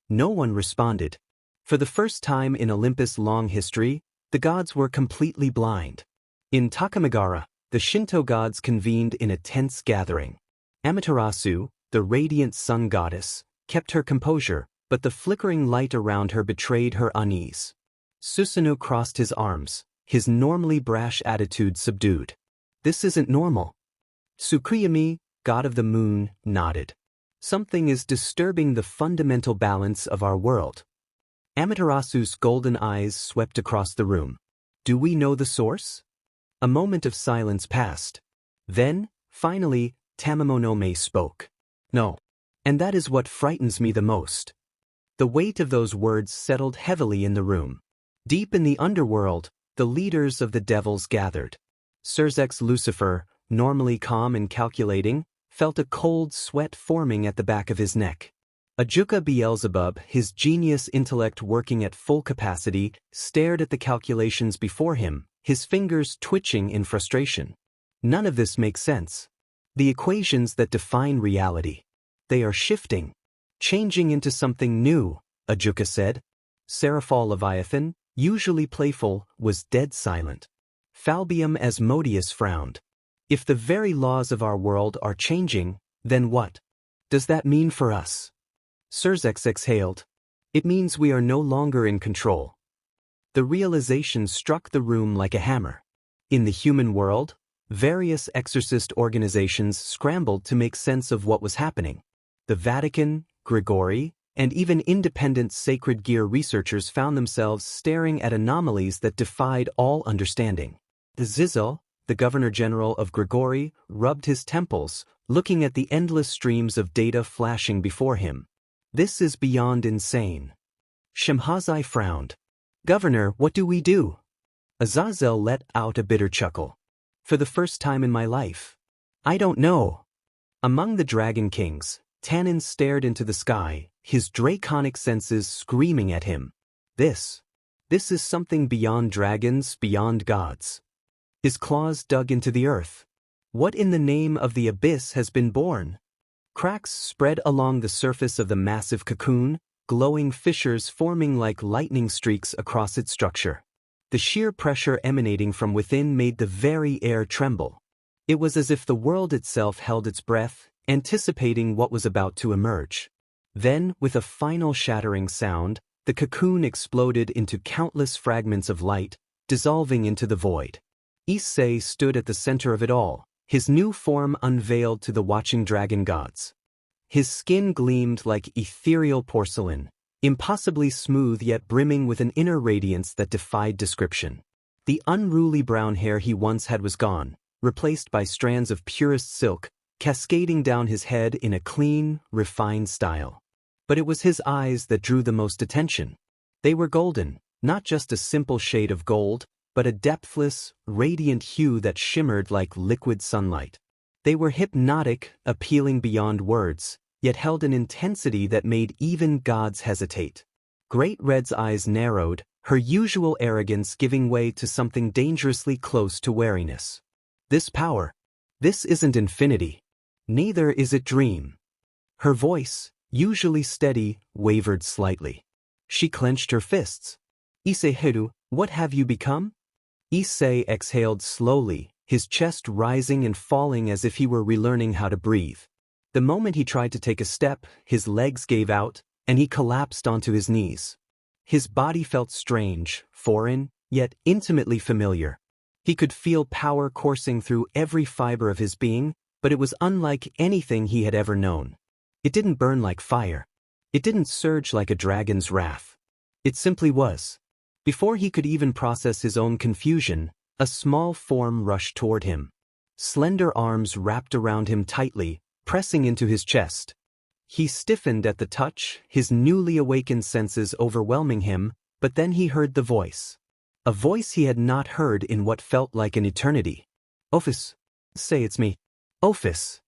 No one responded. For the first time in Olympus' long history, the gods were completely blind. In Takamagara, the Shinto gods convened in a tense gathering. Amaterasu, the radiant sun goddess, kept her composure, but the flickering light around her betrayed her unease. Susanoo crossed his arms, his normally brash attitude subdued. This isn't normal. Tsukuyomi, god of the moon, nodded. Something is disturbing the fundamental balance of our world. Amaterasu's golden eyes swept across the room. Do we know the source? A moment of silence passed. Then, finally, Tamamonome spoke. No. And that is what frightens me the most. The weight of those words settled heavily in the room. Deep in the underworld, the leaders of the devils gathered. Surzek's Lucifer, normally calm and calculating, felt a cold sweat forming at the back of his neck. Ajuka Beelzebub, his genius intellect working at full capacity, stared at the calculations before him, his fingers twitching in frustration. None of this makes sense. The equations that define reality. They are shifting. Changing into something new, Ajuka said. Seraphal Leviathan, usually playful, was dead silent. Falbium Asmodeus frowned. If the very laws of our world are changing, then what does that mean for us? Surzek exhaled. It means we are no longer in control. The realization struck the room like a hammer. In the human world, various exorcist organizations scrambled to make sense of what was happening. The Vatican, Grigori, and even independent sacred gear researchers found themselves staring at anomalies that defied all understanding. Azazel, the Governor-General of Grigori, rubbed his temples, looking at the endless streams of data flashing before him. This is beyond insane. Shemhazai frowned. Governor, what do we do? Azazel let out a bitter chuckle. For the first time in my life. I don't know. Among the Dragon Kings, Tanin stared into the sky, his draconic senses screaming at him. This is something beyond dragons, beyond gods. His claws dug into the earth. What in the name of the abyss has been born? Cracks spread along the surface of the massive cocoon, glowing fissures forming like lightning streaks across its structure. The sheer pressure emanating from within made the very air tremble. It was as if the world itself held its breath, anticipating what was about to emerge. Then, with a final shattering sound, the cocoon exploded into countless fragments of light, dissolving into the void. Issei stood at the center of it all, his new form unveiled to the watching dragon gods. His skin gleamed like ethereal porcelain, impossibly smooth yet brimming with an inner radiance that defied description. The unruly brown hair he once had was gone, replaced by strands of purest silk, cascading down his head in a clean, refined style. But it was his eyes that drew the most attention. They were golden, not just a simple shade of gold, but a depthless, radiant hue that shimmered like liquid sunlight. They were hypnotic, appealing beyond words, yet held an intensity that made even gods hesitate. Great Red's eyes narrowed, her usual arrogance giving way to something dangerously close to wariness. This power. This isn't infinity. Neither is it dream. Her voice, usually steady, wavered slightly. She clenched her fists. Issei, what have you become? Issei exhaled slowly, his chest rising and falling as if he were relearning how to breathe. The moment he tried to take a step, his legs gave out, and he collapsed onto his knees. His body felt strange, foreign, yet intimately familiar. He could feel power coursing through every fiber of his being, but it was unlike anything he had ever known. It didn't burn like fire. It didn't surge like a dragon's wrath. It simply was. Before he could even process his own confusion, a small form rushed toward him. Slender arms wrapped around him tightly, pressing into his chest. He stiffened at the touch, his newly awakened senses overwhelming him, but then he heard the voice. A voice he had not heard in what felt like an eternity. Ophis. Say it's me. Ophis.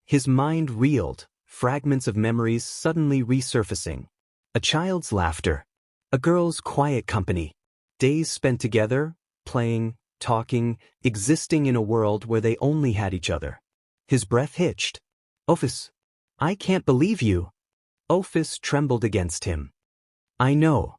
His mind reeled, fragments of memories suddenly resurfacing. A child's laughter. A girl's quiet company. Days spent together, playing, talking, existing in a world where they only had each other. His breath hitched. Ophis. I can't believe you. Ophis trembled against him. I know.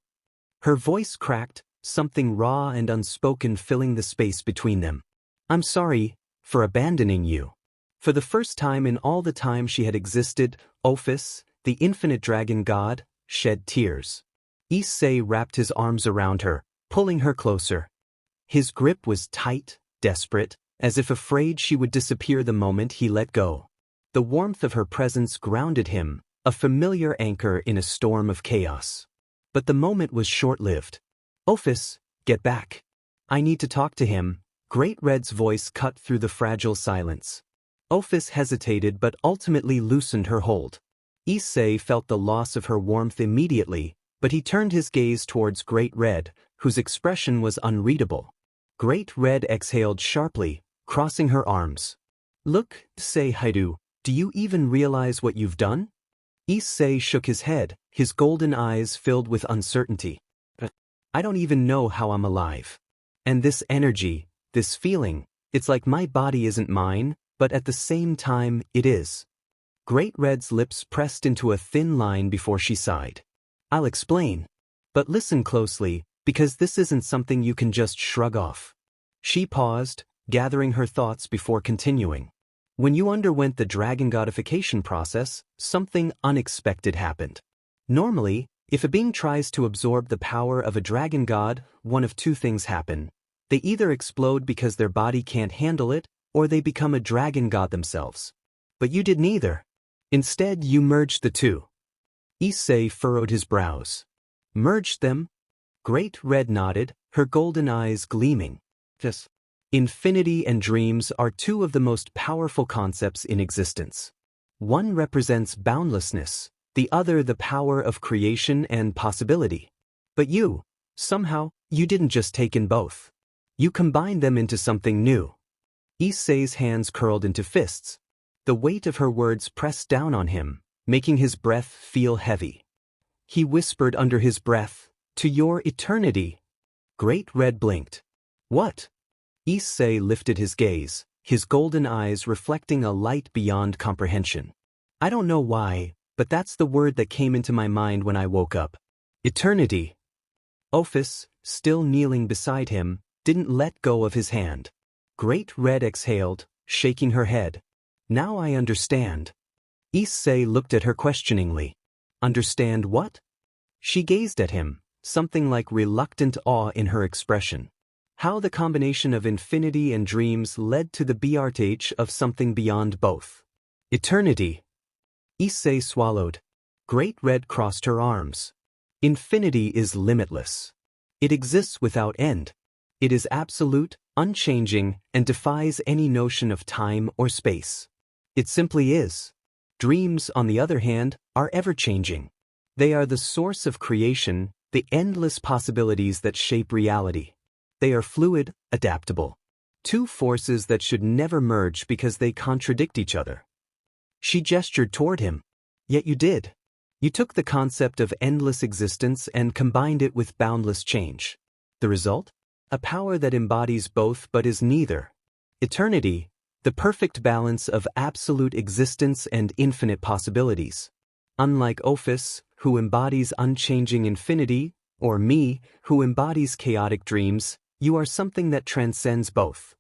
Her voice cracked, something raw and unspoken filling the space between them. I'm sorry for abandoning you. For the first time in all the time she had existed, Ophis, the infinite dragon god, shed tears. Issei wrapped his arms around her, pulling her closer. His grip was tight, desperate, as if afraid she would disappear the moment he let go. The warmth of her presence grounded him, a familiar anchor in a storm of chaos. But the moment was short-lived. Ophis, get back. I need to talk to him. Great Red's voice cut through the fragile silence. Ophis hesitated but ultimately loosened her hold. Issei felt the loss of her warmth immediately, but he turned his gaze towards Great Red, whose expression was unreadable. Great Red exhaled sharply, crossing her arms. Look, Issei Haidu, do you even realize what you've done? Issei shook his head, his golden eyes filled with uncertainty. I don't even know how I'm alive. And this energy, this feeling, it's like my body isn't mine, but at the same time, it is. Great Red's lips pressed into a thin line before she sighed. I'll explain. But listen closely, because this isn't something you can just shrug off. She paused, gathering her thoughts before continuing. When you underwent the dragon godification process, something unexpected happened. Normally, if a being tries to absorb the power of a dragon god, one of two things happen. They either explode because their body can't handle it, or they become a dragon god themselves. But you did neither. Instead, you merged the two. Issei furrowed his brows. Merged them? Great Red nodded, her golden eyes gleaming. Yes. Infinity and dreams are two of the most powerful concepts in existence. One represents boundlessness, the other the power of creation and possibility. But you, somehow, you didn't just take in both. You combined them into something new. Issei's hands curled into fists. The weight of her words pressed down on him, making his breath feel heavy. He whispered under his breath, to your eternity. Great Red blinked. What? Issei lifted his gaze, his golden eyes reflecting a light beyond comprehension. I don't know why, but that's the word that came into my mind when I woke up. Eternity. Ophis, still kneeling beside him, didn't let go of his hand. Great Red exhaled, shaking her head. Now I understand. Issei looked at her questioningly. Understand what? She gazed at him, something like reluctant awe in her expression. How the combination of infinity and dreams led to the birth of something beyond both. Eternity. Issei swallowed. Great Red crossed her arms. Infinity is limitless. It exists without end. It is absolute, unchanging, and defies any notion of time or space. It simply is. Dreams, on the other hand, are ever-changing. They are the source of creation, the endless possibilities that shape reality. They are fluid, adaptable. Two forces that should never merge because they contradict each other. She gestured toward him. Yet you did. You took the concept of endless existence and combined it with boundless change. The result? A power that embodies both but is neither. Eternity, the perfect balance of absolute existence and infinite possibilities. Unlike Ophis, who embodies unchanging infinity, or me, who embodies chaotic dreams, you are something that transcends both.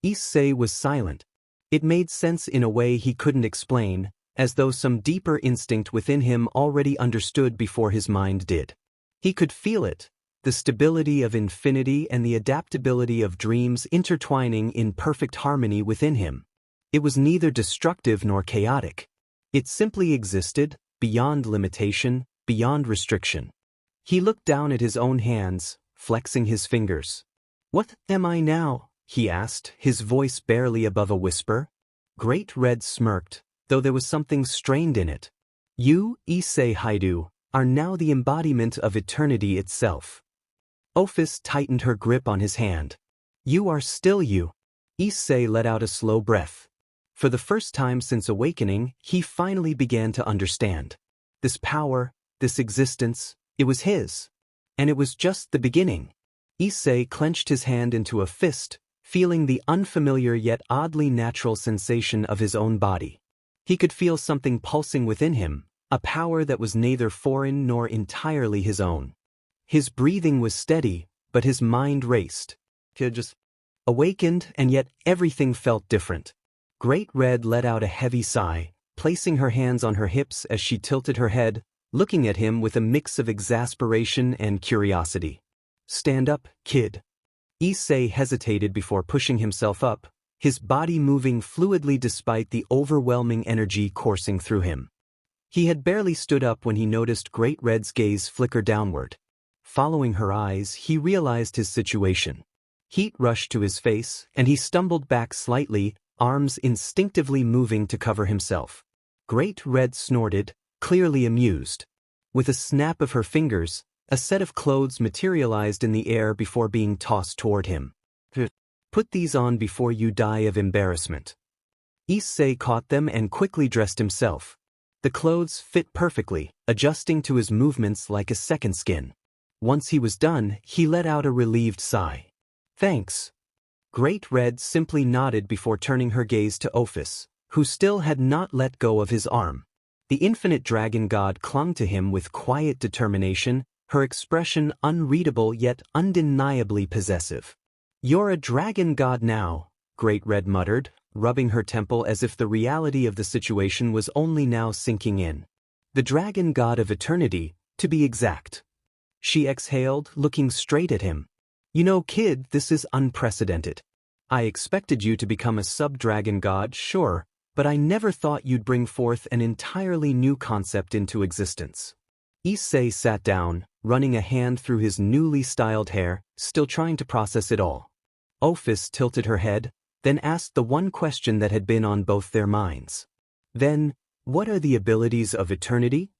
Issei was silent. It made sense in a way he couldn't explain, as though some deeper instinct within him already understood before his mind did. He could feel it, the stability of infinity and the adaptability of dreams intertwining in perfect harmony within him. It was neither destructive nor chaotic. It simply existed, beyond limitation, beyond restriction. He looked down at his own hands, flexing his fingers. What am I now? He asked, his voice barely above a whisper. Great Red smirked, though there was something strained in it. You, Issei Haidu, are now the embodiment of eternity itself. Ophis tightened her grip on his hand. You are still you. Issei let out a slow breath. For the first time since awakening, he finally began to understand. This power, this existence, it was his. And it was just the beginning. Issei clenched his hand into a fist, feeling the unfamiliar yet oddly natural sensation of his own body. He could feel something pulsing within him, a power that was neither foreign nor entirely his own. His breathing was steady, but his mind raced. He just awakened, and yet everything felt different. Great Red let out a heavy sigh, placing her hands on her hips as she tilted her head, looking at him with a mix of exasperation and curiosity. "Stand up, kid." Issei hesitated before pushing himself up, his body moving fluidly despite the overwhelming energy coursing through him. He had barely stood up when he noticed Great Red's gaze flicker downward. Following her eyes, he realized his situation. Heat rushed to his face, and he stumbled back slightly, arms instinctively moving to cover himself. Great Red snorted, clearly amused. With a snap of her fingers, a set of clothes materialized in the air before being tossed toward him. "Put these on before you die of embarrassment." Issei caught them and quickly dressed himself. The clothes fit perfectly, adjusting to his movements like a second skin. Once he was done, he let out a relieved sigh. "Thanks." Great Red simply nodded before turning her gaze to Ophis, who still had not let go of his arm. The infinite dragon god clung to him with quiet determination, her expression unreadable yet undeniably possessive. "You're a dragon god now," Great Red muttered, rubbing her temple as if the reality of the situation was only now sinking in. "The dragon god of eternity, to be exact." She exhaled, looking straight at him. "You know, kid, this is unprecedented. I expected you to become a sub-dragon god, sure, but I never thought you'd bring forth an entirely new concept into existence." Issei sat down, running a hand through his newly styled hair, still trying to process it all. Ophis tilted her head, then asked the one question that had been on both their minds. "Then, what are the abilities of eternity?"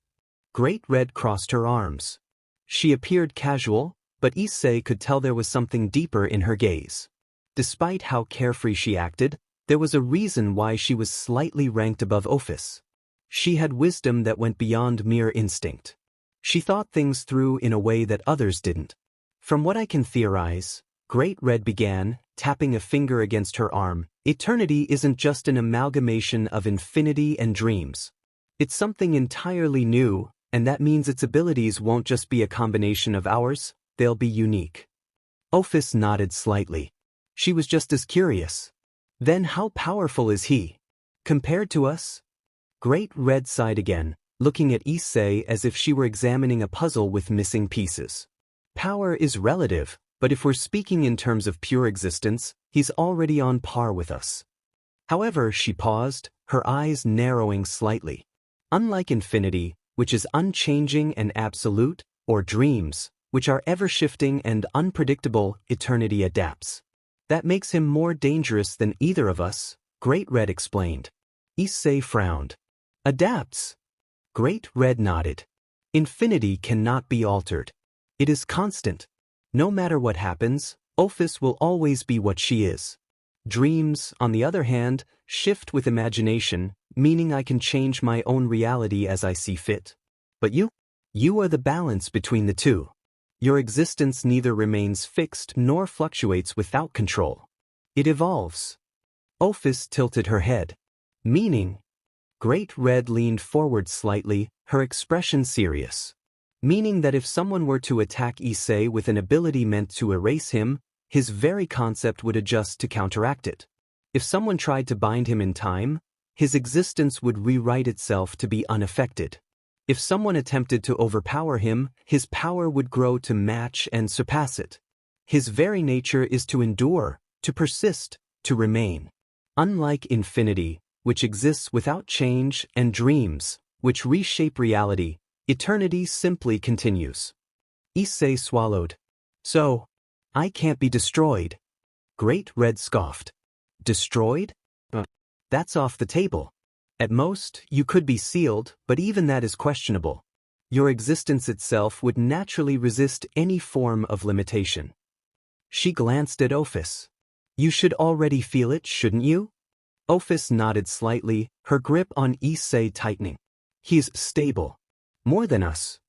Great Red crossed her arms. She appeared casual, but Issei could tell there was something deeper in her gaze. Despite how carefree she acted, there was a reason why she was slightly ranked above Ophis. She had wisdom that went beyond mere instinct. She thought things through in a way that others didn't. "From what I can theorize," Great Red began, tapping a finger against her arm, "eternity isn't just an amalgamation of infinity and dreams. It's something entirely new, and that means its abilities won't just be a combination of ours, they'll be unique." Ophis nodded slightly. She was just as curious. "Then how powerful is he? Compared to us?" Great Red sighed again, looking at Issei as if she were examining a puzzle with missing pieces. "Power is relative, but if we're speaking in terms of pure existence, he's already on par with us." However, she paused, her eyes narrowing slightly. Unlike infinity, which is unchanging and absolute, or dreams, which are ever-shifting and unpredictable, eternity adapts. "That makes him more dangerous than either of us," Great Red explained. Issei frowned. "Adapts?" Great Red nodded. "Infinity cannot be altered. It is constant. No matter what happens, Ophis will always be what she is. Dreams, on the other hand, shift with imagination, meaning I can change my own reality as I see fit. But you are the balance between the two. Your existence neither remains fixed nor fluctuates without control. It evolves." Ophis tilted her head. "Meaning?" Great Red leaned forward slightly, her expression serious. "Meaning that if someone were to attack Issei with an ability meant to erase him, his very concept would adjust to counteract it. If someone tried to bind him in time, his existence would rewrite itself to be unaffected. If someone attempted to overpower him, his power would grow to match and surpass it. His very nature is to endure, to persist, to remain. Unlike infinity, which exists without change, and dreams, which reshape reality, eternity simply continues." Issei swallowed. "So, I can't be destroyed?" Great Red scoffed. "Destroyed? That's off the table. At most, you could be sealed, but even that is questionable. Your existence itself would naturally resist any form of limitation." She glanced at Ophis. "You should already feel it, shouldn't you?" Ophis nodded slightly, her grip on Issei tightening. "He's stable. More than us."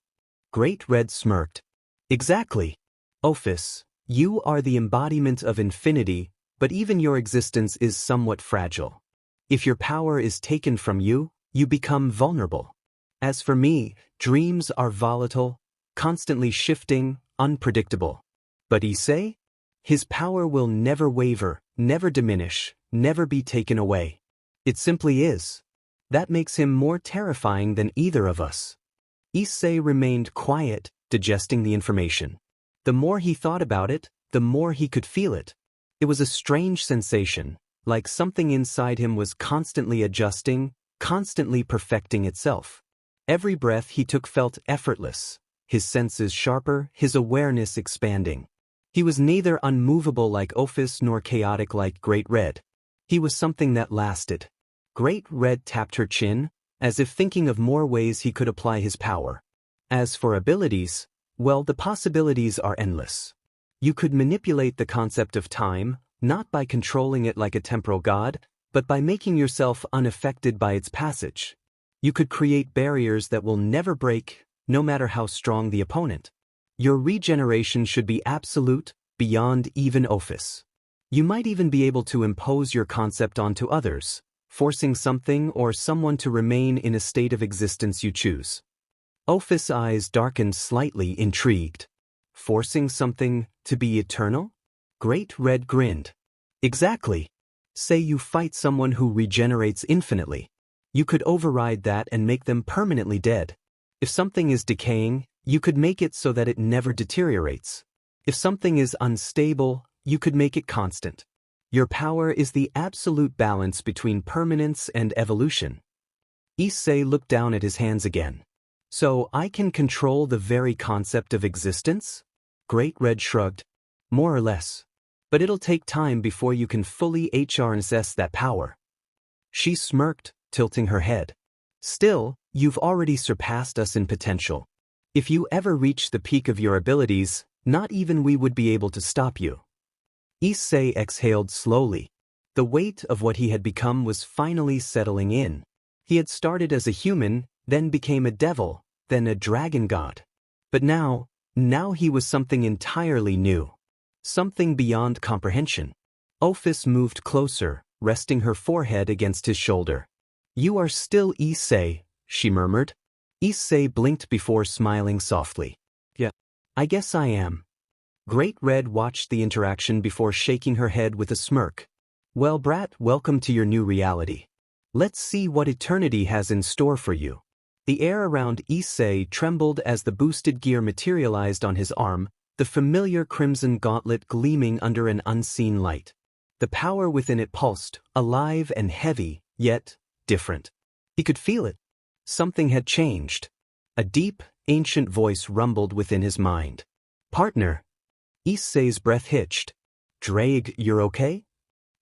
Great Red smirked. "Exactly. Ophis, you are the embodiment of infinity, but even your existence is somewhat fragile. If your power is taken from you, you become vulnerable. As for me, dreams are volatile, constantly shifting, unpredictable. But Issei? His power will never waver, never diminish, never be taken away. It simply is. That makes him more terrifying than either of us. Issei remained quiet, digesting the information. The more he thought about it, the more he could feel it. It was a strange sensation, like something inside him was constantly adjusting, constantly perfecting itself. Every breath he took felt effortless, his senses sharper, his awareness expanding. He was neither unmovable like Ophis nor chaotic like Great Red. He was something that lasted. Great Red tapped her chin, as if thinking of more ways he could apply his power. As for abilities, well, the possibilities are endless. You could manipulate the concept of time, not by controlling it like a temporal god, but by making yourself unaffected by its passage. You could create barriers that will never break, no matter how strong the opponent. Your regeneration should be absolute, beyond even ophis. You might even be able to impose your concept onto others, forcing something or someone to remain in a state of existence you choose. Ophis' eyes darkened slightly, intrigued. Forcing something to be eternal? Great Red grinned. Exactly. Say you fight someone who regenerates infinitely. You could override that and make them permanently dead. If something is decaying, you could make it so that it never deteriorates. If something is unstable, you could make it constant. Your power is the absolute balance between permanence and evolution. Issei looked down at his hands again. So I can control the very concept of existence? Great Red shrugged. More or less. But it'll take time before you can fully harness that power. She smirked, tilting her head. Still, you've already surpassed us in potential. If you ever reach the peak of your abilities, not even we would be able to stop you. Issei exhaled slowly. The weight of what he had become was finally settling in. He had started as a human, then became a devil, then a dragon god. But now he was something entirely new. Something beyond comprehension. Ophis moved closer, resting her forehead against his shoulder. You are still Issei, she murmured. Issei blinked before smiling softly. Yeah, I guess I am. Great Red watched the interaction before shaking her head with a smirk. Well, brat, welcome to your new reality. Let's see what eternity has in store for you. The air around Issei trembled as the boosted gear materialized on his arm, the familiar crimson gauntlet gleaming under an unseen light. The power within it pulsed, alive and heavy, yet different. He could feel it. Something had changed. A deep, ancient voice rumbled within his mind. Partner. Issei's breath hitched. Ddraig, you're okay?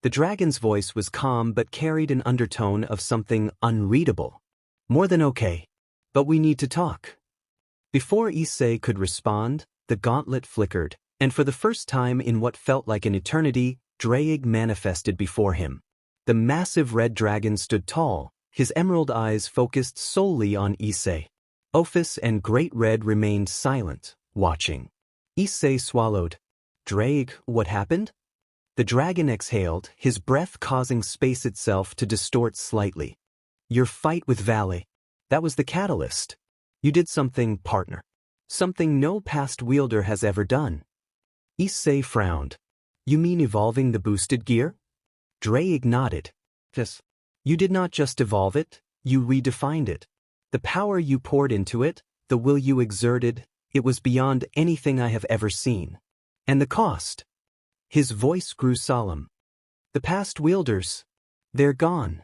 The dragon's voice was calm but carried an undertone of something unreadable. More than okay. But we need to talk. Before Issei could respond, the gauntlet flickered, and for the first time in what felt like an eternity, Ddraig manifested before him. The massive red dragon stood tall, his emerald eyes focused solely on Issei. Ophis and Great Red remained silent, watching. Issei swallowed. Ddraig, what happened? The dragon exhaled, his breath causing space itself to distort slightly. Your fight with Vali. That was the catalyst. You did something, partner. Something no past wielder has ever done. Issei frowned. You mean evolving the boosted gear? Ddraig nodded. Yes. You did not just evolve it, you redefined it. The power you poured into it, the will you exerted, it was beyond anything I have ever seen. And the cost? His voice grew solemn. The past wielders, they're gone.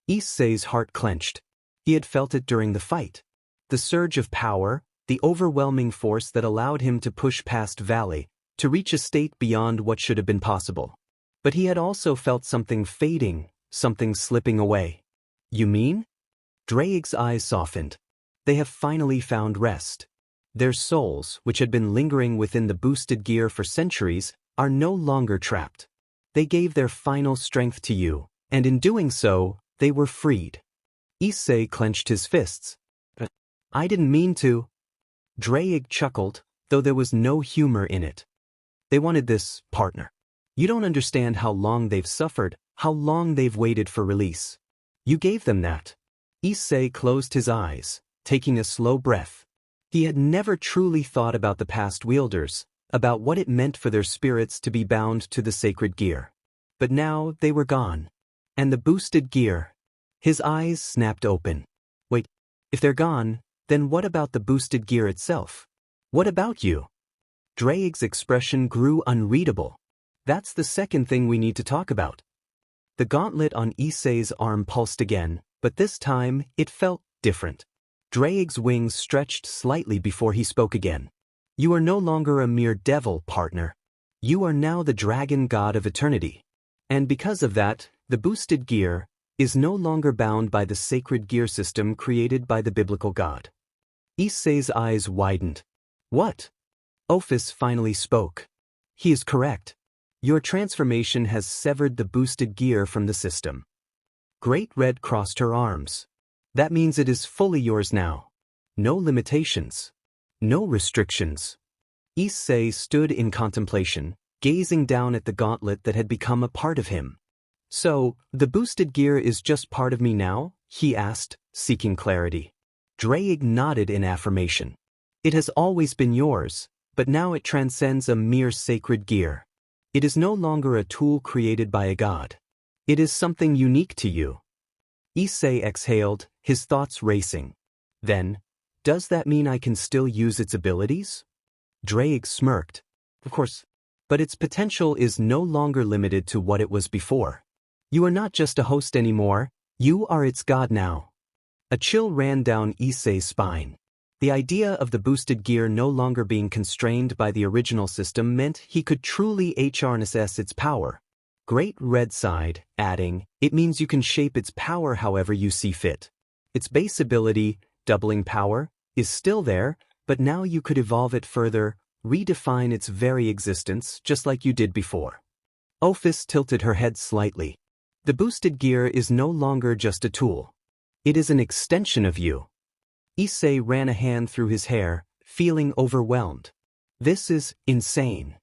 Issei's heart clenched. He had felt it during the fight. The surge of power, the overwhelming force that allowed him to push past Vali, to reach a state beyond what should have been possible. But he had also felt something fading, something slipping away. You mean? Ddraig's eyes softened. They have finally found rest. Their souls, which had been lingering within the boosted gear for centuries, are no longer trapped. They gave their final strength to you, and in doing so, they were freed. Issei clenched his fists. I didn't mean to. Ddraig chuckled, though there was no humor in it. They wanted this, partner. You don't understand how long they've suffered, how long they've waited for release. You gave them that. Issei closed his eyes, taking a slow breath. He had never truly thought about the past wielders, about what it meant for their spirits to be bound to the sacred gear. But now they were gone. And the boosted gear. His eyes snapped open. Wait, if they're gone, then what about the boosted gear itself? What about you? Ddraig's expression grew unreadable. That's the second thing we need to talk about. The gauntlet on Issei's arm pulsed again, but this time it felt different. Ddraig's wings stretched slightly before he spoke again. You are no longer a mere devil, partner. You are now the dragon god of eternity. And because of that, the boosted gear is no longer bound by the sacred gear system created by the biblical god. Issei's eyes widened. What? Ophis finally spoke. He is correct. Your transformation has severed the boosted gear from the system. Great Red crossed her arms. That means it is fully yours now. No limitations. No restrictions. Issei stood in contemplation, gazing down at the gauntlet that had become a part of him. So, the boosted gear is just part of me now? He asked, seeking clarity. Ddraig nodded in affirmation. It has always been yours, but now it transcends a mere sacred gear. It is no longer a tool created by a god. It is something unique to you. Issei exhaled, his thoughts racing. Then, does that mean I can still use its abilities? Ddraig smirked. Of course, but its potential is no longer limited to what it was before. You are not just a host anymore, you are its god now. A chill ran down Issei's spine. The idea of the boosted gear no longer being constrained by the original system meant he could truly harness its power. Great Red sighed, adding, it means you can shape its power however you see fit. Its base ability, doubling power, is still there, but now you could evolve it further, redefine its very existence just like you did before. Ophis tilted her head slightly. The boosted gear is no longer just a tool. It is an extension of you. Issei ran a hand through his hair, feeling overwhelmed. This is insane.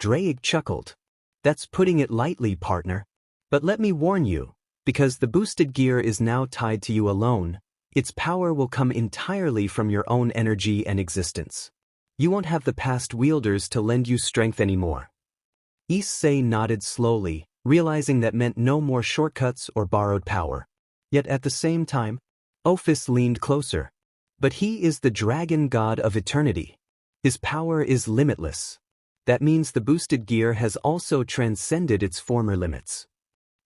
Ddraig chuckled. That's putting it lightly, partner. But let me warn you, because the boosted gear is now tied to you alone, its power will come entirely from your own energy and existence. You won't have the past wielders to lend you strength anymore. Issei nodded slowly, realizing that meant no more shortcuts or borrowed power. Yet at the same time, Ophis leaned closer. But he is the dragon god of eternity. His power is limitless. That means the boosted gear has also transcended its former limits.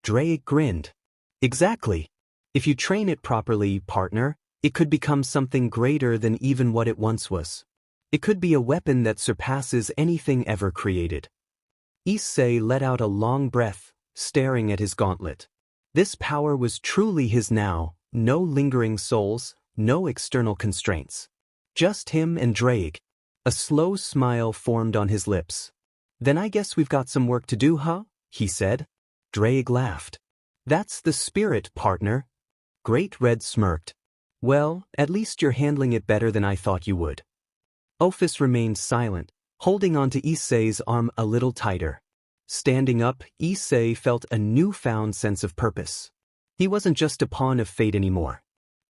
Ddraig grinned. Exactly. If you train it properly, partner, it could become something greater than even what it once was. It could be a weapon that surpasses anything ever created. Issei let out a long breath, staring at his gauntlet. This power was truly his now, no lingering souls, no external constraints. Just him and Ddraig. A slow smile formed on his lips. Then I guess we've got some work to do, huh? He said. Ddraig laughed. That's the spirit, partner. Great Red smirked. Well, at least you're handling it better than I thought you would. Ophis remained silent, holding onto Issei's arm a little tighter. Standing up, Issei felt a newfound sense of purpose. He wasn't just a pawn of fate anymore.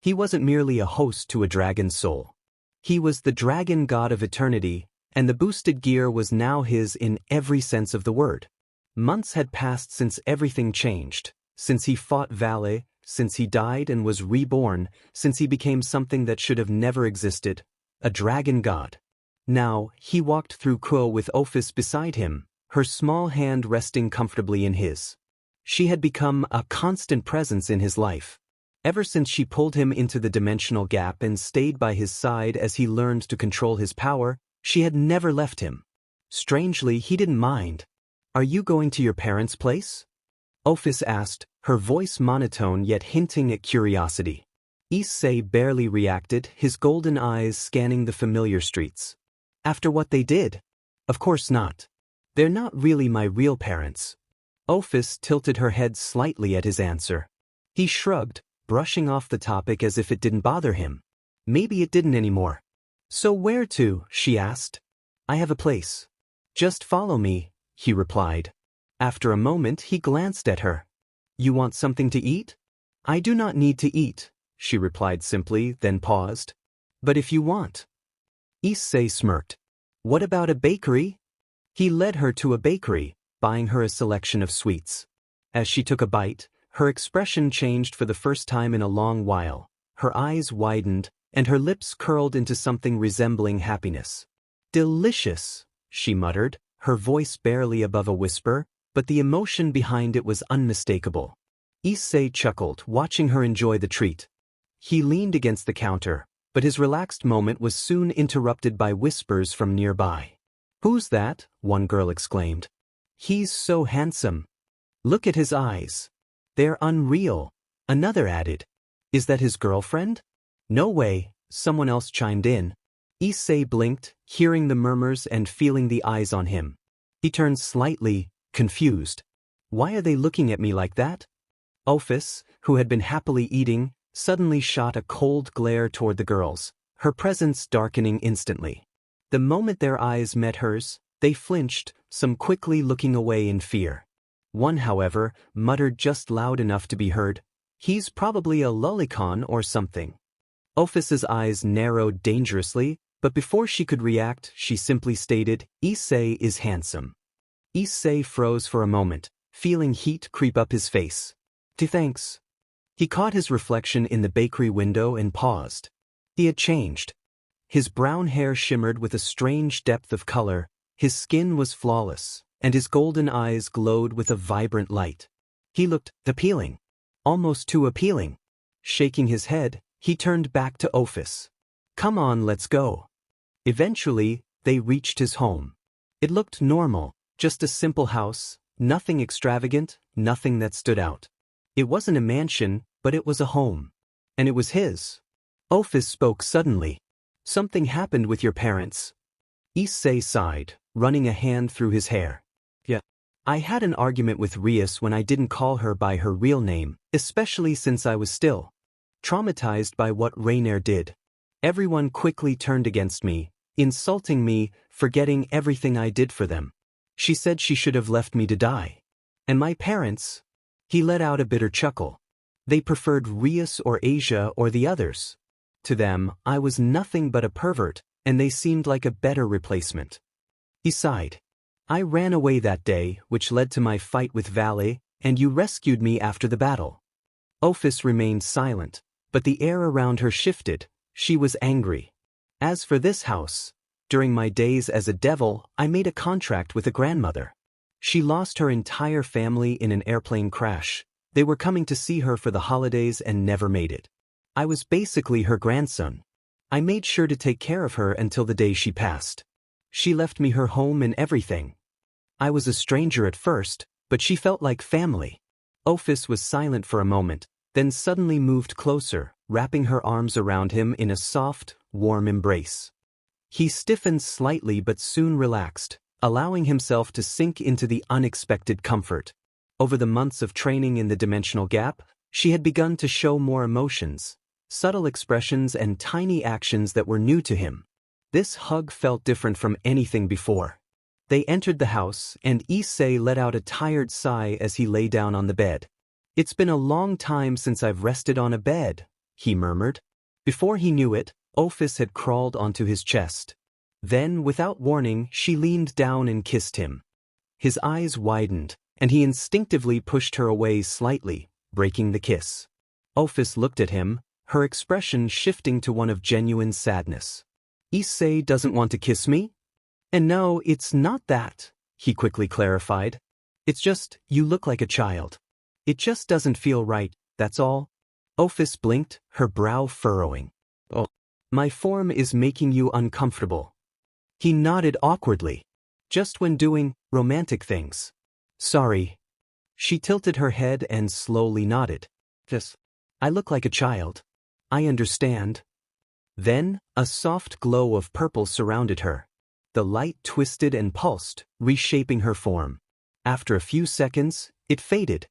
He wasn't merely a host to a dragon's soul. He was the dragon god of eternity, and the boosted gear was now his in every sense of the word. Months had passed since everything changed, since he fought Vali, since he died and was reborn, since he became something that should have never existed, a dragon god. Now, he walked through Kuo with Ophis beside him, her small hand resting comfortably in his. She had become a constant presence in his life. Ever since she pulled him into the dimensional gap and stayed by his side as he learned to control his power, she had never left him. Strangely, he didn't mind. Are you going to your parents' place? Ophis asked, her voice monotone yet hinting at curiosity. Issei barely reacted, his golden eyes scanning the familiar streets. After what they did? Of course not. They're not really my real parents. Ophis tilted her head slightly at his answer. He shrugged, brushing off the topic as if it didn't bother him. Maybe it didn't anymore. So where to? She asked. I have a place. Just follow me, he replied. After a moment he glanced at her. You want something to eat? I do not need to eat, she replied simply, then paused. But if you want. Issei smirked. What about a bakery? He led her to a bakery, buying her a selection of sweets. As she took a bite, her expression changed for the first time in a long while. Her eyes widened, and her lips curled into something resembling happiness. Delicious, she muttered, her voice barely above a whisper, but the emotion behind it was unmistakable. Issei chuckled, watching her enjoy the treat. He leaned against the counter, but his relaxed moment was soon interrupted by whispers from nearby. Who's that? One girl exclaimed. He's so handsome. Look at his eyes. They're unreal, another added. Is that his girlfriend? No way, someone else chimed in. Issei blinked, hearing the murmurs and feeling the eyes on him. He turned slightly, confused. Why are they looking at me like that? Ophis, who had been happily eating, suddenly shot a cold glare toward the girls, her presence darkening instantly. The moment their eyes met hers, they flinched, some quickly looking away in fear. One, however, muttered just loud enough to be heard, "He's probably a lolicon or something." Ophis's eyes narrowed dangerously, but before she could react, she simply stated, "Issei is handsome." Issei froze for a moment, feeling heat creep up his face. Thanks. He caught his reflection in the bakery window and paused. He had changed. His brown hair shimmered with a strange depth of color, his skin was flawless, and his golden eyes glowed with a vibrant light. He looked appealing. Almost too appealing. Shaking his head, he turned back to Ophis. Come on, let's go. Eventually, they reached his home. It looked normal, just a simple house, nothing extravagant, nothing that stood out. It wasn't a mansion, but it was a home. And it was his. Ophis spoke suddenly. Something happened with your parents. Issei sighed, running a hand through his hair. Yeah. I had an argument with Rias when I didn't call her by her real name, especially since I was still traumatized by what Raynare did. Everyone quickly turned against me, insulting me, forgetting everything I did for them. She said she should have left me to die. And my parents? He let out a bitter chuckle. They preferred Rias or Asia or the others. To them, I was nothing but a pervert, and they seemed like a better replacement. He sighed. I ran away that day, which led to my fight with Vali, and you rescued me after the battle. Ophis remained silent, but the air around her shifted. She was angry. As for this house, during my days as a devil, I made a contract with a grandmother. She lost her entire family in an airplane crash. They were coming to see her for the holidays and never made it. I was basically her grandson. I made sure to take care of her until the day she passed. She left me her home and everything. I was a stranger at first, but she felt like family. Ophis was silent for a moment, then suddenly moved closer, wrapping her arms around him in a soft, warm embrace. He stiffened slightly but soon relaxed, allowing himself to sink into the unexpected comfort. Over the months of training in the dimensional gap, she had begun to show more emotions, subtle expressions and tiny actions that were new to him. This hug felt different from anything before. They entered the house, and Issei let out a tired sigh as he lay down on the bed. It's been a long time since I've rested on a bed, he murmured. Before he knew it, Ophis had crawled onto his chest. Then, without warning, she leaned down and kissed him. His eyes widened, and he instinctively pushed her away slightly, breaking the kiss. Ophis looked at him, her expression shifting to one of genuine sadness. Issei doesn't want to kiss me? And no, it's not that, he quickly clarified. It's just, you look like a child. It just doesn't feel right, that's all. Ophis blinked, her brow furrowing. Oh, my form is making you uncomfortable. He nodded awkwardly. Just when doing romantic things. Sorry. She tilted her head and slowly nodded. Just, I look like a child. I understand. Then, a soft glow of purple surrounded her. The light twisted and pulsed, reshaping her form. After a few seconds, it faded.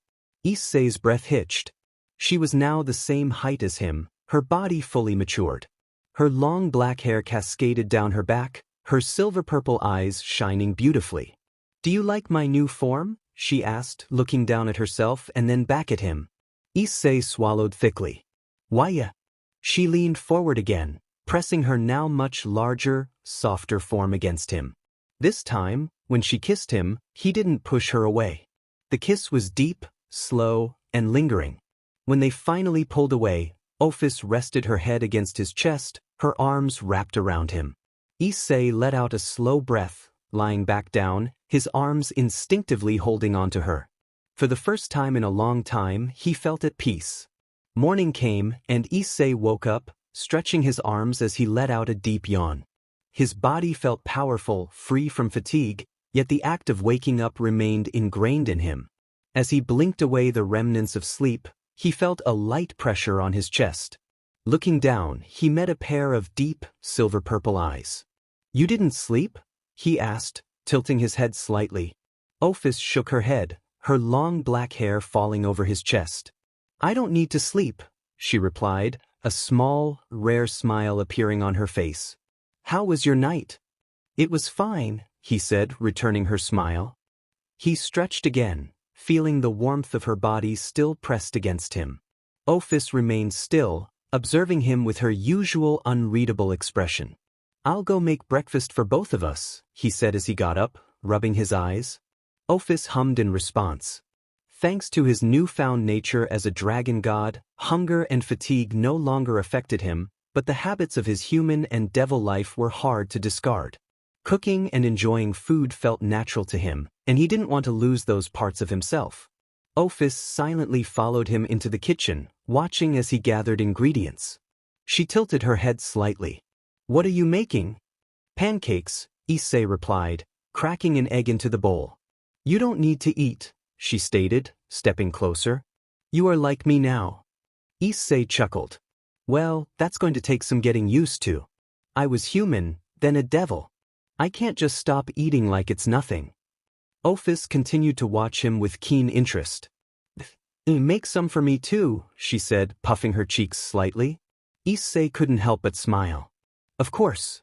Issei's breath hitched. She was now the same height as him, her body fully matured. Her long black hair cascaded down her back, her silver-purple eyes shining beautifully. Do you like my new form? she asked, looking down at herself and then back at him. Issei swallowed thickly. Why? She leaned forward again, pressing her now much larger, softer form against him. This time, when she kissed him, he didn't push her away. The kiss was deep, slow, and lingering. When they finally pulled away, Ophis rested her head against his chest, her arms wrapped around him. Issei let out a slow breath, lying back down, his arms instinctively holding onto her. For the first time in a long time, he felt at peace. Morning came, and Issei woke up, stretching his arms as he let out a deep yawn. His body felt powerful, free from fatigue, yet the act of waking up remained ingrained in him. As he blinked away the remnants of sleep, he felt a light pressure on his chest. Looking down, he met a pair of deep, silver-purple eyes. You didn't sleep? He asked, tilting his head slightly. Ophis shook her head, her long black hair falling over his chest. I don't need to sleep, she replied, a small, rare smile appearing on her face. How was your night? It was fine, he said, returning her smile. He stretched again, feeling the warmth of her body still pressed against him. Ophis remained still, observing him with her usual unreadable expression. I'll go make breakfast for both of us, he said as he got up, rubbing his eyes. Ophis hummed in response. Thanks to his newfound nature as a dragon god, hunger and fatigue no longer affected him, but the habits of his human and devil life were hard to discard. Cooking and enjoying food felt natural to him, and he didn't want to lose those parts of himself. Ophis silently followed him into the kitchen, watching as he gathered ingredients. She tilted her head slightly. What are you making? Pancakes, Issei replied, cracking an egg into the bowl. You don't need to eat, she stated, stepping closer. You are like me now. Issei chuckled. Well, that's going to take some getting used to. I was human, then a devil. I can't just stop eating like it's nothing. Ophis continued to watch him with keen interest. Make some for me too, she said, puffing her cheeks slightly. Issei couldn't help but smile. Of course.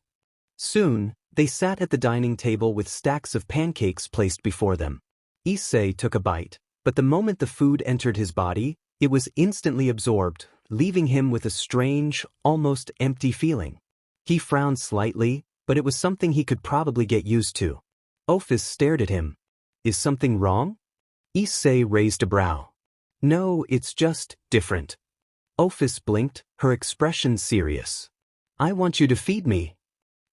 Soon, they sat at the dining table with stacks of pancakes placed before them. Issei took a bite, but the moment the food entered his body, it was instantly absorbed, leaving him with a strange, almost empty feeling. He frowned slightly, but it was something he could probably get used to. Ophis stared at him. Is something wrong? Issei raised a brow. No, it's just different. Ophis blinked, her expression serious. I want you to feed me.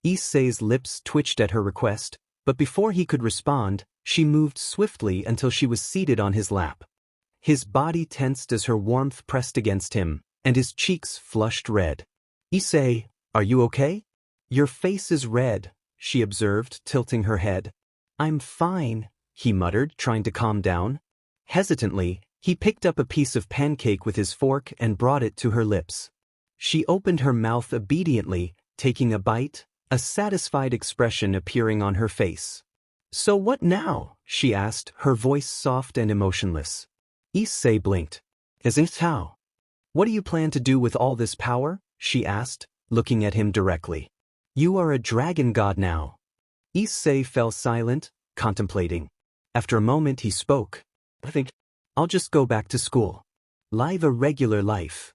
Issei's lips twitched at her request, but before he could respond, she moved swiftly until she was seated on his lap. His body tensed as her warmth pressed against him, and his cheeks flushed red. Issei, are you okay? Your face is red, she observed, tilting her head. I'm fine, he muttered, trying to calm down. Hesitantly, he picked up a piece of pancake with his fork and brought it to her lips. She opened her mouth obediently, taking a bite, a satisfied expression appearing on her face. So what now? She asked, her voice soft and emotionless. Issei blinked. As if how? What do you plan to do with all this power? She asked, looking at him directly. You are a dragon god now. Issei fell silent, contemplating. After a moment he spoke. I think I'll just go back to school. Live a regular life.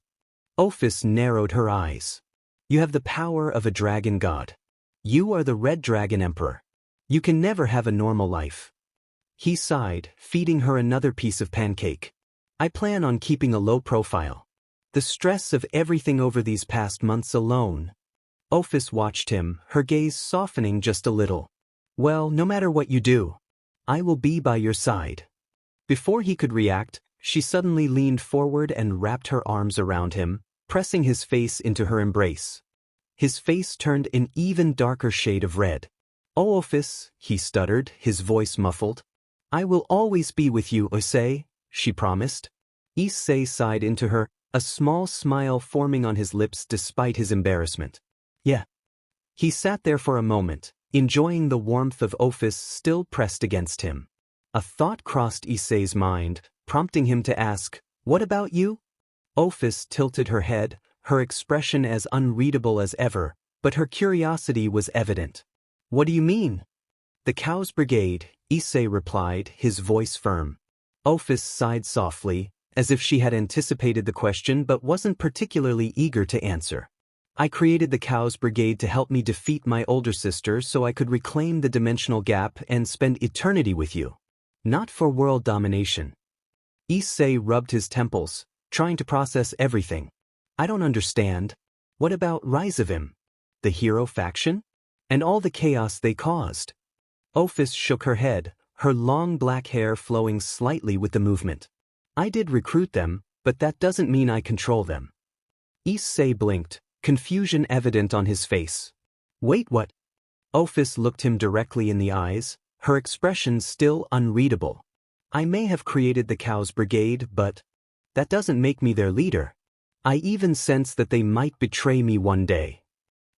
Ophis narrowed her eyes. You have the power of a dragon god. You are the Red Dragon Emperor. You can never have a normal life. He sighed, feeding her another piece of pancake. I plan on keeping a low profile. The stress of everything over these past months alone. Ophis watched him, her gaze softening just a little. Well, no matter what you do, I will be by your side. Before he could react, she suddenly leaned forward and wrapped her arms around him, pressing his face into her embrace. His face turned an even darker shade of red. Oh, Ophis, he stuttered, his voice muffled. I will always be with you, Issei, she promised. Issei sighed into her, a small smile forming on his lips despite his embarrassment. Yeah. He sat there for a moment, enjoying the warmth of Ophis still pressed against him. A thought crossed Issei's mind, prompting him to ask, What about you? Ophis tilted her head, her expression as unreadable as ever, but her curiosity was evident. What do you mean? The Cow's Brigade, Issei replied, his voice firm. Ophis sighed softly, as if she had anticipated the question but wasn't particularly eager to answer. I created the Cows Brigade to help me defeat my older sister so I could reclaim the dimensional gap and spend eternity with you. Not for world domination. Issei rubbed his temples, trying to process everything. I don't understand. What about Rizavim? The hero faction? And all the chaos they caused? Ophis shook her head, her long black hair flowing slightly with the movement. I did recruit them, but that doesn't mean I control them. Issei blinked, confusion evident on his face. Wait, what? Ophis looked him directly in the eyes, her expression still unreadable. I may have created the Cows Brigade, but that doesn't make me their leader. I even sense that they might betray me one day.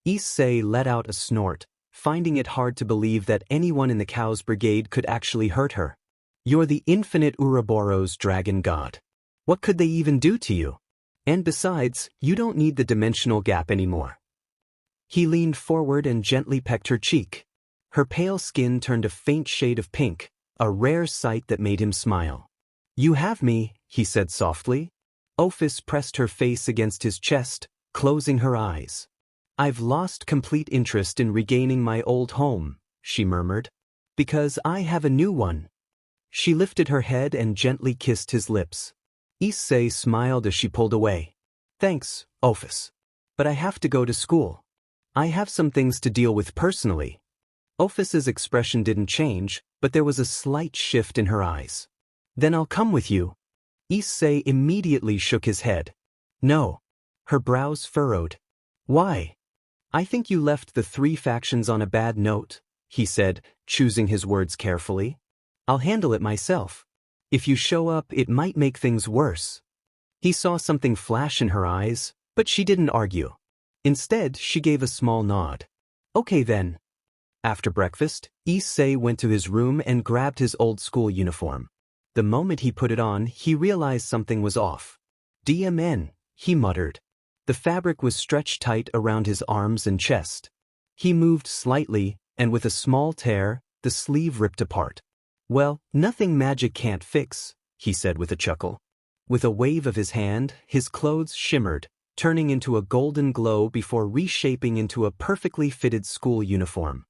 Issei let out a snort, finding it hard to believe that anyone in the Cows Brigade could actually hurt her. You're the infinite Ouroboros dragon god. What could they even do to you? And besides, you don't need the dimensional gap anymore. He leaned forward and gently pecked her cheek. Her pale skin turned a faint shade of pink, a rare sight that made him smile. You have me, he said softly. Ophis pressed her face against his chest, closing her eyes. I've lost complete interest in regaining my old home, she murmured. Because I have a new one. She lifted her head and gently kissed his lips. Issei smiled as she pulled away. Thanks, Ophis. But I have to go to school. I have some things to deal with personally. Ophis's expression didn't change, but there was a slight shift in her eyes. Then I'll come with you. Issei immediately shook his head. No. Her brows furrowed. Why? I think you left the three factions on a bad note, he said, choosing his words carefully. I'll handle it myself. If you show up, it might make things worse. He saw something flash in her eyes, but she didn't argue. Instead, she gave a small nod. Okay then. After breakfast, Issei went to his room and grabbed his old school uniform. The moment he put it on, he realized something was off. DMN, he muttered. The fabric was stretched tight around his arms and chest. He moved slightly, and with a small tear, the sleeve ripped apart. Well, nothing magic can't fix, he said with a chuckle. With a wave of his hand, his clothes shimmered, turning into a golden glow before reshaping into a perfectly fitted school uniform.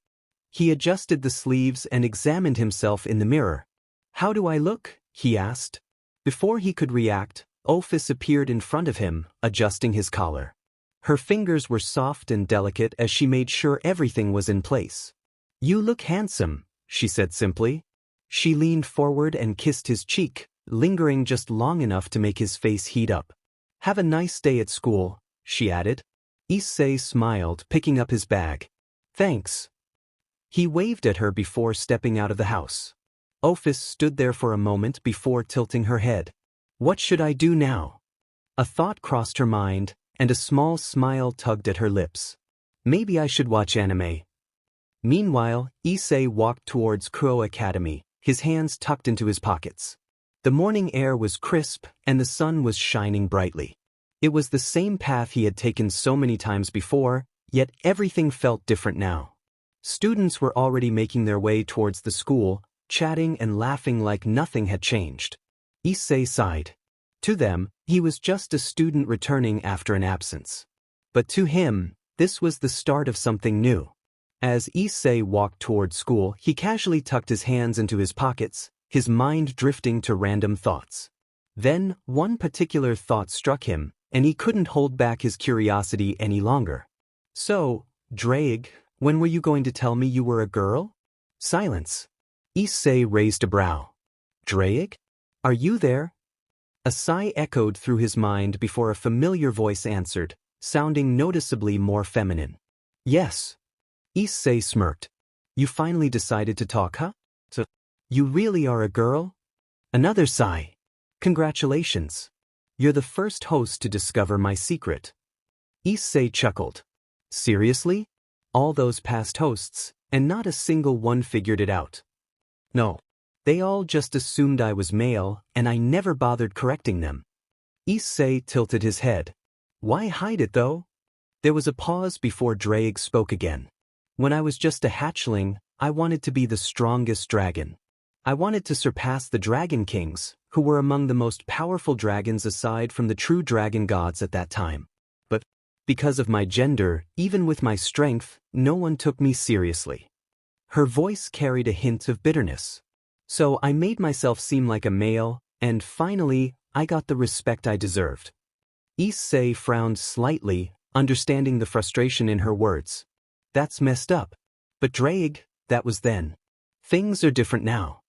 He adjusted the sleeves and examined himself in the mirror. How do I look? He asked. Before he could react, Ophis appeared in front of him, adjusting his collar. Her fingers were soft and delicate as she made sure everything was in place. You look handsome, she said simply. She leaned forward and kissed his cheek, lingering just long enough to make his face heat up. Have a nice day at school, she added. Issei smiled, picking up his bag. Thanks. He waved at her before stepping out of the house. Ophis stood there for a moment before tilting her head. What should I do now? A thought crossed her mind, and a small smile tugged at her lips. Maybe I should watch anime. Meanwhile, Issei walked towards Kuo Academy, his hands tucked into his pockets. The morning air was crisp, and the sun was shining brightly. It was the same path he had taken so many times before, yet everything felt different now. Students were already making their way towards the school, chatting and laughing like nothing had changed. Issei sighed. To them, he was just a student returning after an absence. But to him, this was the start of something new. As Issei walked toward school, he casually tucked his hands into his pockets, his mind drifting to random thoughts. Then, one particular thought struck him, and he couldn't hold back his curiosity any longer. So, Ddraig, when were you going to tell me you were a girl? Silence. Issei raised a brow. Ddraig? Are you there? A sigh echoed through his mind before a familiar voice answered, sounding noticeably more feminine. Yes. Issei smirked. You finally decided to talk, huh? So, you really are a girl? Another sigh. Congratulations. You're the first host to discover my secret. Issei chuckled. Seriously? All those past hosts, and not a single one figured it out. No. They all just assumed I was male, and I never bothered correcting them. Issei tilted his head. Why hide it, though? There was a pause before Ddraig spoke again. When I was just a hatchling, I wanted to be the strongest dragon. I wanted to surpass the Dragon Kings, who were among the most powerful dragons aside from the true dragon gods at that time. But because of my gender, even with my strength, no one took me seriously. Her voice carried a hint of bitterness. So I made myself seem like a male, and finally, I got the respect I deserved. Issei frowned slightly, understanding the frustration in her words. That's messed up. But Ddraig, that was then. Things are different now.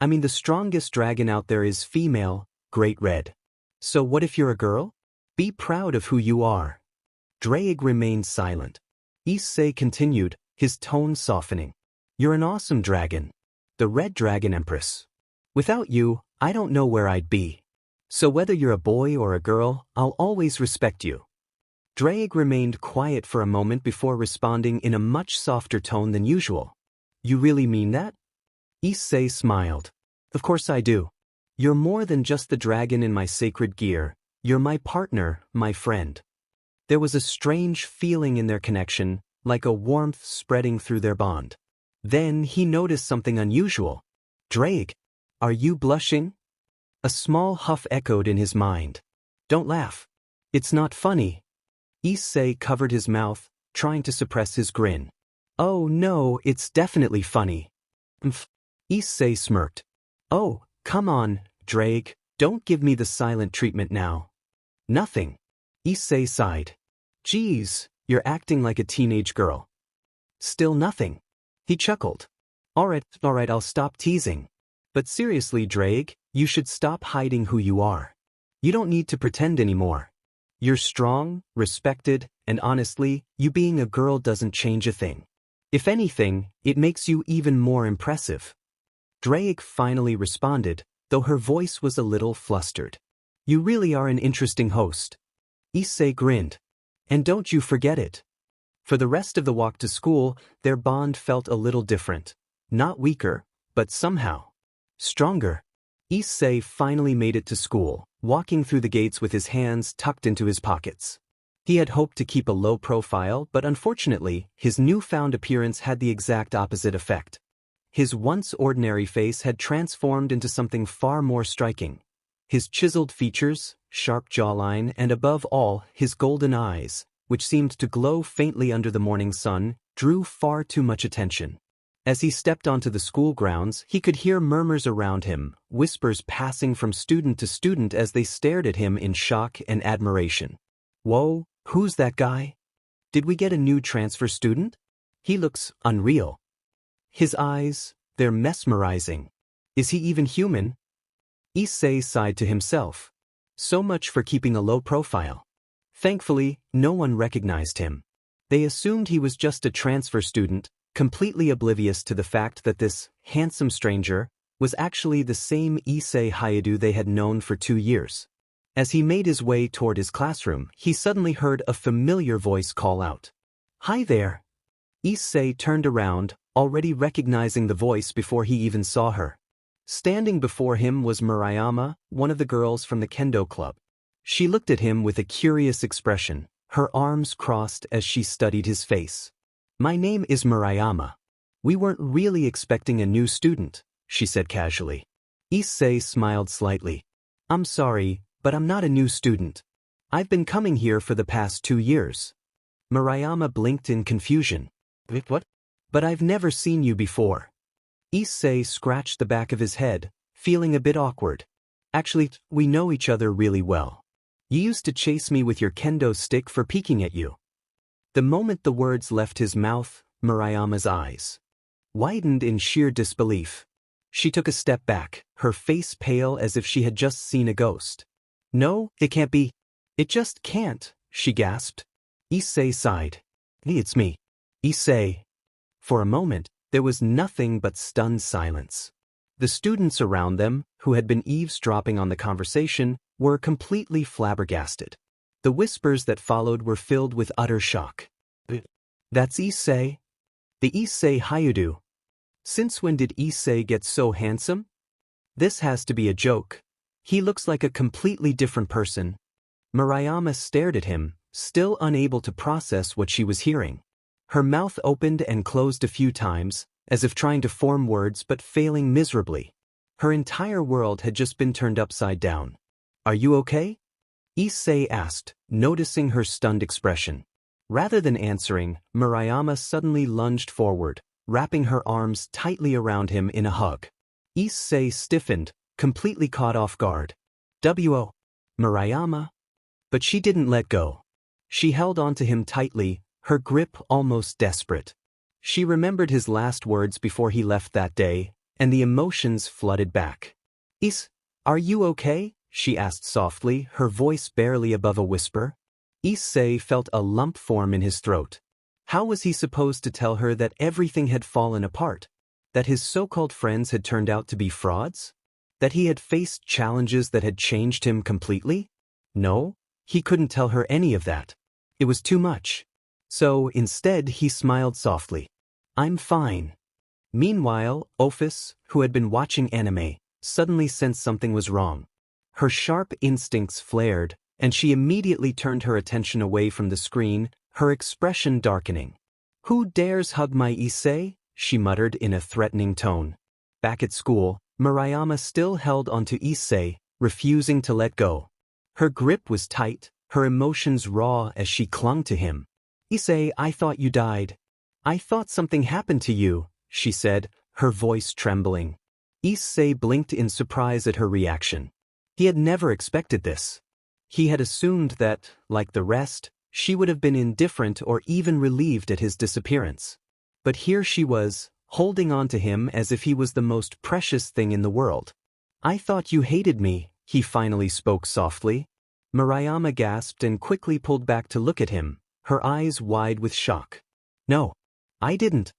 I mean, the strongest dragon out there is female, Great Red. So what if you're a girl? Be proud of who you are. Ddraig remained silent. Issei continued, his tone softening. You're an awesome dragon. The Red Dragon Empress. Without you, I don't know where I'd be. So whether you're a boy or a girl, I'll always respect you. Ddraig remained quiet for a moment before responding in a much softer tone than usual. You really mean that? Issei smiled. Of course I do. You're more than just the dragon in my sacred gear. You're my partner, my friend. There was a strange feeling in their connection, like a warmth spreading through their bond. Then he noticed something unusual. Ddraig, are you blushing? A small huff echoed in his mind. Don't laugh. It's not funny. Issei covered his mouth, trying to suppress his grin. Oh no, it's definitely funny. Issei smirked. Oh, come on, Ddraig, don't give me the silent treatment now. Nothing. Issei sighed. Geez, you're acting like a teenage girl. Still nothing. He chuckled. Alright, I'll stop teasing. But seriously, Ddraig, you should stop hiding who you are. You don't need to pretend anymore. You're strong, respected, and honestly, you being a girl doesn't change a thing. If anything, it makes you even more impressive. Ddraig finally responded, though her voice was a little flustered. You really are an interesting host. Issei grinned. And don't you forget it. For the rest of the walk to school, their bond felt a little different. Not weaker, but somehow stronger. Issei finally made it to school, walking through the gates with his hands tucked into his pockets. He had hoped to keep a low profile, but unfortunately, his newfound appearance had the exact opposite effect. His once ordinary face had transformed into something far more striking. His chiseled features, sharp jawline, and above all, his golden eyes, which seemed to glow faintly under the morning sun, drew far too much attention. As he stepped onto the school grounds, he could hear murmurs around him, whispers passing from student to student as they stared at him in shock and admiration. Whoa, who's that guy? Did we get a new transfer student? He looks unreal. His eyes, they're mesmerizing. Is he even human? Issei sighed to himself. So much for keeping a low profile. Thankfully, no one recognized him. They assumed he was just a transfer student, completely oblivious to the fact that this handsome stranger was actually the same Issei Hayadu they had known for 2 years. As he made his way toward his classroom, he suddenly heard a familiar voice call out. Hi there. Issei turned around, already recognizing the voice before he even saw her. Standing before him was Murayama, one of the girls from the kendo club. She looked at him with a curious expression, her arms crossed as she studied his face. My name is Murayama. We weren't really expecting a new student, she said casually. Issei smiled slightly. I'm sorry, but I'm not a new student. I've been coming here for the past 2 years. Murayama blinked in confusion. What? But I've never seen you before. Issei scratched the back of his head, feeling a bit awkward. Actually, we know each other really well. You used to chase me with your kendo stick for peeking at you. The moment the words left his mouth, Murayama's eyes widened in sheer disbelief. She took a step back, her face pale as if she had just seen a ghost. No, it can't be. It just can't, she gasped. Issei sighed. It's me. Issei. For a moment, there was nothing but stunned silence. The students around them, who had been eavesdropping on the conversation, were completely flabbergasted. The whispers that followed were filled with utter shock. That's Issei? The Issei Hayadu. Since when did Issei get so handsome? This has to be a joke. He looks like a completely different person. Murayama stared at him, still unable to process what she was hearing. Her mouth opened and closed a few times, as if trying to form words but failing miserably. Her entire world had just been turned upside down. Are you okay? Issei asked, noticing her stunned expression. Rather than answering, Marayama suddenly lunged forward, wrapping her arms tightly around him in a hug. Issei stiffened, completely caught off guard. W.O. Marayama? But she didn't let go. She held onto him tightly, her grip almost desperate. She remembered his last words before he left that day, and the emotions flooded back. Are you okay? She asked softly, her voice barely above a whisper. Issei felt a lump form in his throat. How was he supposed to tell her that everything had fallen apart? That his so-called friends had turned out to be frauds? That he had faced challenges that had changed him completely? No, he couldn't tell her any of that. It was too much. So, instead, he smiled softly. I'm fine. Meanwhile, Ophis, who had been watching anime, suddenly sensed something was wrong. Her sharp instincts flared, and she immediately turned her attention away from the screen, her expression darkening. Who dares hug my Issei? She muttered in a threatening tone. Back at school, Marayama still held onto Issei, refusing to let go. Her grip was tight, her emotions raw as she clung to him. Issei, I thought you died. I thought something happened to you, she said, her voice trembling. Issei blinked in surprise at her reaction. He had never expected this. He had assumed that, like the rest, she would have been indifferent or even relieved at his disappearance. But here she was, holding on to him as if he was the most precious thing in the world. I thought you hated me, he finally spoke softly. Marayama gasped and quickly pulled back to look at him, her eyes wide with shock. No, I didn't.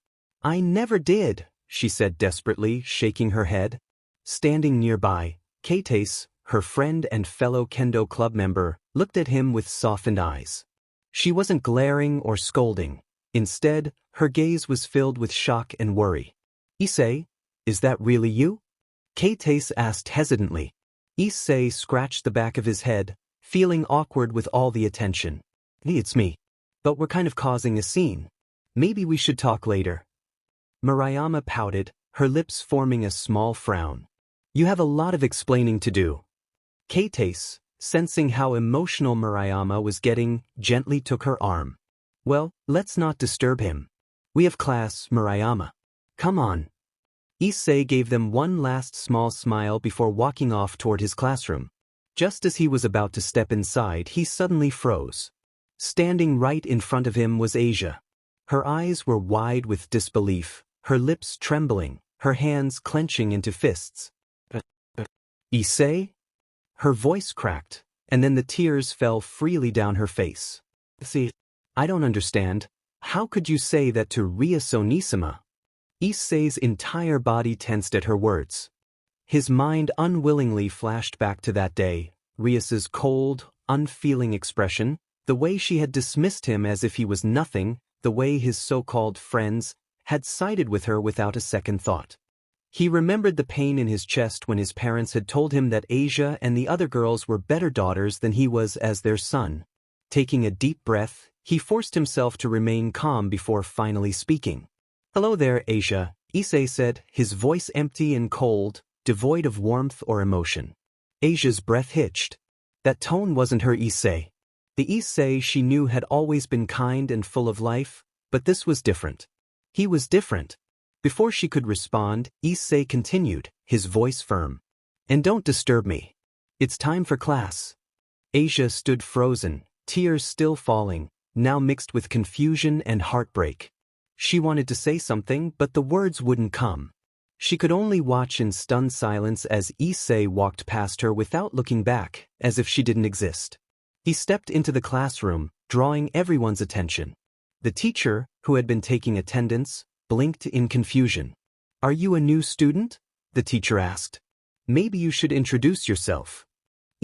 I never did, she said desperately, shaking her head. Standing nearby, Keitase, her friend and fellow kendo club member, looked at him with softened eyes. She wasn't glaring or scolding. Instead, her gaze was filled with shock and worry. Issei, is that really you? Keitase asked hesitantly. Issei scratched the back of his head, feeling awkward with all the attention. It's me. But we're kind of causing a scene. Maybe we should talk later. Marayama pouted, her lips forming a small frown. You have a lot of explaining to do. Keitase, sensing how emotional Marayama was getting, gently took her arm. Well, let's not disturb him. We have class, Marayama. Come on. Issei gave them one last small smile before walking off toward his classroom. Just as he was about to step inside, he suddenly froze. Standing right in front of him was Asia. Her eyes were wide with disbelief, her lips trembling, her hands clenching into fists. Issei? Her voice cracked, and then the tears fell freely down her face. See, I don't understand. How could you say that to Rias Onissima? Issei's entire body tensed at her words. His mind unwillingly flashed back to that day, Rias's cold, unfeeling expression, the way she had dismissed him as if he was nothing, the way his so-called friends had sided with her without a second thought. He remembered the pain in his chest when his parents had told him that Asia and the other girls were better daughters than he was as their son. Taking a deep breath, he forced himself to remain calm before finally speaking. Hello there, Asia, Issei said, his voice empty and cold, devoid of warmth or emotion. Asia's breath hitched. That tone wasn't her Issei. The Issei she knew had always been kind and full of life, but this was different. He was different. Before she could respond, Issei continued, his voice firm. And don't disturb me. It's time for class. Asia stood frozen, tears still falling, now mixed with confusion and heartbreak. She wanted to say something, but the words wouldn't come. She could only watch in stunned silence as Issei walked past her without looking back, as if she didn't exist. He stepped into the classroom, drawing everyone's attention. The teacher, who had been taking attendance, blinked in confusion. Are you a new student? The teacher asked. Maybe you should introduce yourself.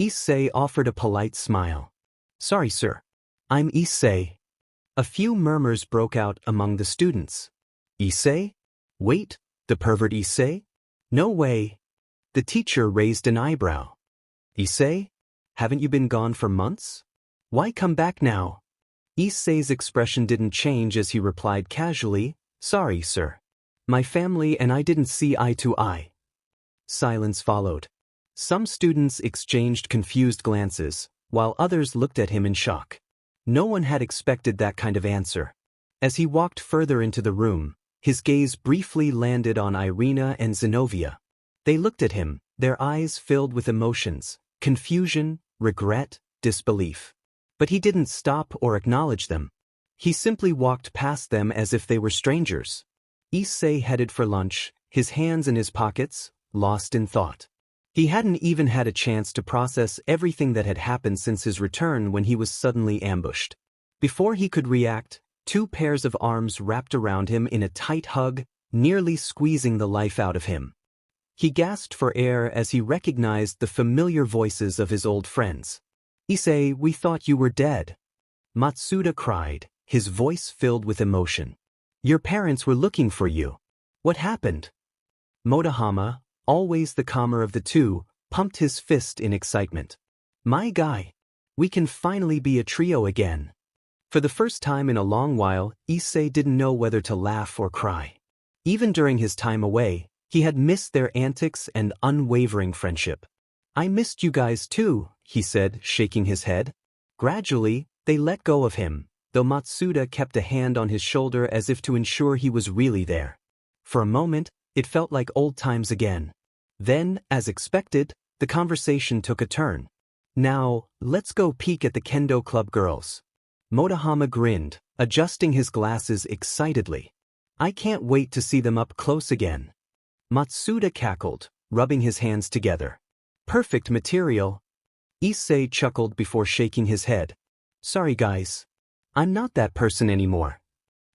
Issei offered a polite smile. Sorry, sir. I'm Issei. A few murmurs broke out among the students. Issei? Wait, the pervert Issei? No way. The teacher raised an eyebrow. Issei? Haven't you been gone for months? Why come back now? Issei's expression didn't change as he replied casually, Sorry, sir. My family and I didn't see eye to eye. Silence followed. Some students exchanged confused glances, while others looked at him in shock. No one had expected that kind of answer. As he walked further into the room, his gaze briefly landed on Irina and Zenobia. They looked at him, their eyes filled with emotions, confusion, regret, disbelief. But he didn't stop or acknowledge them. He simply walked past them as if they were strangers. Issei headed for lunch, his hands in his pockets, lost in thought. He hadn't even had a chance to process everything that had happened since his return when he was suddenly ambushed. Before he could react, two pairs of arms wrapped around him in a tight hug, nearly squeezing the life out of him. He gasped for air as he recognized the familiar voices of his old friends. "Issei, we thought you were dead." Matsuda cried, his voice filled with emotion. "Your parents were looking for you. What happened?" Motohama, always the calmer of the two, pumped his fist in excitement. "My guy! We can finally be a trio again." For the first time in a long while, Issei didn't know whether to laugh or cry. Even during his time away, he had missed their antics and unwavering friendship. "I missed you guys too," he said, shaking his head. Gradually, they let go of him, though Matsuda kept a hand on his shoulder as if to ensure he was really there. For a moment, it felt like old times again. Then, as expected, the conversation took a turn. "Now, let's go peek at the Kendo Club girls." Motohama grinned, adjusting his glasses excitedly. "I can't wait to see them up close again." Matsuda cackled, rubbing his hands together. "Perfect material." Issei chuckled before shaking his head. "Sorry guys. I'm not that person anymore."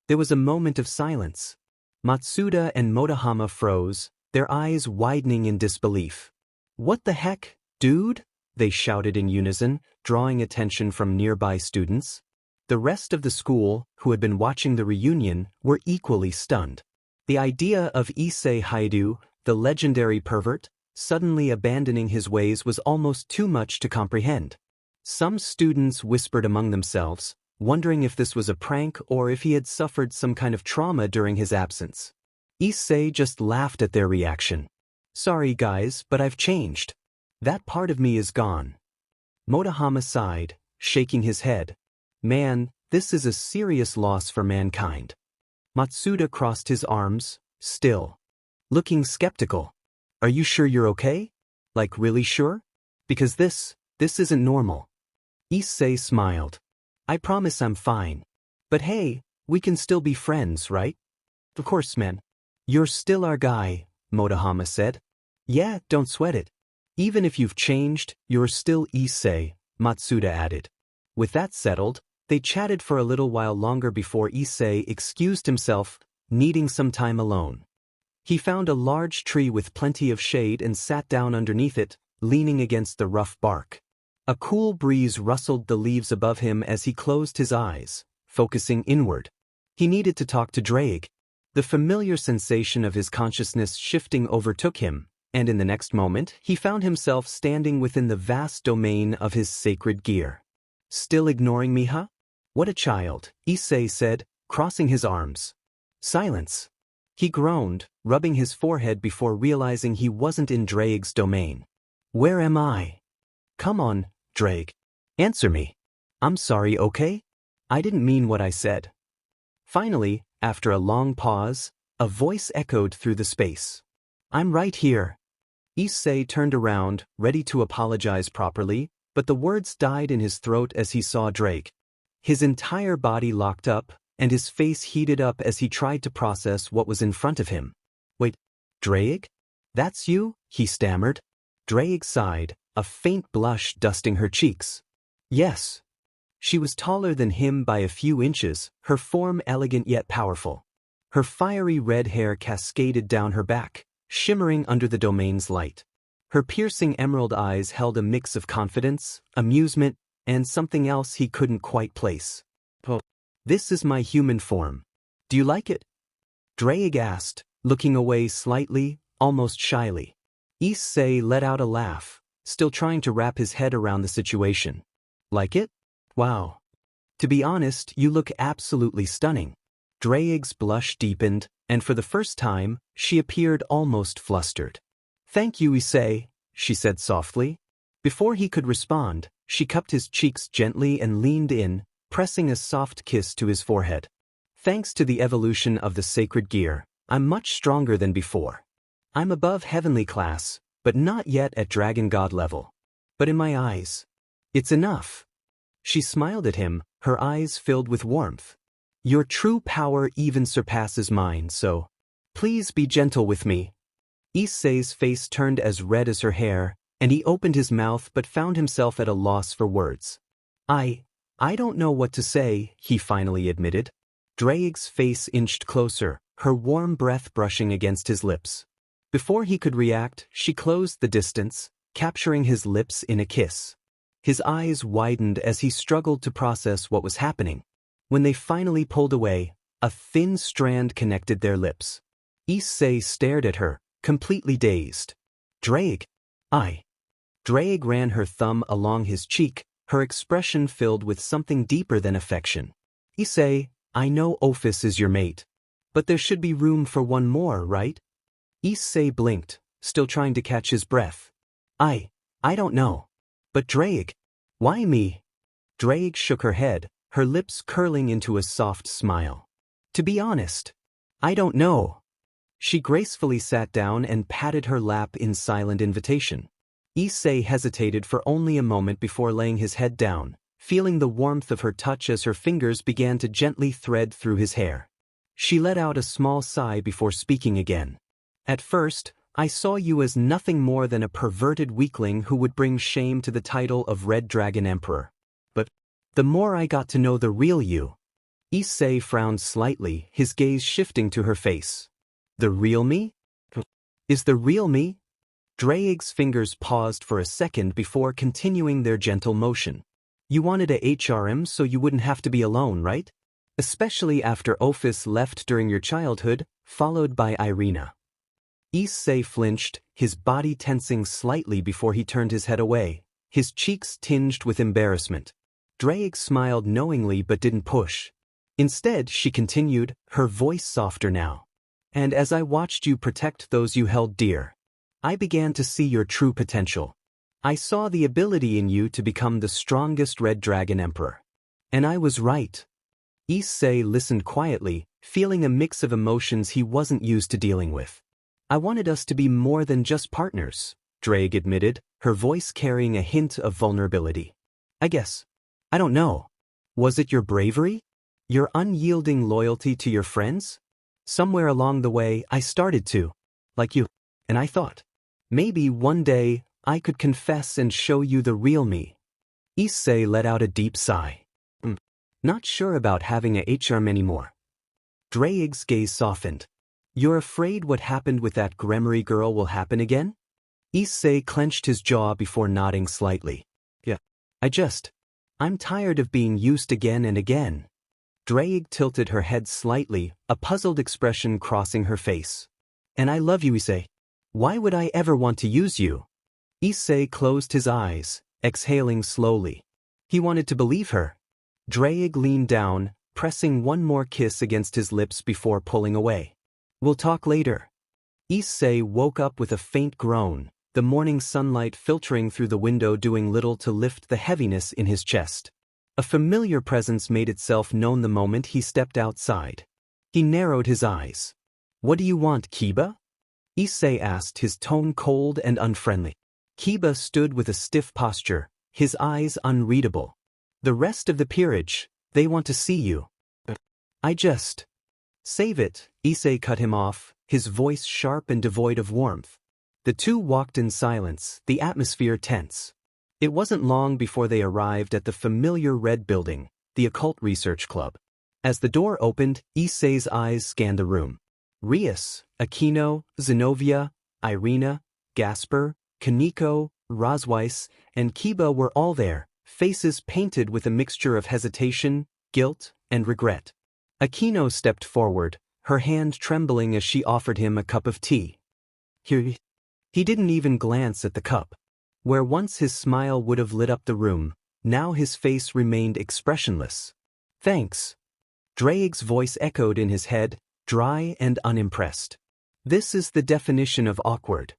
There was a moment of silence. Matsuda and Motohama froze, their eyes widening in disbelief. "What the heck, dude?" they shouted in unison, drawing attention from nearby students. The rest of the school, who had been watching the reunion, were equally stunned. The idea of Issei Haidu, the legendary pervert, suddenly abandoning his ways was almost too much to comprehend. Some students whispered among themselves, wondering if this was a prank or if he had suffered some kind of trauma during his absence. Issei just laughed at their reaction. "Sorry guys, but I've changed. That part of me is gone." Motohama sighed, shaking his head. "Man, this is a serious loss for mankind." Matsuda crossed his arms, still looking skeptical. "Are you sure you're okay? Like really sure? Because this isn't normal." Issei smiled. "I promise I'm fine. But hey, we can still be friends, right?" "Of course, man. You're still our guy," Motohama said. "Yeah, don't sweat it. Even if you've changed, you're still Issei," Matsuda added. With that settled, they chatted for a little while longer before Issei excused himself, needing some time alone. He found a large tree with plenty of shade and sat down underneath it, leaning against the rough bark. A cool breeze rustled the leaves above him as he closed his eyes, focusing inward. He needed to talk to Ddraig. The familiar sensation of his consciousness shifting overtook him, and in the next moment he found himself standing within the vast domain of his sacred gear. "Still ignoring me, huh? What a child," Issei said, crossing his arms. Silence. He groaned, rubbing his forehead before realizing he wasn't in Ddraig's domain. "Where am I?" "Come on, Ddraig. Answer me." "I'm sorry, okay? I didn't mean what I said." Finally, after a long pause, a voice echoed through the space. "I'm right here." Issei turned around, ready to apologize properly, but the words died in his throat as he saw Ddraig. His entire body locked up, and his face heated up as he tried to process what was in front of him. "Wait, Ddraig? That's you?" he stammered. Ddraig sighed, a faint blush dusting her cheeks. "Yes." She was taller than him by a few inches, her form elegant yet powerful. Her fiery red hair cascaded down her back, shimmering under the domain's light. Her piercing emerald eyes held a mix of confidence, amusement, and something else he couldn't quite place. "Oh, this is my human form. Do you like it?" Ddraig asked, looking away slightly, almost shyly. Issei let out a laugh, still trying to wrap his head around the situation. "Like it? Wow. To be honest, you look absolutely stunning." Ddraig's blush deepened, and for the first time, she appeared almost flustered. Thank you, Issei, she said softly. Before he could respond, she cupped his cheeks gently and leaned in, pressing a soft kiss to his forehead. Thanks to the evolution of the sacred gear, I'm much stronger than before. I'm above heavenly class, but not yet at dragon god level. But in my eyes, it's enough. She smiled at him, her eyes filled with warmth. Your true power even surpasses mine, so please be gentle with me. Issei's face turned as red as her hair, and he opened his mouth but found himself at a loss for words. I don't know what to say, he finally admitted. Ddraig's face inched closer, her warm breath brushing against his lips. Before he could react, she closed the distance, capturing his lips in a kiss. His eyes widened as he struggled to process what was happening. When they finally pulled away, a thin strand connected their lips. Issei stared at her, completely dazed. Ddraig. Ddraig ran her thumb along his cheek, her expression filled with something deeper than affection. Issei, I know Ophis is your mate. But there should be room for one more, right? Issei blinked, still trying to catch his breath. I don't know. But Ddraig. Why me? Ddraig shook her head, her lips curling into a soft smile. To be honest, I don't know. She gracefully sat down and patted her lap in silent invitation. Issei hesitated for only a moment before laying his head down, feeling the warmth of her touch as her fingers began to gently thread through his hair. She let out a small sigh before speaking again. At first, I saw you as nothing more than a perverted weakling who would bring shame to the title of Red Dragon Emperor. But the more I got to know the real you. Issei frowned slightly, his gaze shifting to her face. The real me? Is the real me? Ddraig's fingers paused for a second before continuing their gentle motion. You wanted a HRM so you wouldn't have to be alone, right? Especially after Ophis left during your childhood, followed by Irina. Issei flinched, his body tensing slightly before he turned his head away, his cheeks tinged with embarrassment. Ddraig smiled knowingly but didn't push. Instead, she continued, her voice softer now. And as I watched you protect those you held dear, I began to see your true potential. I saw the ability in you to become the strongest Red Dragon Emperor. And I was right. Issei listened quietly, feeling a mix of emotions he wasn't used to dealing with. I wanted us to be more than just partners, Ddraig admitted, her voice carrying a hint of vulnerability. I don't know. Was it your bravery? Your unyielding loyalty to your friends? Somewhere along the way, I started to, like you, and I thought, maybe one day, I could confess and show you the real me. Issei let out a deep sigh. Not sure about having a HRM anymore. Ddraig's gaze softened. You're afraid what happened with that Gremory girl will happen again? Issei clenched his jaw before nodding slightly. Yeah. I'm tired of being used again and again. Ddraig tilted her head slightly, a puzzled expression crossing her face. And I love you, Issei. Why would I ever want to use you? Issei closed his eyes, exhaling slowly. He wanted to believe her. Ddraig leaned down, pressing one more kiss against his lips before pulling away. We'll talk later. Issei woke up with a faint groan, the morning sunlight filtering through the window doing little to lift the heaviness in his chest. A familiar presence made itself known the moment he stepped outside. He narrowed his eyes. What do you want, Kiba? Issei asked, his tone cold and unfriendly. Kiba stood with a stiff posture, his eyes unreadable. The rest of the peerage, they want to see you. Save it, Issei cut him off, his voice sharp and devoid of warmth. The two walked in silence, the atmosphere tense. It wasn't long before they arrived at the familiar red building, the Occult Research Club. As the door opened, Issei's eyes scanned the room. Rias, Aquino, Zenobia, Irina, Gasper, Kaneko, Rosweiss, and Kiba were all there, faces painted with a mixture of hesitation, guilt, and regret. Aquino stepped forward, her hand trembling as she offered him a cup of tea. Here, he didn't even glance at the cup. Where once his smile would have lit up the room, now his face remained expressionless. Thanks. Ddraig's voice echoed in his head, dry and unimpressed. This is the definition of awkward.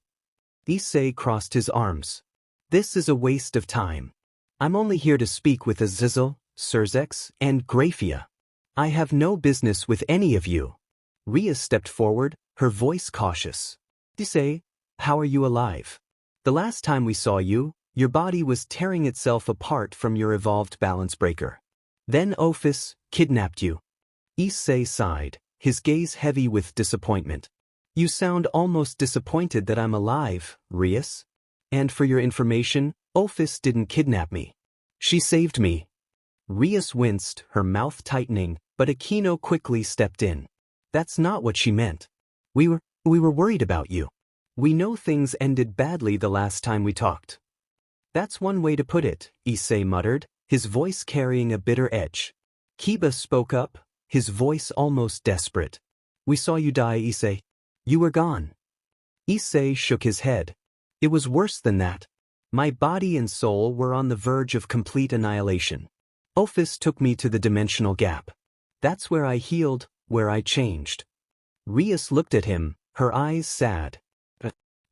Issei crossed his arms. This is a waste of time. I'm only here to speak with Azazel, Surzex, and Graphia. I have no business with any of you. Rias stepped forward, her voice cautious. Issei, how are you alive? The last time we saw you, your body was tearing itself apart from your evolved balance breaker. Then Ophis kidnapped you. Issei sighed, his gaze heavy with disappointment. You sound almost disappointed that I'm alive, Rias. And for your information, Ophis didn't kidnap me. She saved me. Rias winced, her mouth tightening, but Aquino quickly stepped in. That's not what she meant. We were worried about you. We know things ended badly the last time we talked. That's one way to put it, Issei muttered, his voice carrying a bitter edge. Kiba spoke up, his voice almost desperate. We saw you die, Issei. You were gone. Issei shook his head. It was worse than that. My body and soul were on the verge of complete annihilation. Ophis took me to the dimensional gap. That's where I healed, where I changed. Rias looked at him, her eyes sad.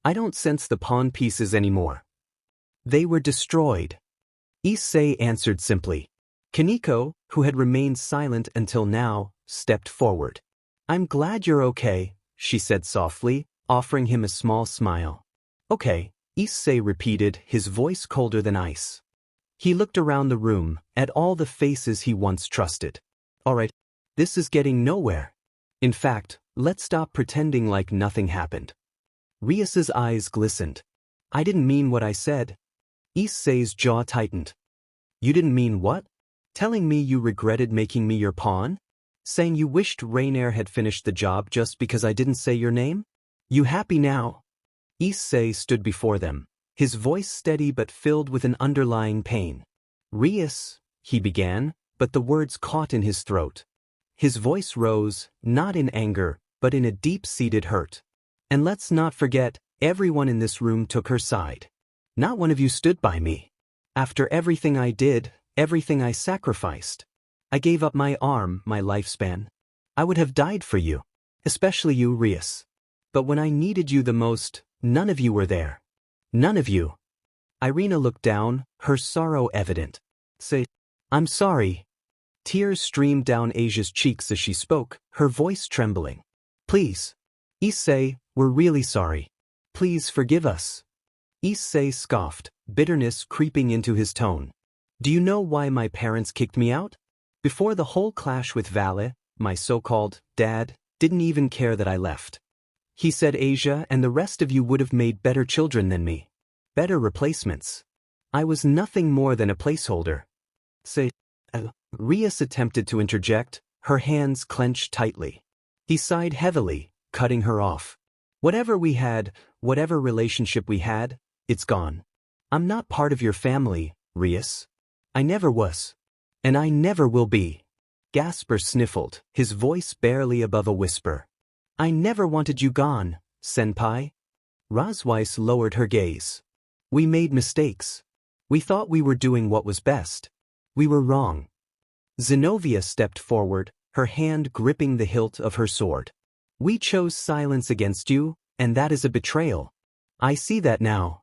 I don't sense the pawn pieces anymore. They were destroyed. Issei answered simply. Kaneko, who had remained silent until now, stepped forward. I'm glad you're okay, she said softly, offering him a small smile. Okay, Issei repeated, his voice colder than ice. He looked around the room, at all the faces he once trusted. Alright, this is getting nowhere. In fact, let's stop pretending like nothing happened. Rias's eyes glistened. I didn't mean what I said. Issei's jaw tightened. You didn't mean what? Telling me you regretted making me your pawn? Saying you wished Raynare had finished the job just because I didn't say your name? You happy now? Issei stood before them, his voice steady but filled with an underlying pain. Rias, he began, but the words caught in his throat. His voice rose, not in anger, but in a deep-seated hurt. And let's not forget, everyone in this room took her side. Not one of you stood by me. After everything I did, everything I sacrificed. I gave up my arm, my lifespan. I would have died for you. Especially you, Rias. But when I needed you the most, none of you were there. None of you. Irina looked down, her sorrow evident. Say, I'm sorry. Tears streamed down Asia's cheeks as she spoke, her voice trembling. Please. Issei, we're really sorry. Please forgive us. Issei scoffed, bitterness creeping into his tone. Do you know why my parents kicked me out? Before the whole clash with Vali, my so-called dad didn't even care that I left. He said Asia and the rest of you would have made better children than me. Better replacements. I was nothing more than a placeholder. Say, Rias attempted to interject, her hands clenched tightly. He sighed heavily, cutting her off. Whatever we had, whatever relationship we had, it's gone. I'm not part of your family, Rias. I never was. And I never will be. Gasper sniffled, his voice barely above a whisper. I never wanted you gone, senpai. Rosweiss lowered her gaze. We made mistakes. We thought we were doing what was best. We were wrong. Zenobia stepped forward, her hand gripping the hilt of her sword. We chose silence against you, and that is a betrayal. I see that now.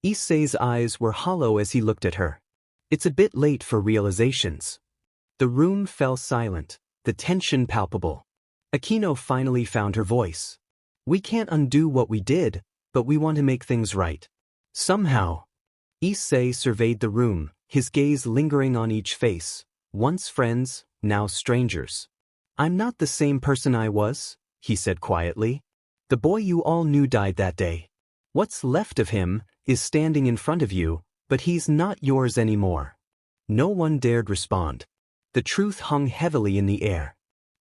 Issei's eyes were hollow as he looked at her. It's a bit late for realizations. The room fell silent, the tension palpable. Aquino finally found her voice. We can't undo what we did, but we want to make things right. Somehow. Issei surveyed the room, his gaze lingering on each face, once friends, now strangers. I'm not the same person I was, he said quietly. The boy you all knew died that day. What's left of him is standing in front of you, but he's not yours anymore. No one dared respond. The truth hung heavily in the air.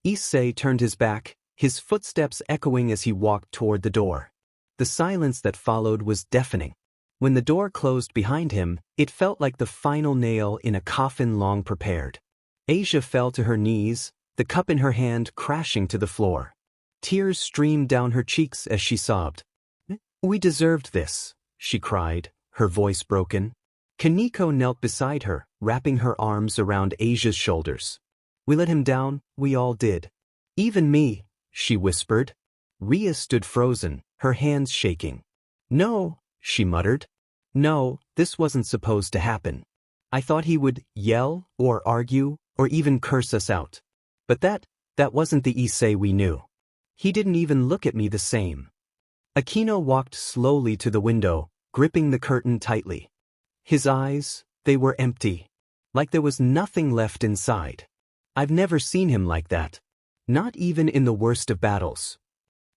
Issei turned his back, his footsteps echoing as he walked toward the door. The silence that followed was deafening. When the door closed behind him, it felt like the final nail in a coffin long prepared. Asia fell to her knees, the cup in her hand crashing to the floor. Tears streamed down her cheeks as she sobbed. We deserved this, she cried, her voice broken. Kaneko knelt beside her, wrapping her arms around Asia's shoulders. We let him down, we all did. Even me, she whispered. Ria stood frozen, her hands shaking. No, she muttered. No, this wasn't supposed to happen. I thought he would yell or argue or even curse us out. But that wasn't the Issei we knew. He didn't even look at me the same. Aquino walked slowly to the window, gripping the curtain tightly. His eyes, they were empty. Like there was nothing left inside. I've never seen him like that. Not even in the worst of battles.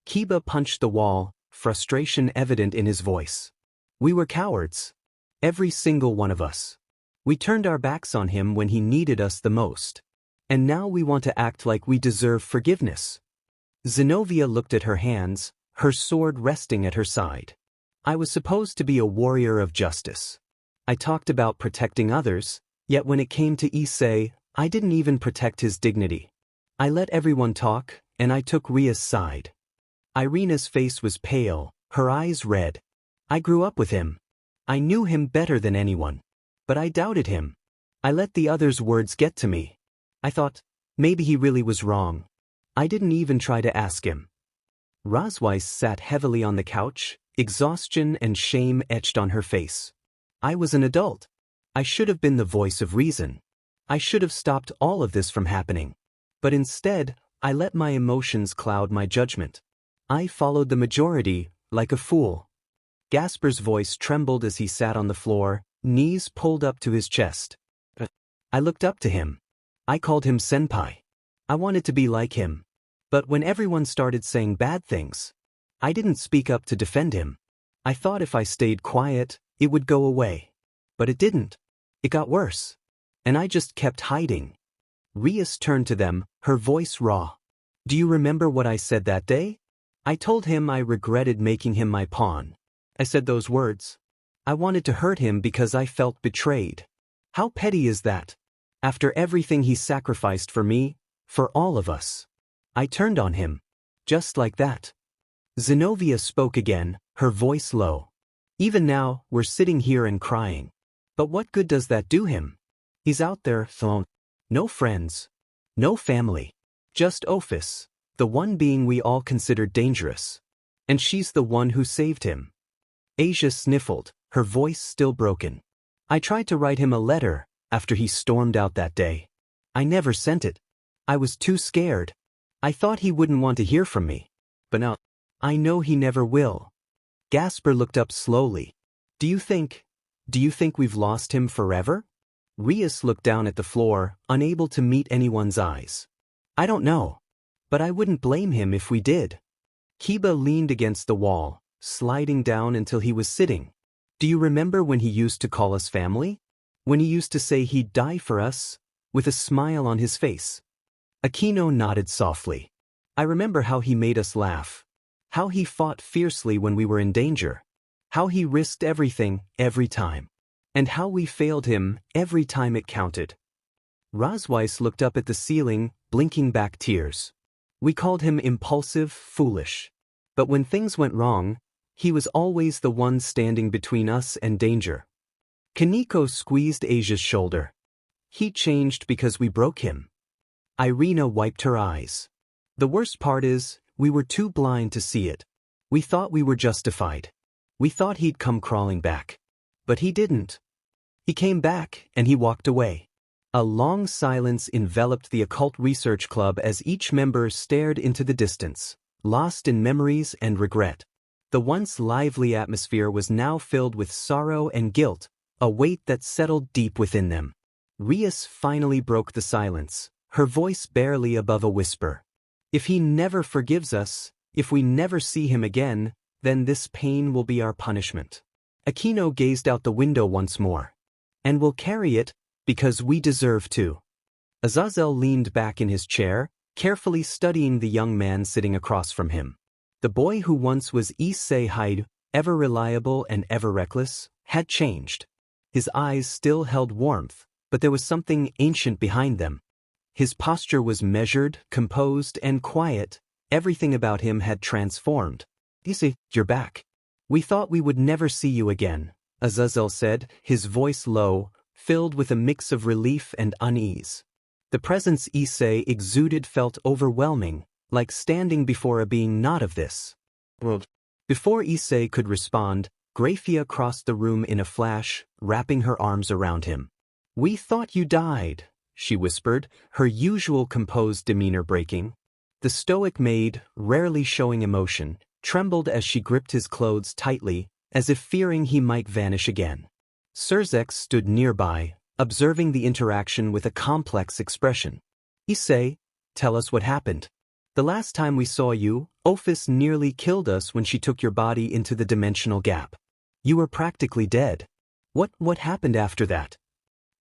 Kiba punched the wall, frustration evident in his voice. We were cowards. Every single one of us. We turned our backs on him when he needed us the most. And now we want to act like we deserve forgiveness. Zenobia looked at her hands, her sword resting at her side. I was supposed to be a warrior of justice. I talked about protecting others, yet when it came to Issei, I didn't even protect his dignity. I let everyone talk, and I took Ria's side. Irina's face was pale, her eyes red. I grew up with him. I knew him better than anyone. But I doubted him. I let the others' words get to me. I thought, maybe he really was wrong. I didn't even try to ask him. Rosweiss sat heavily on the couch, exhaustion and shame etched on her face. I was an adult. I should have been the voice of reason. I should have stopped all of this from happening. But instead, I let my emotions cloud my judgment. I followed the majority, like a fool. Gasper's voice trembled as he sat on the floor, knees pulled up to his chest. I looked up to him. I called him senpai. I wanted to be like him. But when everyone started saying bad things, I didn't speak up to defend him. I thought if I stayed quiet, it would go away. But it didn't. It got worse. And I just kept hiding. Rias turned to them, her voice raw. Do you remember what I said that day? I told him I regretted making him my pawn. I said those words. I wanted to hurt him because I felt betrayed. How petty is that? After everything he sacrificed for me, for all of us. I turned on him. Just like that. Zenobia spoke again, her voice low. Even now, we're sitting here and crying. But what good does that do him? He's out there, alone. No friends. No family. Just Ophis, the one being we all considered dangerous. And she's the one who saved him. Asia sniffled, her voice still broken. I tried to write him a letter after he stormed out that day. I never sent it. I was too scared. I thought he wouldn't want to hear from me. But now, I know he never will. Gasper looked up slowly. Do you think we've lost him forever? Rias looked down at the floor, unable to meet anyone's eyes. I don't know. But I wouldn't blame him if we did. Kiba leaned against the wall, sliding down until he was sitting. Do you remember when he used to call us family? When he used to say he'd die for us, with a smile on his face? Aquino nodded softly. I remember how he made us laugh. How he fought fiercely when we were in danger. How he risked everything, every time. And how we failed him every time it counted. Rosweiss looked up at the ceiling, blinking back tears. We called him impulsive, foolish. But when things went wrong, he was always the one standing between us and danger. Kaneko squeezed Asia's shoulder. He changed because we broke him. Irina wiped her eyes. The worst part is, we were too blind to see it. We thought we were justified. We thought he'd come crawling back. But he didn't. He came back, and he walked away. A long silence enveloped the Occult Research Club as each member stared into the distance, lost in memories and regret. The once lively atmosphere was now filled with sorrow and guilt, a weight that settled deep within them. Rias finally broke the silence, her voice barely above a whisper. If he never forgives us, if we never see him again, then this pain will be our punishment. Aquino gazed out the window once more. And we'll carry it, because we deserve to. Azazel leaned back in his chair, carefully studying the young man sitting across from him. The boy who once was Issei Hyde, ever reliable and ever reckless, had changed. His eyes still held warmth, but there was something ancient behind them. His posture was measured, composed, and quiet. Everything about him had transformed. Issei, you're back. We thought we would never see you again, Azazel said, his voice low, filled with a mix of relief and unease. The presence Issei exuded felt overwhelming, like standing before a being not of this world. Before Issei could respond, Graphia crossed the room in a flash, wrapping her arms around him. "We thought you died," she whispered, her usual composed demeanor breaking. The stoic maid, rarely showing emotion, trembled as she gripped his clothes tightly, as if fearing he might vanish again. Surzex stood nearby, observing the interaction with a complex expression. "Issei, tell us what happened. The last time we saw you, Ophis nearly killed us when she took your body into the dimensional gap. You were practically dead. What happened after that?"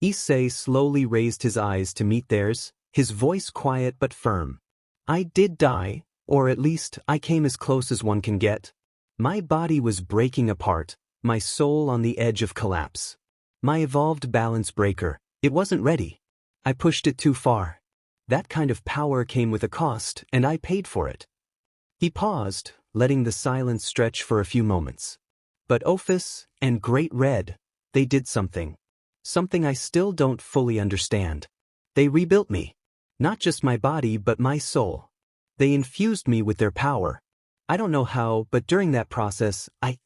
Issei slowly raised his eyes to meet theirs, his voice quiet but firm. "I did die, or at least I came as close as one can get. My body was breaking apart, my soul on the edge of collapse. My evolved balance breaker, it wasn't ready. I pushed it too far. That kind of power came with a cost, and I paid for it." He paused, letting the silence stretch for a few moments. "But Ophis and Great Red, they did something. Something I still don't fully understand. They rebuilt me. Not just my body but my soul. They infused me with their power. I don't know how, but during that process, I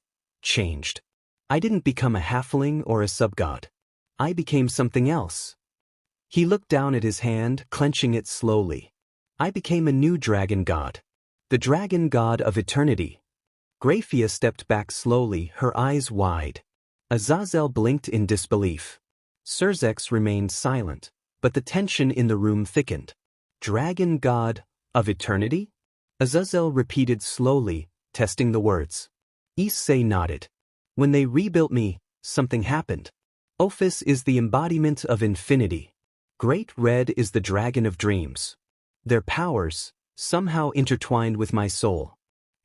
changed. I didn't become a halfling or a sub-god. I became something else." He looked down at his hand, clenching it slowly. "I became a new dragon god. The dragon god of eternity." Graphia stepped back slowly, her eyes wide. Azazel blinked in disbelief. Surzex remained silent, but the tension in the room thickened. "Dragon god of eternity?" Azazel repeated slowly, testing the words. Issei nodded. "When they rebuilt me, something happened. Ophis is the embodiment of infinity. Great Red is the dragon of dreams. Their powers, somehow intertwined with my soul.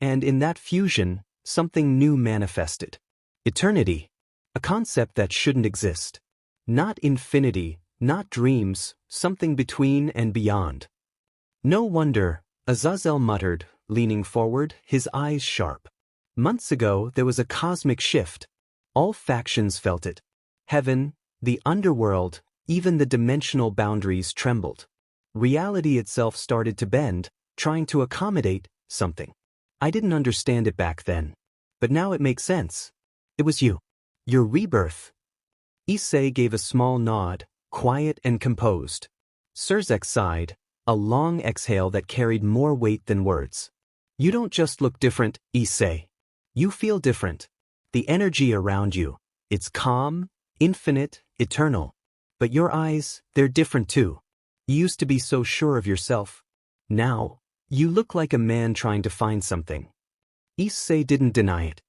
And in that fusion, something new manifested. Eternity. A concept that shouldn't exist. Not infinity, not dreams, something between and beyond." "No wonder," Azazel muttered, leaning forward, his eyes sharp. "Months ago there was a cosmic shift. All factions felt it. Heaven, the underworld, even the dimensional boundaries trembled. Reality itself started to bend, trying to accommodate something. I didn't understand it back then. But now it makes sense. It was you. Your rebirth." Issei gave a small nod, quiet and composed. Surzex sighed, a long exhale that carried more weight than words. "You don't just look different, Issei. You feel different. The energy around you, it's calm, infinite, eternal. But your eyes, they're different too. You used to be so sure of yourself. Now, you look like a man trying to find something." Issei didn't deny it.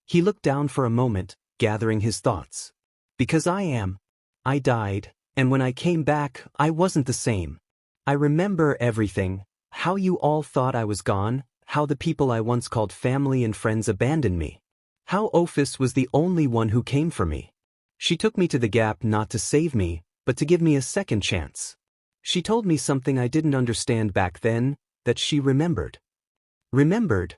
He looked down for a moment, gathering his thoughts. "Because I died, and when I came back, I wasn't the same. I remember everything, how you all thought I was gone, how the people I once called family and friends abandoned me. How Ophis was the only one who came for me. She took me to the gap not to save me, but to give me a second chance. She told me something I didn't understand back then, that she remembered." "Remembered?"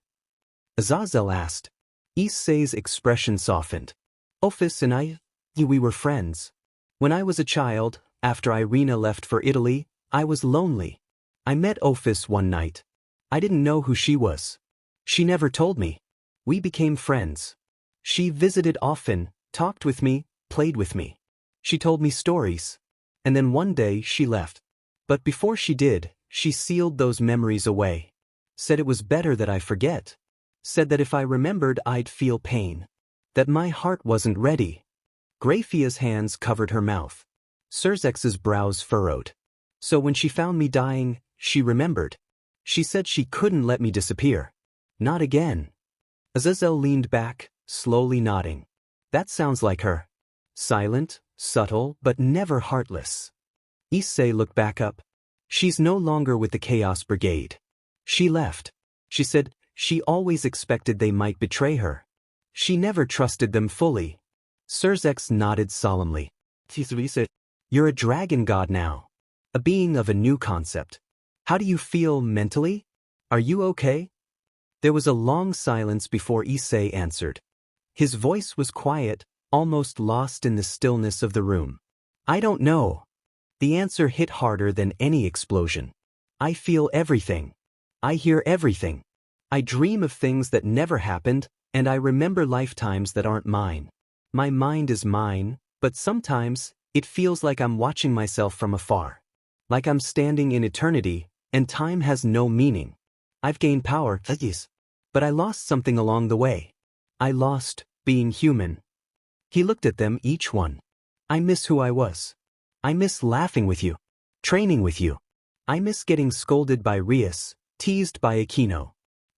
Azazel asked. Issei's expression softened. "Ophis and we were friends. When I was a child, after Irina left for Italy, I was lonely. I met Ophis one night. I didn't know who she was. She never told me. We became friends. She visited often, talked with me, played with me. She told me stories. And then one day she left. But before she did, she sealed those memories away. Said it was better that I forget. Said that if I remembered I'd feel pain. That my heart wasn't ready." Graphia's hands covered her mouth. Surzex's brows furrowed. "So when she found me dying, she remembered. She said she couldn't let me disappear. Not again." Azazel leaned back, slowly nodding. "That sounds like her. Silent, subtle, but never heartless." Issei looked back up. "She's no longer with the Chaos Brigade. She left. She said she always expected they might betray her. She never trusted them fully." Surzex nodded solemnly. "You're a dragon god now. A being of a new concept. How do you feel mentally? Are you okay?" There was a long silence before Issei answered. His voice was quiet, almost lost in the stillness of the room. "I don't know." The answer hit harder than any explosion. "I feel everything. I hear everything. I dream of things that never happened, And I remember lifetimes that aren't mine. My mind is mine, but sometimes, it feels like I'm watching myself from afar. Like I'm standing in eternity, and time has no meaning. I've gained power, yes. But I lost something along the way. I lost being human. He looked at them, each one. I miss who I was. I miss laughing with you. Training with you. I miss getting scolded by Rias, teased by Aquino.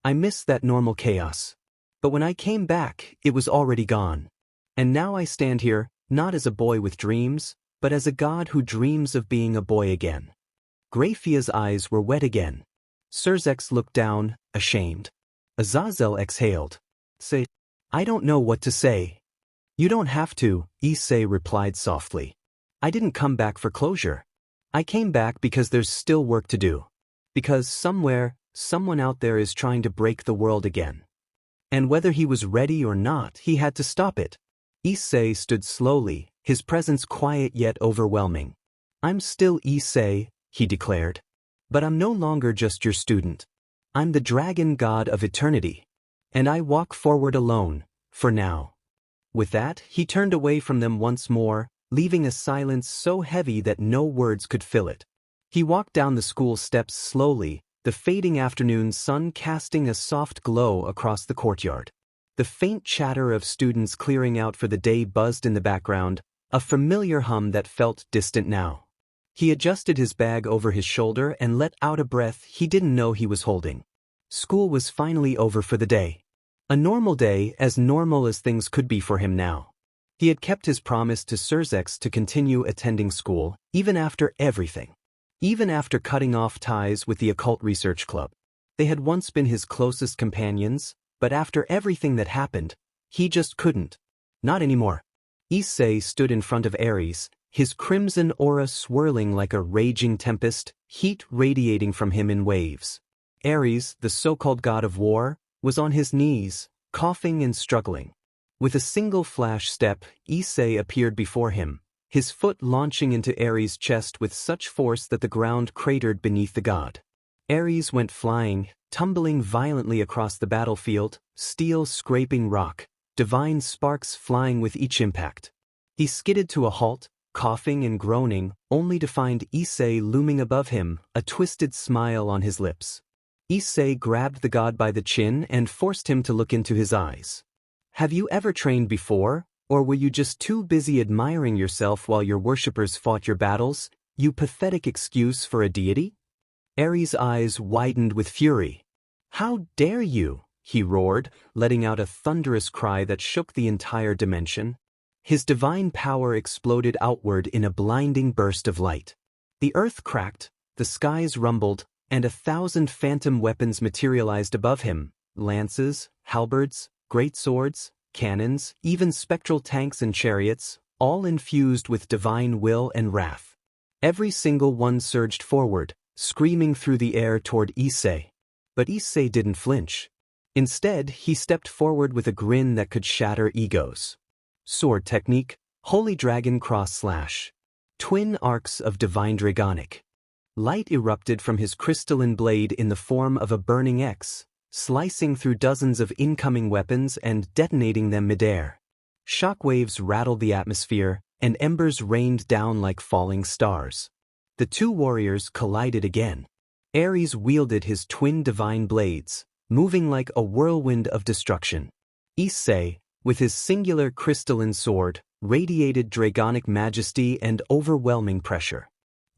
I miss that normal chaos. But when I came back, it was already gone. And now I stand here, not as a boy with dreams, but as a god who dreams of being a boy again. Graphia's eyes were wet again. Surzex looked down, ashamed. Azazel exhaled. Say, I don't know what to say. You don't have to, Issei replied softly. I didn't come back for closure. I came back because there's still work to do. Because somewhere, someone out there is trying to break the world again. And whether he was ready or not, he had to stop it. Issei stood slowly, his presence quiet yet overwhelming. I'm still Issei, he declared. But I'm no longer just your student. I'm the dragon god of eternity. And I walk forward alone, for now. With that, he turned away from them once more, leaving a silence so heavy that no words could fill it. He walked down the school steps slowly, the fading afternoon sun casting a soft glow across the courtyard. The faint chatter of students clearing out for the day buzzed in the background, a familiar hum that felt distant now. He adjusted his bag over his shoulder and let out a breath he didn't know he was holding. School was finally over for the day. A normal day, as normal as things could be for him now. He had kept his promise to Surzex to continue attending school, even after everything. Even after cutting off ties with the Occult Research Club. They had once been his closest companions, but after everything that happened, he just couldn't. Not anymore. Issei stood in front of Ares, his crimson aura swirling like a raging tempest, heat radiating from him in waves. Ares, the so-called god of war, was on his knees, coughing and struggling. With a single flash step, Issei appeared before him, his foot launching into Ares' chest with such force that the ground cratered beneath the god. Ares went flying, tumbling violently across the battlefield, steel scraping rock, divine sparks flying with each impact. He skidded to a halt, coughing and groaning, only to find Issei looming above him, a twisted smile on his lips. Issei grabbed the god by the chin and forced him to look into his eyes. Have you ever trained before, or were you just too busy admiring yourself while your worshippers fought your battles, you pathetic excuse for a deity? Ares' eyes widened with fury. How dare you, he roared, letting out a thunderous cry that shook the entire dimension. His divine power exploded outward in a blinding burst of light. The earth cracked, the skies rumbled, and 1,000 phantom weapons materialized above him, lances, halberds, great swords, cannons, even spectral tanks and chariots, all infused with divine will and wrath. Every single one surged forward, screaming through the air toward Issei. But Issei didn't flinch. Instead, he stepped forward with a grin that could shatter egos. Sword technique, Holy Dragon Cross Slash. Twin arcs of Divine Dragonic. Light erupted from his crystalline blade in the form of a burning X, slicing through dozens of incoming weapons and detonating them midair. Shockwaves rattled the atmosphere, and embers rained down like falling stars. The two warriors collided again. Ares wielded his twin divine blades, moving like a whirlwind of destruction. Issei, with his singular crystalline sword, radiated dragonic majesty and overwhelming pressure.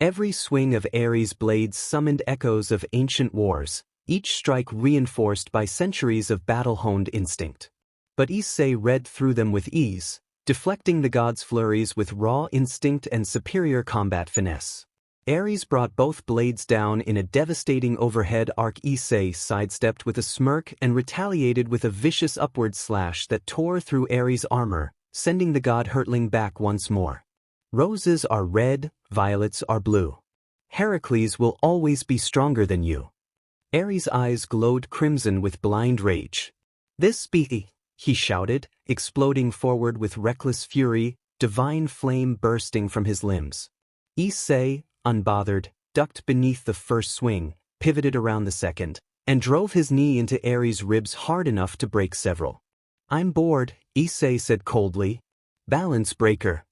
Every swing of Ares' blades summoned echoes of ancient wars, each strike reinforced by centuries of battle-honed instinct. But Issei read through them with ease, deflecting the god's flurries with raw instinct and superior combat finesse. Ares brought both blades down in a devastating overhead arc. Issei sidestepped with a smirk and retaliated with a vicious upward slash that tore through Ares' armor, sending the god hurtling back once more. Roses are red, violets are blue. Heracles will always be stronger than you. Ares' eyes glowed crimson with blind rage. This be, he shouted, exploding forward with reckless fury, divine flame bursting from his limbs. Issei, unbothered, ducked beneath the first swing, pivoted around the second, and drove his knee into Ares' ribs hard enough to break several. I'm bored, Issei said coldly. Balance breaker.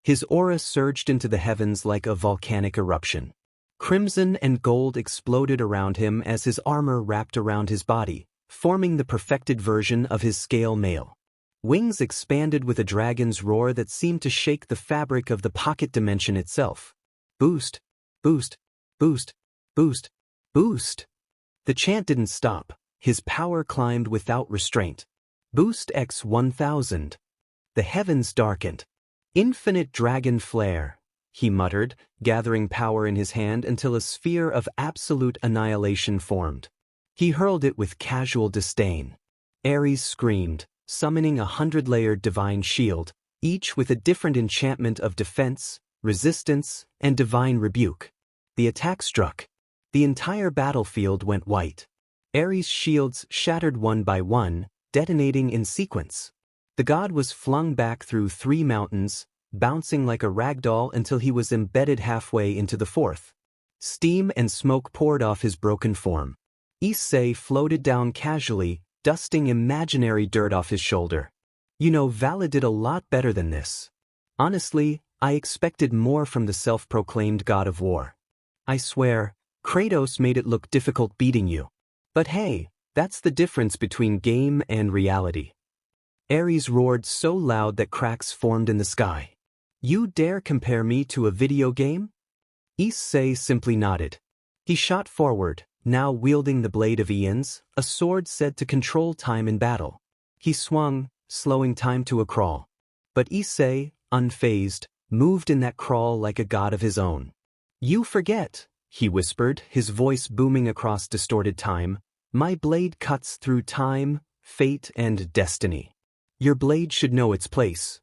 His aura surged into the heavens like a volcanic eruption. Crimson and gold exploded around him as his armor wrapped around his body, forming the perfected version of his scale mail. Wings expanded with a dragon's roar that seemed to shake the fabric of the pocket dimension itself. Boost, boost, boost, boost, boost. The chant didn't stop. His power climbed without restraint. Boost x 1000. The heavens darkened. Infinite dragon flare, he muttered, gathering power in his hand until a sphere of absolute annihilation formed. He hurled it with casual disdain. Ares screamed, summoning a 100-layered divine shield, each with a different enchantment of defense, resistance, and divine rebuke. The attack struck. The entire battlefield went white. Ares' shields shattered one by one, detonating in sequence. The god was flung back through 3 mountains, bouncing like a ragdoll until he was embedded halfway into the 4th. Steam and smoke poured off his broken form. Issei floated down casually, dusting imaginary dirt off his shoulder. You know, Vali did a lot better than this. Honestly, I expected more from the self-proclaimed god of war. I swear, Kratos made it look difficult beating you. But hey, that's the difference between game and reality. Ares roared so loud that cracks formed in the sky. You dare compare me to a video game? Issei simply nodded. He shot forward, now wielding the blade of Aeons, a sword said to control time in battle. He swung, slowing time to a crawl. But Issei, unfazed, moved in that crawl like a god of his own. You forget, he whispered, his voice booming across distorted time. My blade cuts through time, fate, and destiny. Your blade should know its place.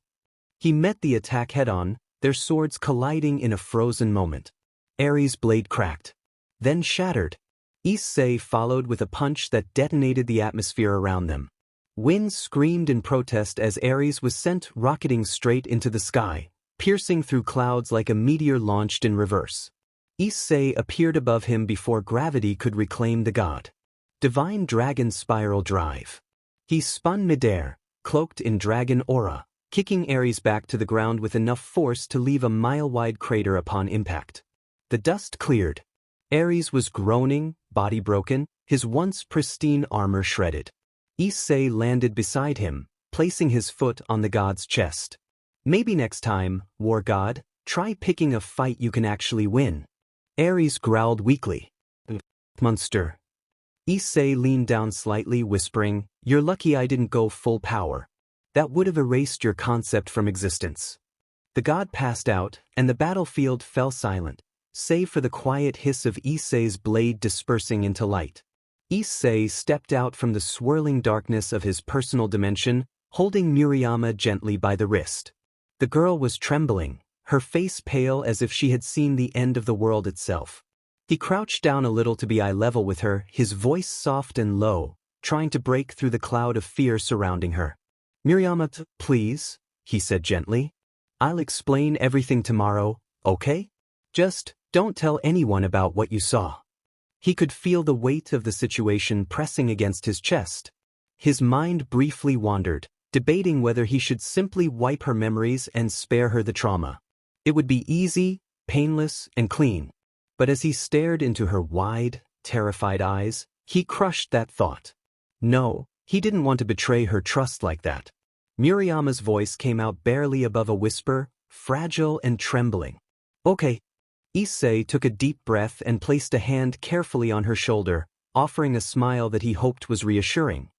He met the attack head-on, their swords colliding in a frozen moment. Ares' blade cracked, then shattered. Issei followed with a punch that detonated the atmosphere around them. Wind screamed in protest as Ares was sent rocketing straight into the sky, piercing through clouds like a meteor launched in reverse. Issei appeared above him before gravity could reclaim the god. Divine Dragon Spiral Drive. He spun midair, cloaked in dragon aura, kicking Ares back to the ground with enough force to leave a mile-wide crater upon impact. The dust cleared. Ares was groaning, body broken, his once pristine armor shredded. Issei landed beside him, placing his foot on the god's chest. Maybe next time, war god, try picking a fight you can actually win. Ares growled weakly. Monster. Issei leaned down slightly, whispering, You're lucky I didn't go full power. That would have erased your concept from existence. The god passed out, and the battlefield fell silent, save for the quiet hiss of Issei's blade dispersing into light. Issei stepped out from the swirling darkness of his personal dimension, holding Murayama gently by the wrist. The girl was trembling, her face pale as if she had seen the end of the world itself. He crouched down a little to be eye level with her, his voice soft and low, trying to break through the cloud of fear surrounding her. Murayama, please, he said gently. I'll explain everything tomorrow, okay? Just don't tell anyone about what you saw. He could feel the weight of the situation pressing against his chest. His mind briefly wandered, debating whether he should simply wipe her memories and spare her the trauma. It would be easy, painless, and clean. But as he stared into her wide, terrified eyes, he crushed that thought. No, he didn't want to betray her trust like that. Murayama's voice came out barely above a whisper, fragile and trembling. Okay. Issei took a deep breath and placed a hand carefully on her shoulder, offering a smile that he hoped was reassuring.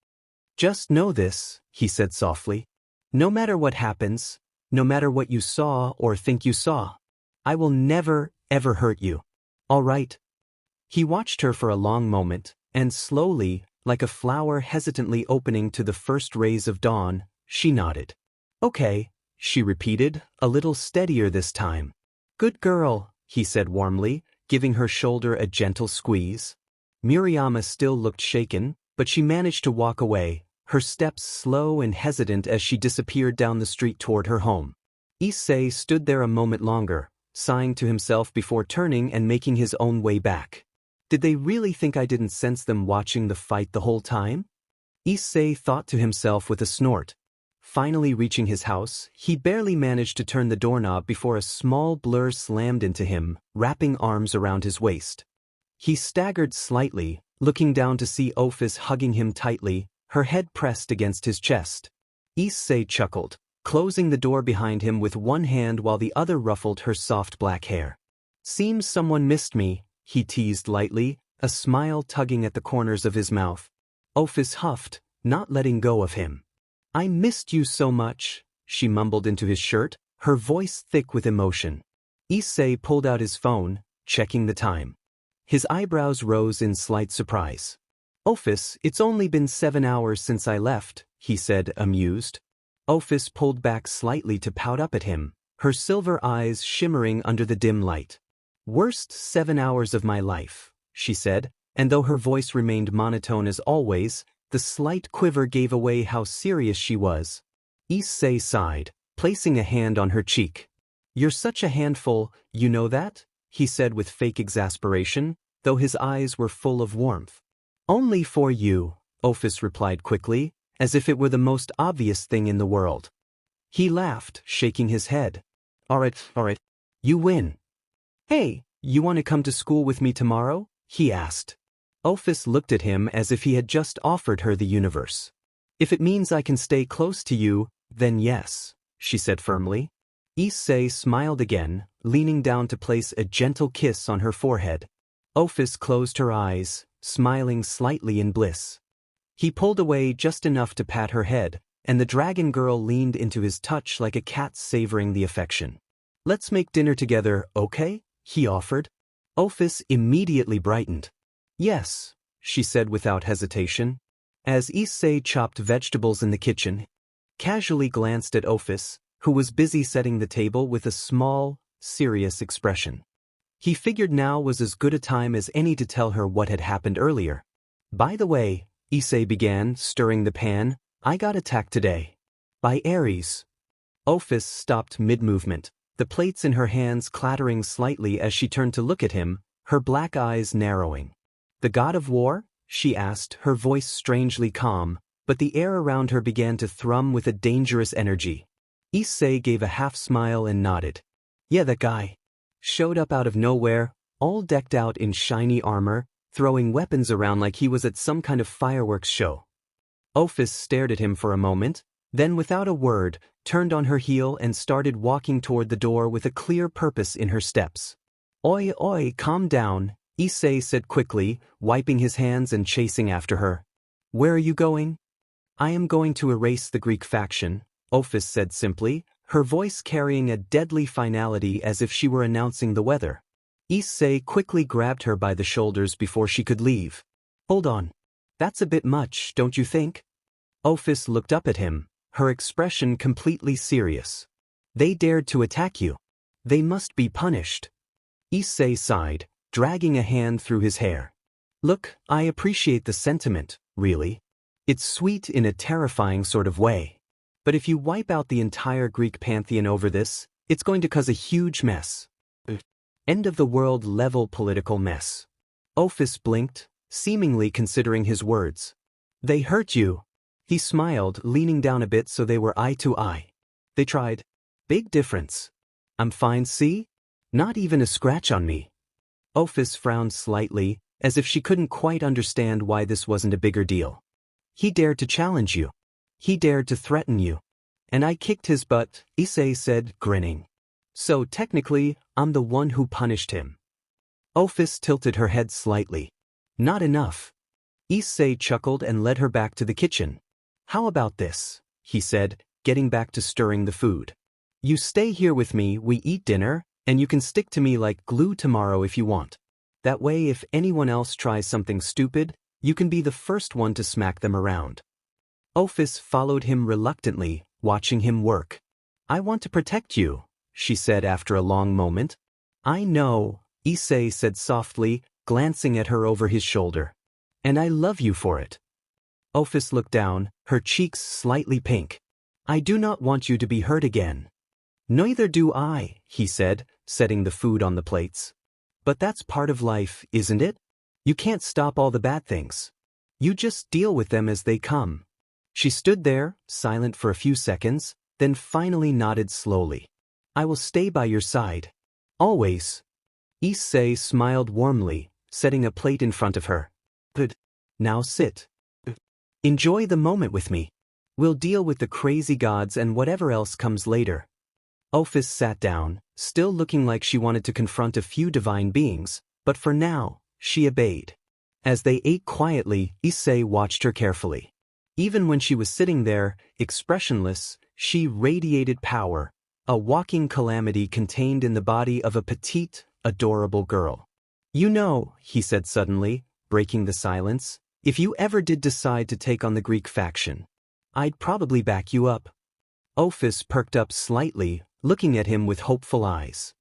Just know this, he said softly. No matter what happens, no matter what you saw or think you saw, I will never, ever hurt you. All right. He watched her for a long moment, and slowly, like a flower hesitantly opening to the first rays of dawn, she nodded. Okay, she repeated, a little steadier this time. Good girl, he said warmly, giving her shoulder a gentle squeeze. Murayama still looked shaken, but she managed to walk away, her steps slow and hesitant as she disappeared down the street toward her home. Issei stood there a moment longer, sighing to himself before turning and making his own way back. Did they really think I didn't sense them watching the fight the whole time? Issei thought to himself with a snort. Finally reaching his house, he barely managed to turn the doorknob before a small blur slammed into him, wrapping arms around his waist. He staggered slightly, looking down to see Ophis hugging him tightly, her head pressed against his chest. Issei chuckled, closing the door behind him with one hand while the other ruffled her soft black hair. "Seems someone missed me," he teased lightly, a smile tugging at the corners of his mouth. Ophis huffed, not letting go of him. "I missed you so much," she mumbled into his shirt, her voice thick with emotion. Issei pulled out his phone, checking the time. His eyebrows rose in slight surprise. "Ophis, it's only been 7 hours since I left," he said, amused. Ophis pulled back slightly to pout up at him, her silver eyes shimmering under the dim light. "Worst 7 hours of my life," she said, and though her voice remained monotone as always, the slight quiver gave away how serious she was. Issei sighed, placing a hand on her cheek. "You're such a handful, you know that?" he said with fake exasperation, though his eyes were full of warmth. "Only for you," Ophis replied quickly, as if it were the most obvious thing in the world. He laughed, shaking his head. All right, you win." "Hey, you want to come to school with me tomorrow?" he asked. Ophis looked at him as if he had just offered her the universe. "If it means I can stay close to you, then yes," she said firmly. Issei smiled again, leaning down to place a gentle kiss on her forehead. Ophis closed her eyes, smiling slightly in bliss. He pulled away just enough to pat her head, and the dragon girl leaned into his touch like a cat savoring the affection. "Let's make dinner together, okay?" he offered. Ophis immediately brightened. "Yes," she said without hesitation. As Issei chopped vegetables in the kitchen, casually glanced at Ophis, who was busy setting the table with a small, serious expression. He figured now was as good a time as any to tell her what had happened earlier. "By the way," Issei began, stirring the pan, "I got attacked today. By Ares." Ophis stopped mid-movement, the plates in her hands clattering slightly as she turned to look at him, her black eyes narrowing. "The god of war?" she asked, her voice strangely calm, but the air around her began to thrum with a dangerous energy. Issei gave a half-smile and nodded. "Yeah, that guy. Showed up out of nowhere, all decked out in shiny armor, throwing weapons around like he was at some kind of fireworks show." Ophis stared at him for a moment, then without a word, turned on her heel and started walking toward the door with a clear purpose in her steps. Oi, calm down," Issei said quickly, wiping his hands and chasing after her. "Where are you going?" "I am going to erase the Greek faction," Ophis said simply, her voice carrying a deadly finality as if she were announcing the weather. Issei quickly grabbed her by the shoulders before she could leave. "Hold on. That's a bit much, don't you think?" Ophis looked up at him, her expression completely serious. "They dared to attack you. They must be punished." Issei sighed, dragging a hand through his hair. "Look, I appreciate the sentiment, really. It's sweet in a terrifying sort of way. But if you wipe out the entire Greek pantheon over this, it's going to cause a huge mess. End-of-the-world level political mess." Ophis blinked, seemingly considering his words. "They hurt you." He smiled, leaning down a bit so they were eye to eye. "They tried. Big difference. I'm fine, see? Not even a scratch on me." Ophis frowned slightly, as if she couldn't quite understand why this wasn't a bigger deal. "He dared to challenge you. He dared to threaten you. And I kicked his butt," Issei said, grinning. "So technically, I'm the one who punished him." Ophis tilted her head slightly. "Not enough." Issei chuckled and led her back to the kitchen. "How about this?" he said, getting back to stirring the food. "You stay here with me, we eat dinner, and you can stick to me like glue tomorrow if you want. That way if anyone else tries something stupid, you can be the first one to smack them around." Ophis followed him reluctantly, watching him work. "I want to protect you," she said after a long moment. "I know," Issei said softly, glancing at her over his shoulder. "And I love you for it." Ophis looked down, her cheeks slightly pink. "I do not want you to be hurt again." "Neither do I," he said, setting the food on the plates. "But that's part of life, isn't it? You can't stop all the bad things. You just deal with them as they come. She stood there, silent for a few seconds, then finally nodded slowly. I will stay by your side. Always. Issei smiled warmly, setting a plate in front of her. Good. Now sit. Enjoy the moment with me. We'll deal with the crazy gods and whatever else comes later. Ophis sat down, still looking like she wanted to confront a few divine beings, but for now, she obeyed. As they ate quietly, Issei watched her carefully. Even when she was sitting there, expressionless, she radiated power, a walking calamity contained in the body of a petite, adorable girl. You know, he said suddenly, breaking the silence, if you ever did decide to take on the Greek faction, I'd probably back you up. Ophis perked up slightly, looking at him with hopeful eyes.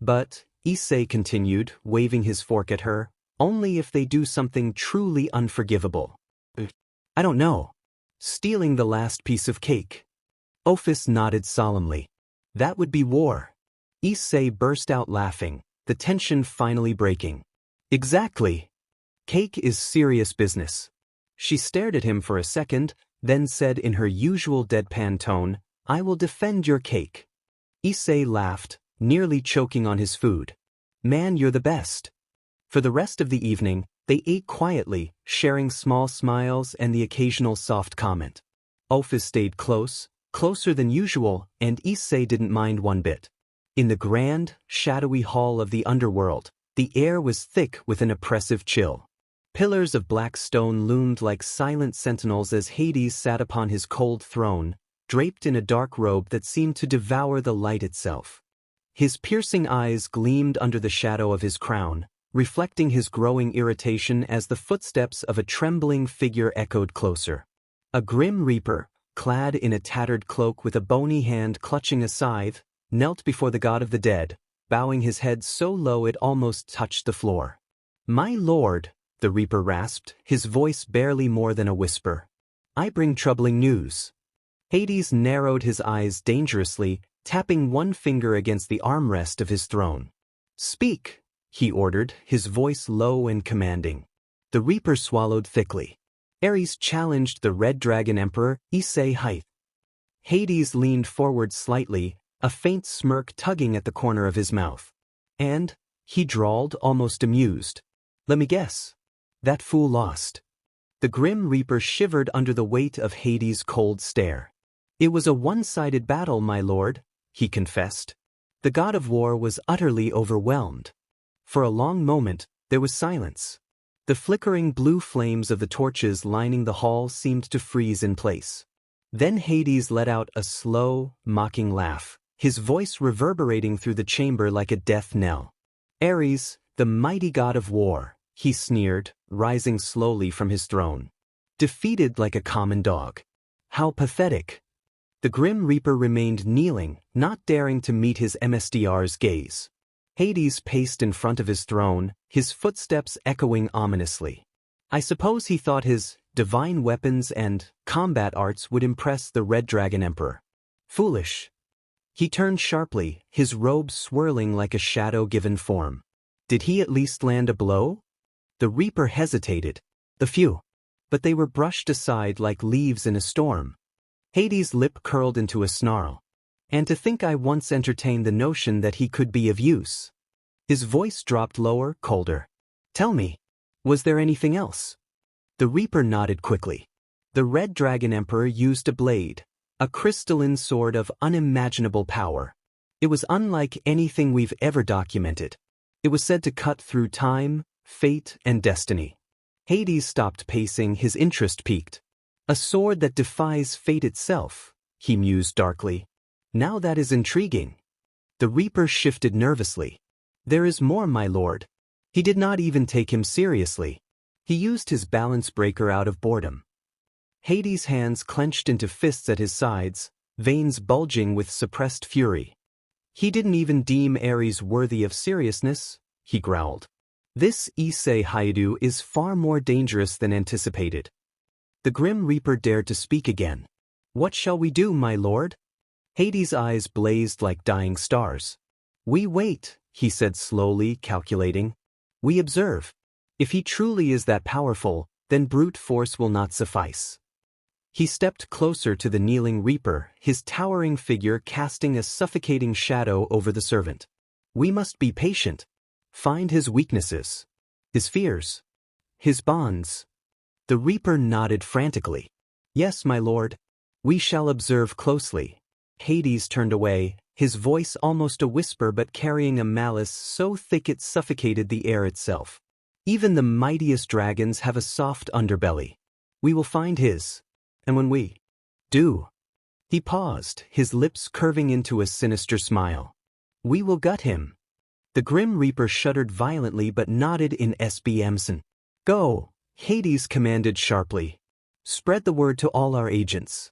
But, Issei continued, waving his fork at her, only if they do something truly unforgivable. I don't know. Stealing the last piece of cake. Ophis nodded solemnly. That would be war. Issei burst out laughing, the tension finally breaking. Exactly. Cake is serious business. She stared at him for a second, then said in her usual deadpan tone, I will defend your cake. Issei laughed, nearly choking on his food. Man, you're the best. For the rest of the evening, they ate quietly, sharing small smiles and the occasional soft comment. Ophis stayed close, closer than usual, and Issei didn't mind one bit. In the grand, shadowy hall of the underworld, the air was thick with an oppressive chill. Pillars of black stone loomed like silent sentinels as Hades sat upon his cold throne, draped in a dark robe that seemed to devour the light itself. His piercing eyes gleamed under the shadow of his crown, reflecting his growing irritation as the footsteps of a trembling figure echoed closer. A grim reaper, clad in a tattered cloak with a bony hand clutching a scythe, knelt before the god of the dead, bowing his head so low it almost touched the floor. My lord, the reaper rasped, his voice barely more than a whisper. I bring troubling news. Hades narrowed his eyes dangerously, tapping one finger against the armrest of his throne. Speak, he ordered, his voice low and commanding. The reaper swallowed thickly. Ares challenged the Red Dragon Emperor, Issei. Hades leaned forward slightly, a faint smirk tugging at the corner of his mouth. And, he drawled, almost amused. Let me guess. That fool lost. The grim reaper shivered under the weight of Hades' cold stare. It was a one-sided battle, my lord, he confessed. The god of war was utterly overwhelmed. For a long moment, there was silence. The flickering blue flames of the torches lining the hall seemed to freeze in place. Then Hades let out a slow, mocking laugh, his voice reverberating through the chamber like a death knell. Ares, the mighty god of war, he sneered, rising slowly from his throne. Defeated like a common dog. How pathetic. The grim reaper remained kneeling, not daring to meet his MSDR's gaze. Hades paced in front of his throne, his footsteps echoing ominously. I suppose he thought his divine weapons and combat arts would impress the Red Dragon Emperor. Foolish. He turned sharply, his robe swirling like a shadow-given form. Did he at least land a blow? The reaper hesitated. A few. But they were brushed aside like leaves in a storm. Hades' lip curled into a snarl. And to think I once entertained the notion that he could be of use. His voice dropped lower, colder. Tell me, was there anything else? The reaper nodded quickly. The Red Dragon Emperor used a blade, a crystalline sword of unimaginable power. It was unlike anything we've ever documented. It was said to cut through time, fate, and destiny. Hades stopped pacing, his interest peaked. A sword that defies fate itself, he mused darkly. Now that is intriguing. The reaper shifted nervously. There is more, my lord. He did not even take him seriously. He used his balance breaker out of boredom. Hades' hands clenched into fists at his sides, veins bulging with suppressed fury. He didn't even deem Ares worthy of seriousness, he growled. This Issei Haidu is far more dangerous than anticipated. The Grim Reaper dared to speak again. What shall we do, my lord? Hades' eyes blazed like dying stars. We wait, he said slowly, calculating. We observe. If he truly is that powerful, then brute force will not suffice. He stepped closer to the kneeling Reaper, his towering figure casting a suffocating shadow over the servant. We must be patient. Find his weaknesses, his fears, his bonds. The Reaper nodded frantically. Yes, my lord. We shall observe closely. Hades turned away, his voice almost a whisper but carrying a malice so thick it suffocated the air itself. Even the mightiest dragons have a soft underbelly. We will find his. And when we do. He paused, his lips curving into a sinister smile. We will gut him. The Grim Reaper shuddered violently but nodded in SBMson. Go, Hades commanded sharply. Spread the word to all our agents.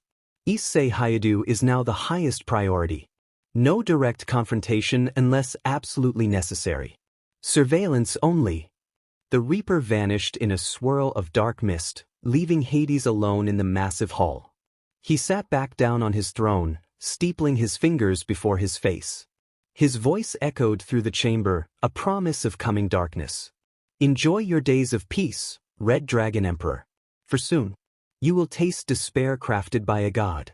Issei Hayadu is now the highest priority. No direct confrontation unless absolutely necessary. Surveillance only. The Reaper vanished in a swirl of dark mist, leaving Hades alone in the massive hall. He sat back down on his throne, steepling his fingers before his face. His voice echoed through the chamber, a promise of coming darkness. Enjoy your days of peace, Red Dragon Emperor. For soon, you will taste despair crafted by a god.